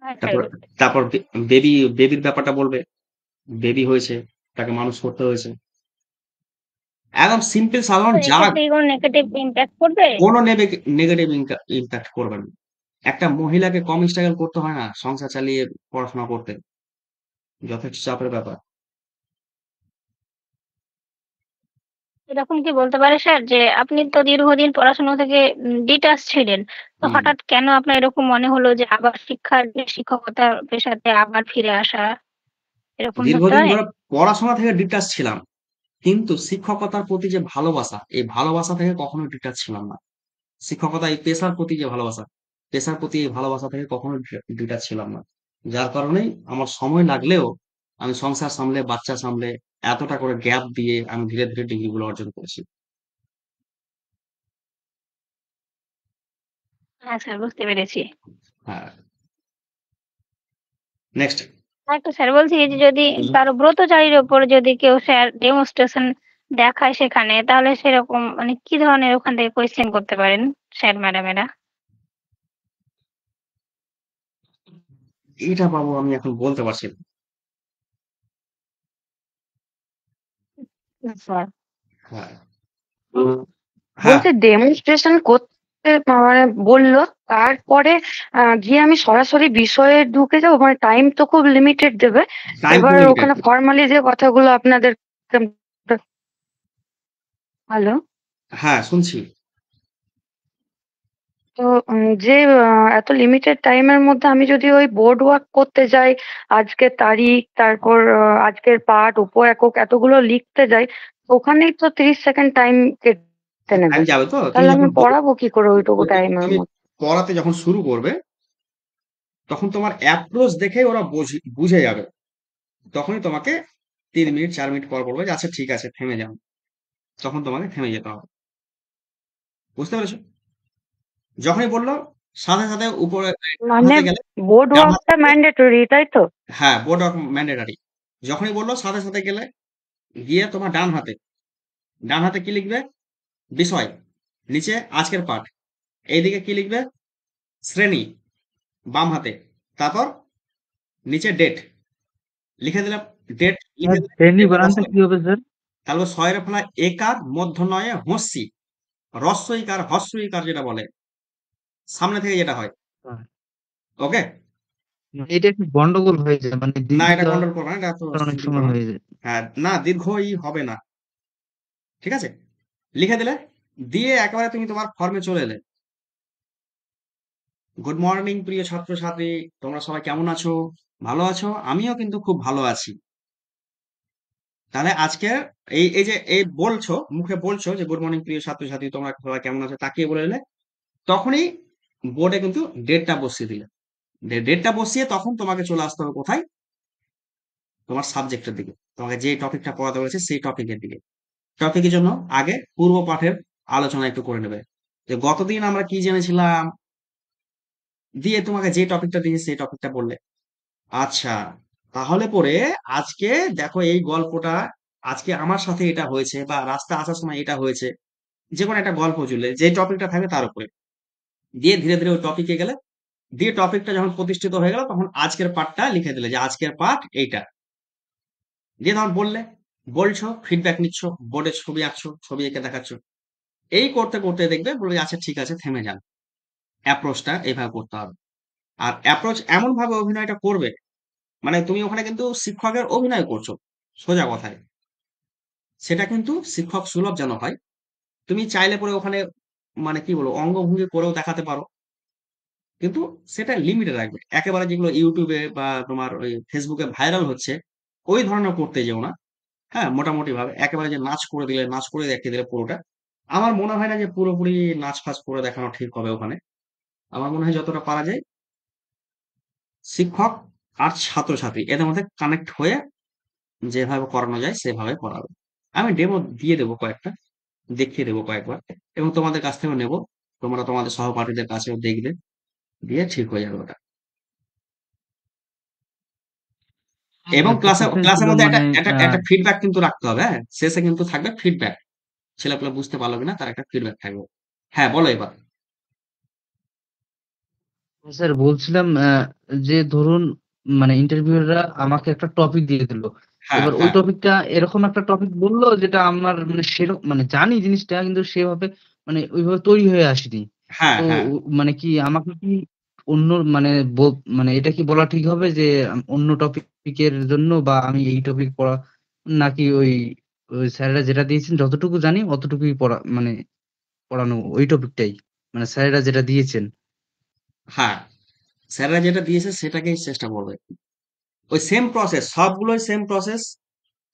হ্যাঁ স্যার, তারপর তারপর বেবির ব্যাপারটা বলবে। বেবি হয়েছে, তাকে মানুষ করতে হয়েছে। একদম সিম্পল সাধারণ যা এক্ষেত্রে কি কোনো নেগেটিভ ইম্প্যাক্ট পড়বে? কোনো নেগেটিভ ইম্প্যাক্ট করবে না। একটা মহিলাকে কম স্ট্রাগল করতে হয় না সংসার চালিয়ে পড়াশোনা করতে, যথেষ্ট চাপের ব্যাপার। এরকম কি বলতে পারে স্যার যে আপনি তো দীর্ঘদিন পড়াশোনা থেকে ডিটাচ ছিলেন, তো হুম। হঠাৎ কেন আপনার এরকম মনে হলো যে আবার শিক্ষকতার পেশাতে আবার ফিরে আসা, এরকম হতে দীর্ঘদিন পারে? ধরে পড়াশোনা থেকে ডিটাচ ছিলাম, কিন্তু শিক্ষকতার প্রতি যে ভালোবাসা, এই ভালোবাসা থেকে কখনো ডিটাচ ছিলাম না। শিক্ষকতা এই পেশার প্রতি যে ভালোবাসা, পেশার প্রতি এই ভালোবাসা থেকে কখনো ডিটাচ ছিলাম না। যার কারণেই আমার সময় লাগলেও আমি সংসার সামলে, বাচ্চা সামলে, এতটা করে গ্যাপ দিয়ে আমি ধীরে ধীরে ডিগ্রি গুলো অর্জন করেছি। হ্যাঁ স্যার, বুঝতে পেরেছি। হ্যাঁ, নেক্সট। আরেকটা স্যার বলছি যে যদি কারো ব্রতচারীর ওপর যদি কেউ স্যার ডেমনস্ট্রেশন দেখায় সেখানে, তাহলে সেরকম মানে কি ধরনের ওখান থেকে কোয়েশ্চেন করতে পারেন স্যার ম্যাডামেরা? এটা বাবু আমি এখন বলতে পারছি না। স্যার হ্যাঁ, হ্যাঁ, বলছে ডেমনস্ট্রেশন করতে মানে বললো, তারপরে গিয়ে আমি সরাসরি বিষয়ে ঢুকে যাবো, মানে টাইম তো খুব লিমিটেড দেবে। টাইম এবার লিমিটেড। ওখানে ফর্মালি যে কথাগুলো আপনাদের, হ্যালো, হ্যাঁ, শুনছি। তো যে এত লিমিটেড টাইমের মধ্যে আমি যদি ওই বোর্ড ওয়ার্ক করতে যাই, আজকের তারিখ, তারপর আজকের পাঠ, উপ-একক এতগুলো লিখতে যাই, ওখানেই তো 30 সেকেন্ড টাইম কেটে নেবে। টাইম যাবে তো, তুমি তাহলে আমি যখন পড়াবো কি করে ওইটুকু টাইমের তুমি মধ্যে? পড়াতে যখন শুরু করবে, তখন তোমার অ্যাপ্রোচ দেখেই ওরা বুঝে যাবে। তখনই তোমাকে 3 মিনিট 4 মিনিট পর বলবে যে আচ্ছা ঠিক আছে থেমে যাও। তখন তোমাকে থেমে যেতে হবে। বুঝতে পেরেছো? যখনই বললো সাথে সাথে উপরে ডান মানে হাতে গেলে, বোর্ড ডান হাতে ওয়ার্কটা ম্যান্ডেটরি, তাই তো? হ্যাঁ, বোর্ড অফ ম্যান্ডেটারি। যখনই বললো সাথে সাথে গেলে গিয়ে তোমার ডান হাতে কি লিখবে? বিষয়, নিচে আজকের পাঠ, এইদিকে কি লিখবে? শ্রেণী, বাম হাতে, তারপর নিচে ডেট লিখে দিলাম। ডেট লিখে দিলে শ্রেণী এবার বানানটা কি হবে স্যার? তাহলে ছয়ের ফলা একার মধ্যনয়ে হস্যি, রস্যইকার হস্যইকার যেটা বলে, সামনে থেকে যেটা হয়। হ্যাঁ। ওকে, এটা একটু গন্ডগোল হয়ে যায়, মানে না এটা দীর্ঘিকা কন্ট্রোল করবে না, এটা তো অনেক সিম্পল সময় বানান। হয়ে যায়। হ্যাঁ, না দীর্ঘ ই হবে না। ঠিক আছে, লিখে দিলে, দিয়ে একেবারে তুমি তোমার ফর্মে চলে এলে। গুড মর্নিং প্রিয় ছাত্রছাত্রী, তোমরা সবাই কেমন আছো? ভালো আছো? আমিও কিন্তু খুব ভালো আছি। তাহলে আজকে এই এই যে এই বলছো, মুখে বলছো যে গুড মর্নিং প্রিয় ছাত্রছাত্রী, তোমরা সবাই কেমন আছো, তাকিয়ে বলে এলে, তখনই বোর্ডে কিন্তু ডেটটা বসিয়ে দিলে। ডেটটা বসিয়ে তখন তোমাকে চলে আসতে হবে কোথায়? তোমার সাবজেক্টের দিকে, তোমাকে যে টপিকটা পড়াতে বলেছে সেই টপিকের দিকে। টপিকের জন্য আগে পূর্ব পাঠের আলোচনা একটু করে নেবে, যে গতদিন আমরা কি জেনেছিলাম, দিয়ে তোমাকে যে টপিকটা দিয়েছে সেই টপিকটা বললে। আচ্ছা, তাহলে পরে আজকে দেখো এই গল্পটা, আজকে আমার সাথে এটা হয়েছে, বা রাস্তা আসার সময় এটা হয়েছে, যে কোনো একটা গল্প জুড়লে যে টপিকটা থাকবে তার উপরে দিয়ে ধীরে ধীরে ওই টপিকে গেলে, দিয়ে টপিকটা যখন প্রতিষ্ঠিত হয়ে গেল তখন আজকের পাঠটা লিখে দিলে যে আজকের পাঠ এইটা, দিয়ে তখন বলছো, ফিডব্যাক নিচ্ছ, বোর্ডে ছবি আঁকছো, ছবি এঁকে দেখাচ্ছ। এই করতে করতে দেখবে বলবে আচ্ছা ঠিক আছে থেমে যান, অ্যাপ্রোচটা এইভাবে করতে হবে। আর অ্যাপ্রোচ এমন ভাবে অভিনয়টা করবে, মানে তুমি ওখানে কিন্তু শিক্ষকের অভিনয় করছো, সোজা কথায়। সেটা কিন্তু শিক্ষক সুলভ যেন হয়। তুমি চাইলে পরে ওখানে মানে কি বলবো অঙ্গভঙ্গি করেও দেখাতে পারো, কিন্তু সেটা লিমিটে রাখবে। একেবারে যেগুলো ইউটিউবে বা তোমার ওই ফেসবুকে ভাইরাল হচ্ছে ওই ধরনের করতে যেও না। হ্যাঁ, মোটামুটি ভাবে একেবারে যে নাচ করে দিলে, নাচ করে দেখিয়ে দিলে পুরোটা। আমার মনে হয় না যে পুরোপুরি নাচ-ফাচ করে দেখানো ঠিক হবে ওখানে। আমার মনে হয় যতটা পারা যায় শিক্ষক আর ছাত্রছাত্রী এদের মধ্যে কানেক্ট হয়ে যেভাবে করানো যায় সেভাবে করাবে। আমি ডেমো দিয়ে দেবো কয়েকটা, দেখিয়ে দেবো কয়েকবার এবং তোমাদের কাছ থেকেও নেবো। তোমরা তোমাদের সহপাঠীদের কাছেও দেখবে, দিয়ে ঠিক হয়ে যাবে ওটা। এবং একটা ক্লাসে কোশ্চেন ছিল ক্লাসের মধ্যে একটা মানে একটা একটা ফিডব্যাক কিন্তু রাখতে হবে, হ্যাঁ? শেষে কিন্তু থাকবে ফিডব্যাক। ছেলেপুলে বুঝতে পারলো কিনা তার একটা ফিডব্যাক থাকবে। হ্যাঁ, বলো এবার। স্যার বলছিলাম যে ধরুন মানে ইন্টারভিউরা আমাকে একটা টপিক দিয়ে দিল। হ্যাঁ, এবার ওই হ্যাঁ, টপিকটা এরকম একটা টপিক বলল যেটা আমার মানে মানে জানি জিনিসটা কিন্তু সেভাবে মানে ওইভাবে তৈরি হয়ে আসেনি। হ্যাঁ, তো হ্যাঁ। মানে কি আমাকে কি অন্য মানে মানে এটা কি বলা ঠিক হবে যে অন্য টপিকের জন্য বা আমি এই টপিক পড়া নাকি ওই স্যারেরা যেটা দিয়েছেন যতটুকু জানি অতটুকুই পড়া মানে পড়ানো ওই টপিকটাই মানে স্যারেরা যেটা দিয়েছেন। হ্যাঁ, স্যাররা যেটা দিয়েছে সেটাকেই চেষ্টা করবে। ওই সেম প্রসেস, সবগুলোই সেম প্রসেস।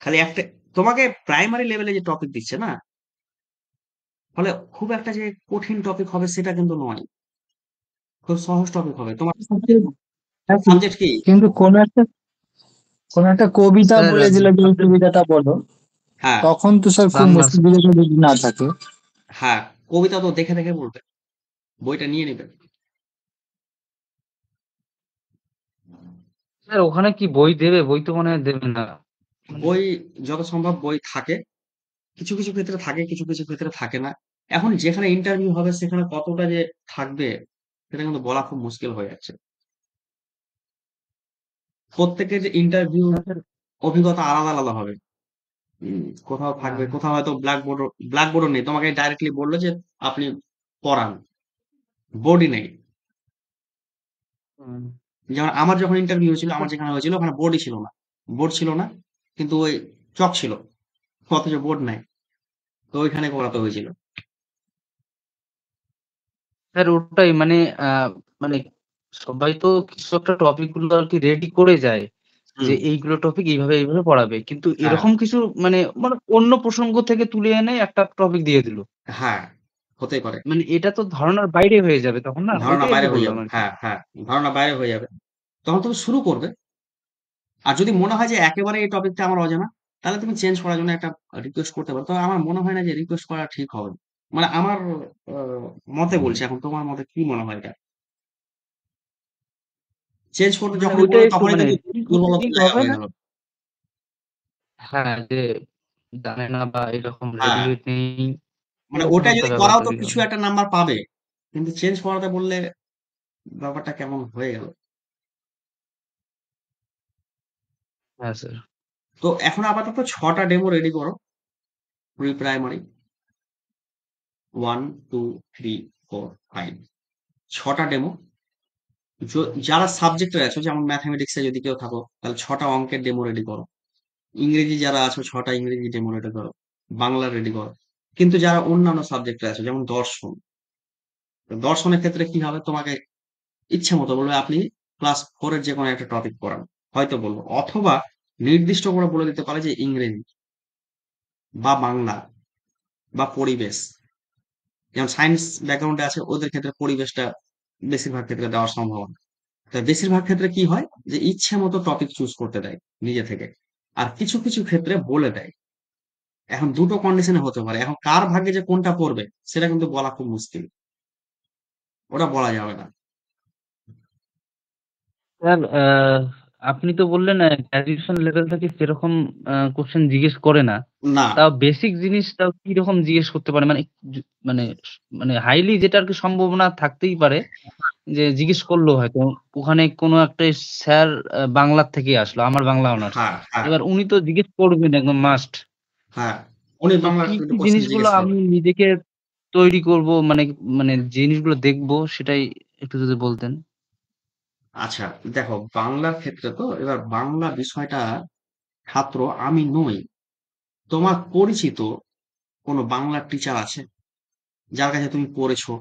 খালি একটা তোমাকে প্রাইমারি লেভেলে যে টপিক দিচ্ছে না, ফলে খুব একটা যে কঠিন টপিক হবে সেটা কিন্তু নয়। খুব সহজ টপিক হবে। তোমার সাবজেক্ট কি? কিন্তু কোন একটা কবিতা স্যার বলে দিল যে এই কবিতাটা বলো, হ্যাঁ, তখন তো স্যার খুব বাংলা মুশকিল যদি না থাকে। হ্যাঁ, কবিতা তো দেখে দেখে বলবে। বইটা নিয়ে নিবে। স্যার ওখানে কি বই দেবে? বই তো মনে হয় দেবে না। মানে বই যত সম্ভব বই থাকে। কিছু, কিছু ক্ষেত্রে থাকে, কিছু, কিছু ক্ষেত্রে থাকে না। এখন যেখানে ইন্টারভিউ হবে সেখানে কতটা যে থাকবে সেটা কিন্তু বলা খুব মুশকিল হয়ে যাচ্ছে। প্রত্যেকের যে ইন্টারভিউ স্যার অভিজ্ঞতা আলাদা, আলাদা হবে। কোথাও থাকবে, হ্যাঁ, কোথাও হয়তো ব্ল্যাকবোর্ডও নেই। তোমাকে ডাইরেক্টলি বলল যে আপনি পড়ান। বোর্ডই নেই। হুম। যেমন আমার যখন ইন্টারভিউ হয়েছিল, কিন্তু আমার যেখানে হয়েছিল ওখানে বোর্ডই ছিল না। বোর্ড ছিল না। কিন্তু ওই চক ছিল। অথচ বোর্ড নাই। তো ওইখানে করাতে হয়েছিল। স্যার ওটাই মানে মানে সবাই তো কিছু একটা টপিক গুলো আর কি রেডি করে যায় যে হুম, এইগুলো টপিক এইভাবে এইভাবে পড়াবে। কিন্তু হ্যাঁ, এরকম কিছু মানে মানে অন্য প্রসঙ্গ থেকে তুলে এনে একটা টপিক দিয়ে দিল। হ্যাঁ, হতেই পারে। মানে এটা তো ধারণার বাইরে হয়ে যাবে তখন না? ধারণা ওইটাই আর বাইরে কি হয়ে বললাম যাবে। আরকি। হ্যাঁ, হ্যাঁ, ধারণা বাইরে হয়ে যাবে। তখন তুমি শুরু করবে। আর যদি মনে হয় যে একেবারে এই টপিকটা আমার অজানা, তাহলে তুমি চেঞ্জ করার জন্য একটা রিকোয়েস্ট করতে পারো। তবে আমার মনে হয় না যে রিকোয়েস্ট করা ঠিক হবে। মানে আমার আ মতে বলছি এখন তোমার মতে কি মনে হয় এটা? চেঞ্জ করতে মানে যখনই ওইটাই বলবে একটু তখনই মানে কিন্তু দেরি দুর্বলতার দেরি জায়গা হবে হয়ে না? গেল। হ্যাঁ, যে জানে না বা এরকম রেডি হ্যাঁ, নেই মানে এরকম ওটা একটা যদি ব্যাপার করাও তো তৈরি কিছু হবে। একটা নাম্বার পাবে। কিন্তু চেঞ্জ করাতে বললে ব্যাপারটা কেমন হয়ে গেল। হ্যাঁ, স্যার। তো এখন আপাতত ৬ টা ডেমো রেডি করো। প্রি প্রাইমারি 1, 2, 3, 4, 5 ৬ টা ডেমো। যারা সাবজেক্টে আছো যেমন ম্যাথমেটিক্স এ যদি কেউ থাকো তাহলে ৬ টা অঙ্কের ডেমো রেডি করো। ইংরেজি যারা আছো ৬ টা ইংরেজি ডেমো রেডি করো। বাংলা রেডি করো। কিন্তু যারা অন্যান্য সাবজেক্টে আছো যেমন দর্শন, তো দর্শনের ক্ষেত্রে কি হবে তোমাকে ইচ্ছে মতো বলবে আপনি ক্লাস 4 এর যেকোনো একটা টপিক পড়ান। হয়তো বলব। অথবা নির্দিষ্ট করে বলে দিতে পারে যে ইংরেজি বা বাংলা বা পরিবেশ। যেমন সায়েন্স ব্যাকগ্রাউন্ডে আছে ওদের ক্ষেত্রে পরিবেশটা বেশিরভাগ ক্ষেত্রে দেওয়ার সম্ভাবনা। তা বেশিরভাগ ক্ষেত্রে কি হয় যে ইচ্ছে মতো টপিক চুজ করতে দেয় নিজে থেকে। আর কিছু, কিছু ক্ষেত্রে বলে দেয়। এখন ২ টো কন্ডিশনে হতে পারে। এখন কার ভাগ্যে যে কোনটা পড়বে সেটা কিন্তু বলা খুব মুশকিল। ওটা বলা যাবে না। স্যার আপনি তো বললেন গ্র্যাজুয়েশন লেভেল থেকে সেরকম কোশ্চেন জিজ্ঞেস করে না। না, তাও বেসিক জিনিস তাও কিরকম জিজ্ঞেস করতে পারে? মানে মানে মানে হাইলি যেটা আরকি সম্ভাবনা থাকতেই পারে যে জিজ্ঞেস করলো হয়তো ওখানে কোনো একটা স্যার বাংলার থেকেই আসলো, আমার বাংলা অনার্স। হ্যাঁ, হ্যাঁ, এবার উনি তো জিজ্ঞেস করবেন একদম মাস্ট। হ্যাঁ। উনি তো বাংলার কি, কিন্তু কি কোশ্চেন জিনিসগুলো জিজ্ঞেস আমি করবে। নিজেকে তৈরি করব মানে মানে জিনিসগুলো দেখবো সেটাই একটু যদি বলতেন। আচ্ছা, দেখো বাংলার ক্ষেত্রে তো এবার বাংলা বিষয়টা ছাত্র আমি নই। তোমার পরিচিত কোনো বাংলার টিচার আছে? যার কাছে তুমি পড়েছো?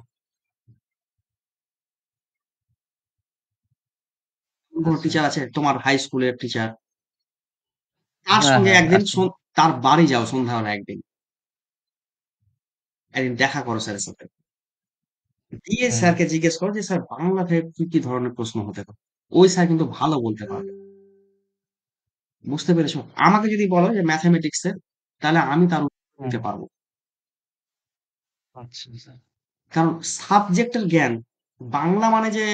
কোনো আচ্ছা। টিচার আছে? তোমার হাই স্কুলের টিচার? তার হ্যাঁ, সঙ্গে হ্যাঁ একদিন আছে। তার বাড়ি যাও সন্ধ্যাবেলা একদিন দেখা করো স্যারের সাথে, দিয়ে হ্যাঁ স্যারকে জিজ্ঞেস করো যে স্যার বাংলা থেকে কি কি ধরনের প্রশ্ন হতে পারে। ওই স্যার কিন্তু ভালো বলতে পারবে। বুঝতে পেরেছো? আমাকে যদি বলো যে ম্যাথমেটিক্স এর, তাহলে আমি তার উত্তর হ্যাঁ দিতে পারবো। আচ্ছা স্যার কারণ সাবজেক্টের জ্ঞান, বাংলা মানে যে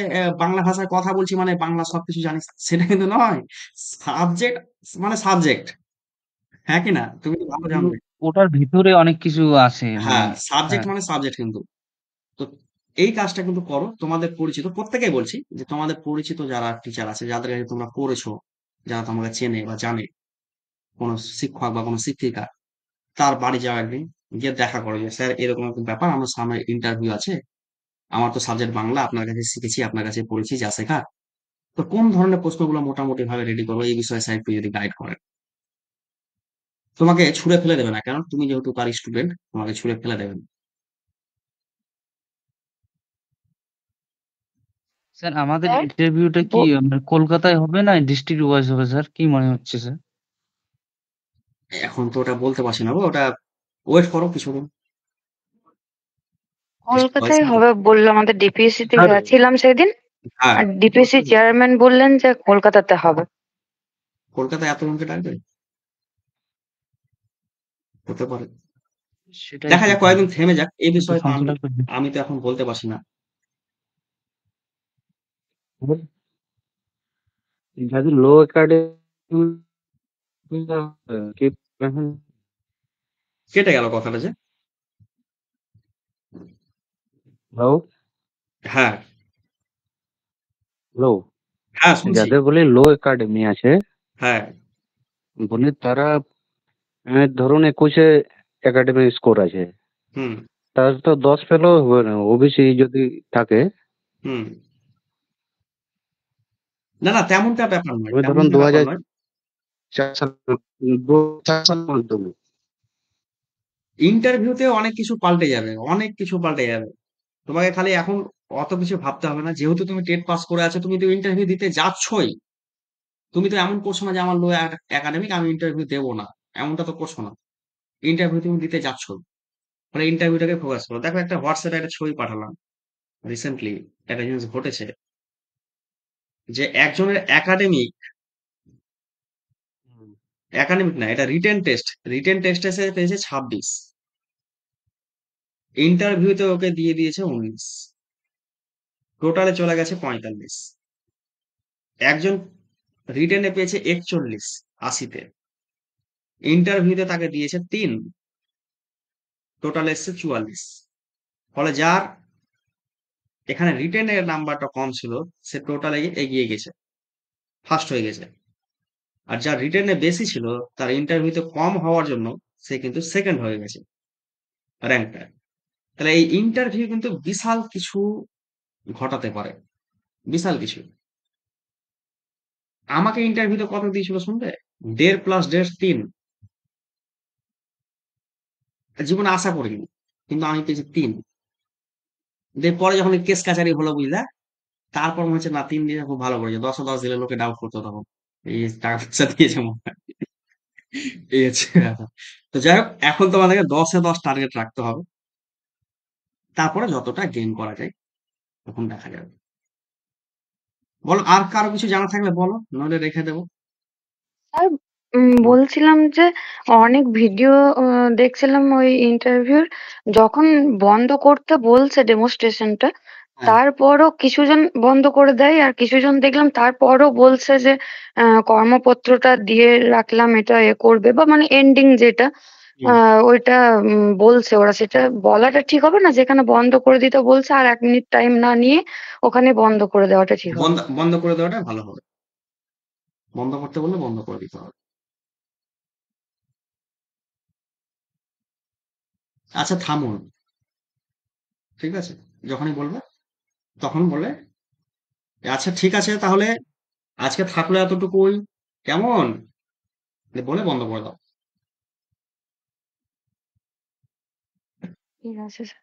বাংলা ভাষায় কথা বলছি মানে বাংলা সবকিছু জানি সেটা কিন্তু নয়। সাবজেক্ট মানে সাবজেক্ট, হ্যাঁ কি না? তুমি তো ভালো কিন্তু জানবে। ওটার ভিতরে অনেক কিছু আছে মানে হ্যাঁ, সাবজেক্ট হ্যাঁ মানে সাবজেক্ট কিন্তু। তো এই কাজটা কিন্তু করো। তোমাদের পরিচিত প্রত্যেকেই বলছি যে তোমাদের পরিচিত যারা টিচার আছে, যাদের কাছে তোমরা পড়েছো, যারা তোমাকে চেনে বা জানে, কোনো শিক্ষক বা কোনো শিক্ষিকা, তার বাড়ি যাও একদিন, গিয়ে দেখা করো যে স্যার এরকম একটা ব্যাপার, আমার সামনে ইন্টারভিউ আছে, আমার তো সাবজেক্ট বাংলা, আপনার কাছে শিখেছি, আপনার কাছে পড়েছি যা শেখা, তো কোন ধরনের প্রশ্নগুলো মোটামুটি ভাবে রেডি করবো এই বিষয়ে স্যার একটু যদি গাইড করেন। তোমাকে ছুঁড়ে ফেলে দেবে না, কারণ তুমি যেহেতু তার স্টুডেন্ট, তোমাকে ছুঁড়ে ফেলে দেবে না। স্যার আমাদের স্যার ইন্টারভিউটা কি মানে কলকাতায় হবে না ডিস্ট্রিক্ট ওয়াইজ হবে স্যার কি মনে হচ্ছে স্যার? এখন তো ওটা বলতে পারছি না গো, ওটা ওয়েট করো কিছুদিন। কলকাতায় হবে বললো, আমাদের ডিপিএসসি তে স্যার গেছিলাম সেদিন, হ্যাঁ, আর ডিপিএসসি চেয়ারম্যান বললেন যে কলকাতাতে হবে। কলকাতায় এতজনকে ডাকবে, হতে পারে। সেটাই দেখা তো যাক, স্যার কয়েকদিন থেমে যাক এই একটু বিষয়ে, তো আমি সংশয়টা করবে আমি তো এখন বলতে পারছি না। যাদের লো একাডেমি কেটে গেল কথাটা যে। হ্যালো হ্যাঁ, হ্যালো হ্যাঁ শুনছি। যাদের বলে লো একাডেমি আছে, হ্যাঁ, বলে তারা ধরুন 21-এ একাডেমি স্কোর আছে, হুম, তার তো 10 পেলেও হবে না, ওবিসি যদি থাকে। হুম। না, না তেমনটা ব্যাপার নয়, এবার ধরুন তেমনটা ব্যাপার নয়। 2004 সালের মাধ্যমে ইন্টারভিউতে অনেক কিছু পাল্টে যাবে, অনেক কিছু পাল্টে যাবে। তোমাকে খালি এখন অত কিছু ভাবতে হবে না, যেহেতু তুমি টেট পাস করে আছো, তুমি তো ইন্টারভিউ দিতে যাচ্ছই। তুমি তো এমন করছো না যে আমার লো একাডেমিক, আমি ইন্টারভিউ দেবো না, এমনটা তো করছো না। ইন্টারভিউ তুমি দিতে যাচ্ছ, মানে ইন্টারভিউটাকে ফোকাস করো। দেখো, একটা হোয়াটসঅ্যাপে একটা ছবি পাঠালাম রিসেন্টলি, একটা জিনিস ঘটেছে যে একজনের একাডেমিক, একাডেমিক না, এটা রিটেন টেস্ট, রিটেন টেস্ট এসে পেয়েছে 26, ইন্টারভিউতে ওকে দিয়ে দিয়েছে 19, টোটালে চলে গেছে 45। একজন রিটেনে পেয়েছে 41 80-তে, ইন্টারভিউতে তাকে দিয়েছে 3, টোটাল এসছে 44। ফলে যার এখানে রিটেনের নাম্বারটা কম ছিল, সে টোটালে এগিয়ে গেছে, ফার্স্ট হয়ে গেছে। আর যার রিটেনে বেশি ছিল, তার ইন্টারভিউতে কম হওয়ার জন্য সে কিন্তু সেকেন্ড হয়ে গেছে র্যাঙ্কটা। তাহলে এই ইন্টারভিউ কিন্তু বিশাল কিছু ঘটাতে পারে, বিশাল কিছু। আমাকে ইন্টারভিউতে কত দিয়েছিল শুনবে? 1.5 + 1.5 3। জীবনে আশা করিনি, কিন্তু আমি পেয়েছি 3। পরে যখন কেস কাচারি হলো বুঝলা, তারপর মনে হচ্ছে না 3 দিয়ে খুব ভালো করেছে, 10 10 দিলে লোকে ডাউট করতো তখন, এই টাকা পয়সা দিয়েছে মনে হয়। এই হচ্ছে ব্যাপার। তো যাই হোক, এখন তোমাদেরকে 10-এ 10 টার্গেট রাখতে হবে, তারপরে যতটা গেইন করা যায় তখন দেখা যাবে। বলো, আর কারো কিছু জানা থাকলে বলো, নইলে রেখে দেবো। স্যার বলছিলাম যে অনেক ভিডিও দেখছিলাম ওই ইন্টারভিউর, যখন বন্ধ করতে বলছে ডেমোস্ট্রেশনটা, হ্যাঁ, তারপরও কিছুজন বন্ধ করে দেয় আর কিছুজন দেখলাম তারপরও বলছে যে কর্মপত্রটা দিয়ে রাখলাম, এটা এ করবে বা মানে এন্ডিং যেটা হুম। ওইটা বলছে ওরা, সেটা বলাটা ঠিক হবে না? যেখানে বন্ধ করে দিতে বলছে আর 1 মিনিট টাইম না নিয়ে ওখানে বন্ধ করে দেওয়াটা ঠিক হবে? বন্ধ বন্ধ করে দেওয়াটা ভালো হবে। বন্ধ করতে বললে বন্ধ করে দিতে হবে। আচ্ছা থামুন, ঠিক আছে? যখনই বলবে তখন বলে আচ্ছা ঠিক আছে তাহলে, আজকে থাকলো এতটুকুই, কেমন, বলে বন্ধ করে দাও। ঠিক আছে স্যার।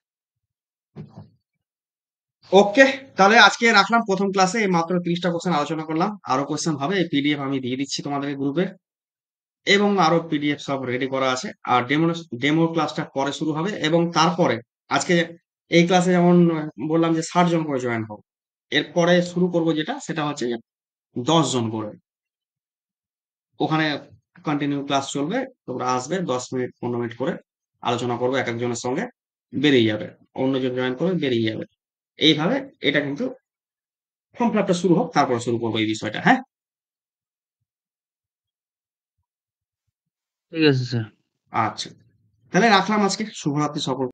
ওকে, তাহলে আজকে রাখলাম প্রথম ক্লাসে এই মাত্র 30টা কোশ্চেন আলোচনা করলাম, আরো কোশ্চেন হবে, এই পিডিএফ আমি দিয়ে দিচ্ছি তোমাদের গ্রুপে। এবং আরো পিডিএফ সব রেডি করা আছে। আর ডেমো ক্লাসটা পরে শুরু হবে, এবং তারপরে আজকে এই ক্লাসে যেমন বললাম যে 60 জন করে জয়েন হবে, এরপরে শুরু করব যেটা সেটা হচ্ছে যে 10 জন করে। ওখানে কন্টিনিউ ক্লাস চলবে, তোমরা আসবে 10 মিনিট 15 মিনিট করে আলোচনা করবো এক একজনের সঙ্গে, বেরিয়ে যাবে, অন্যজন জয়েন করবে, বেরিয়ে যাবে। এইভাবে এটা কিন্তু ফর্ম ফিল আপটা শুরু হোক, তারপরে শুরু করবো এই বিষয়টা। হ্যাঁ, ঠিক আছে স্যার। আচ্ছা, তাহলে রাখলাম আজকে। শুভরাত্রি সকল।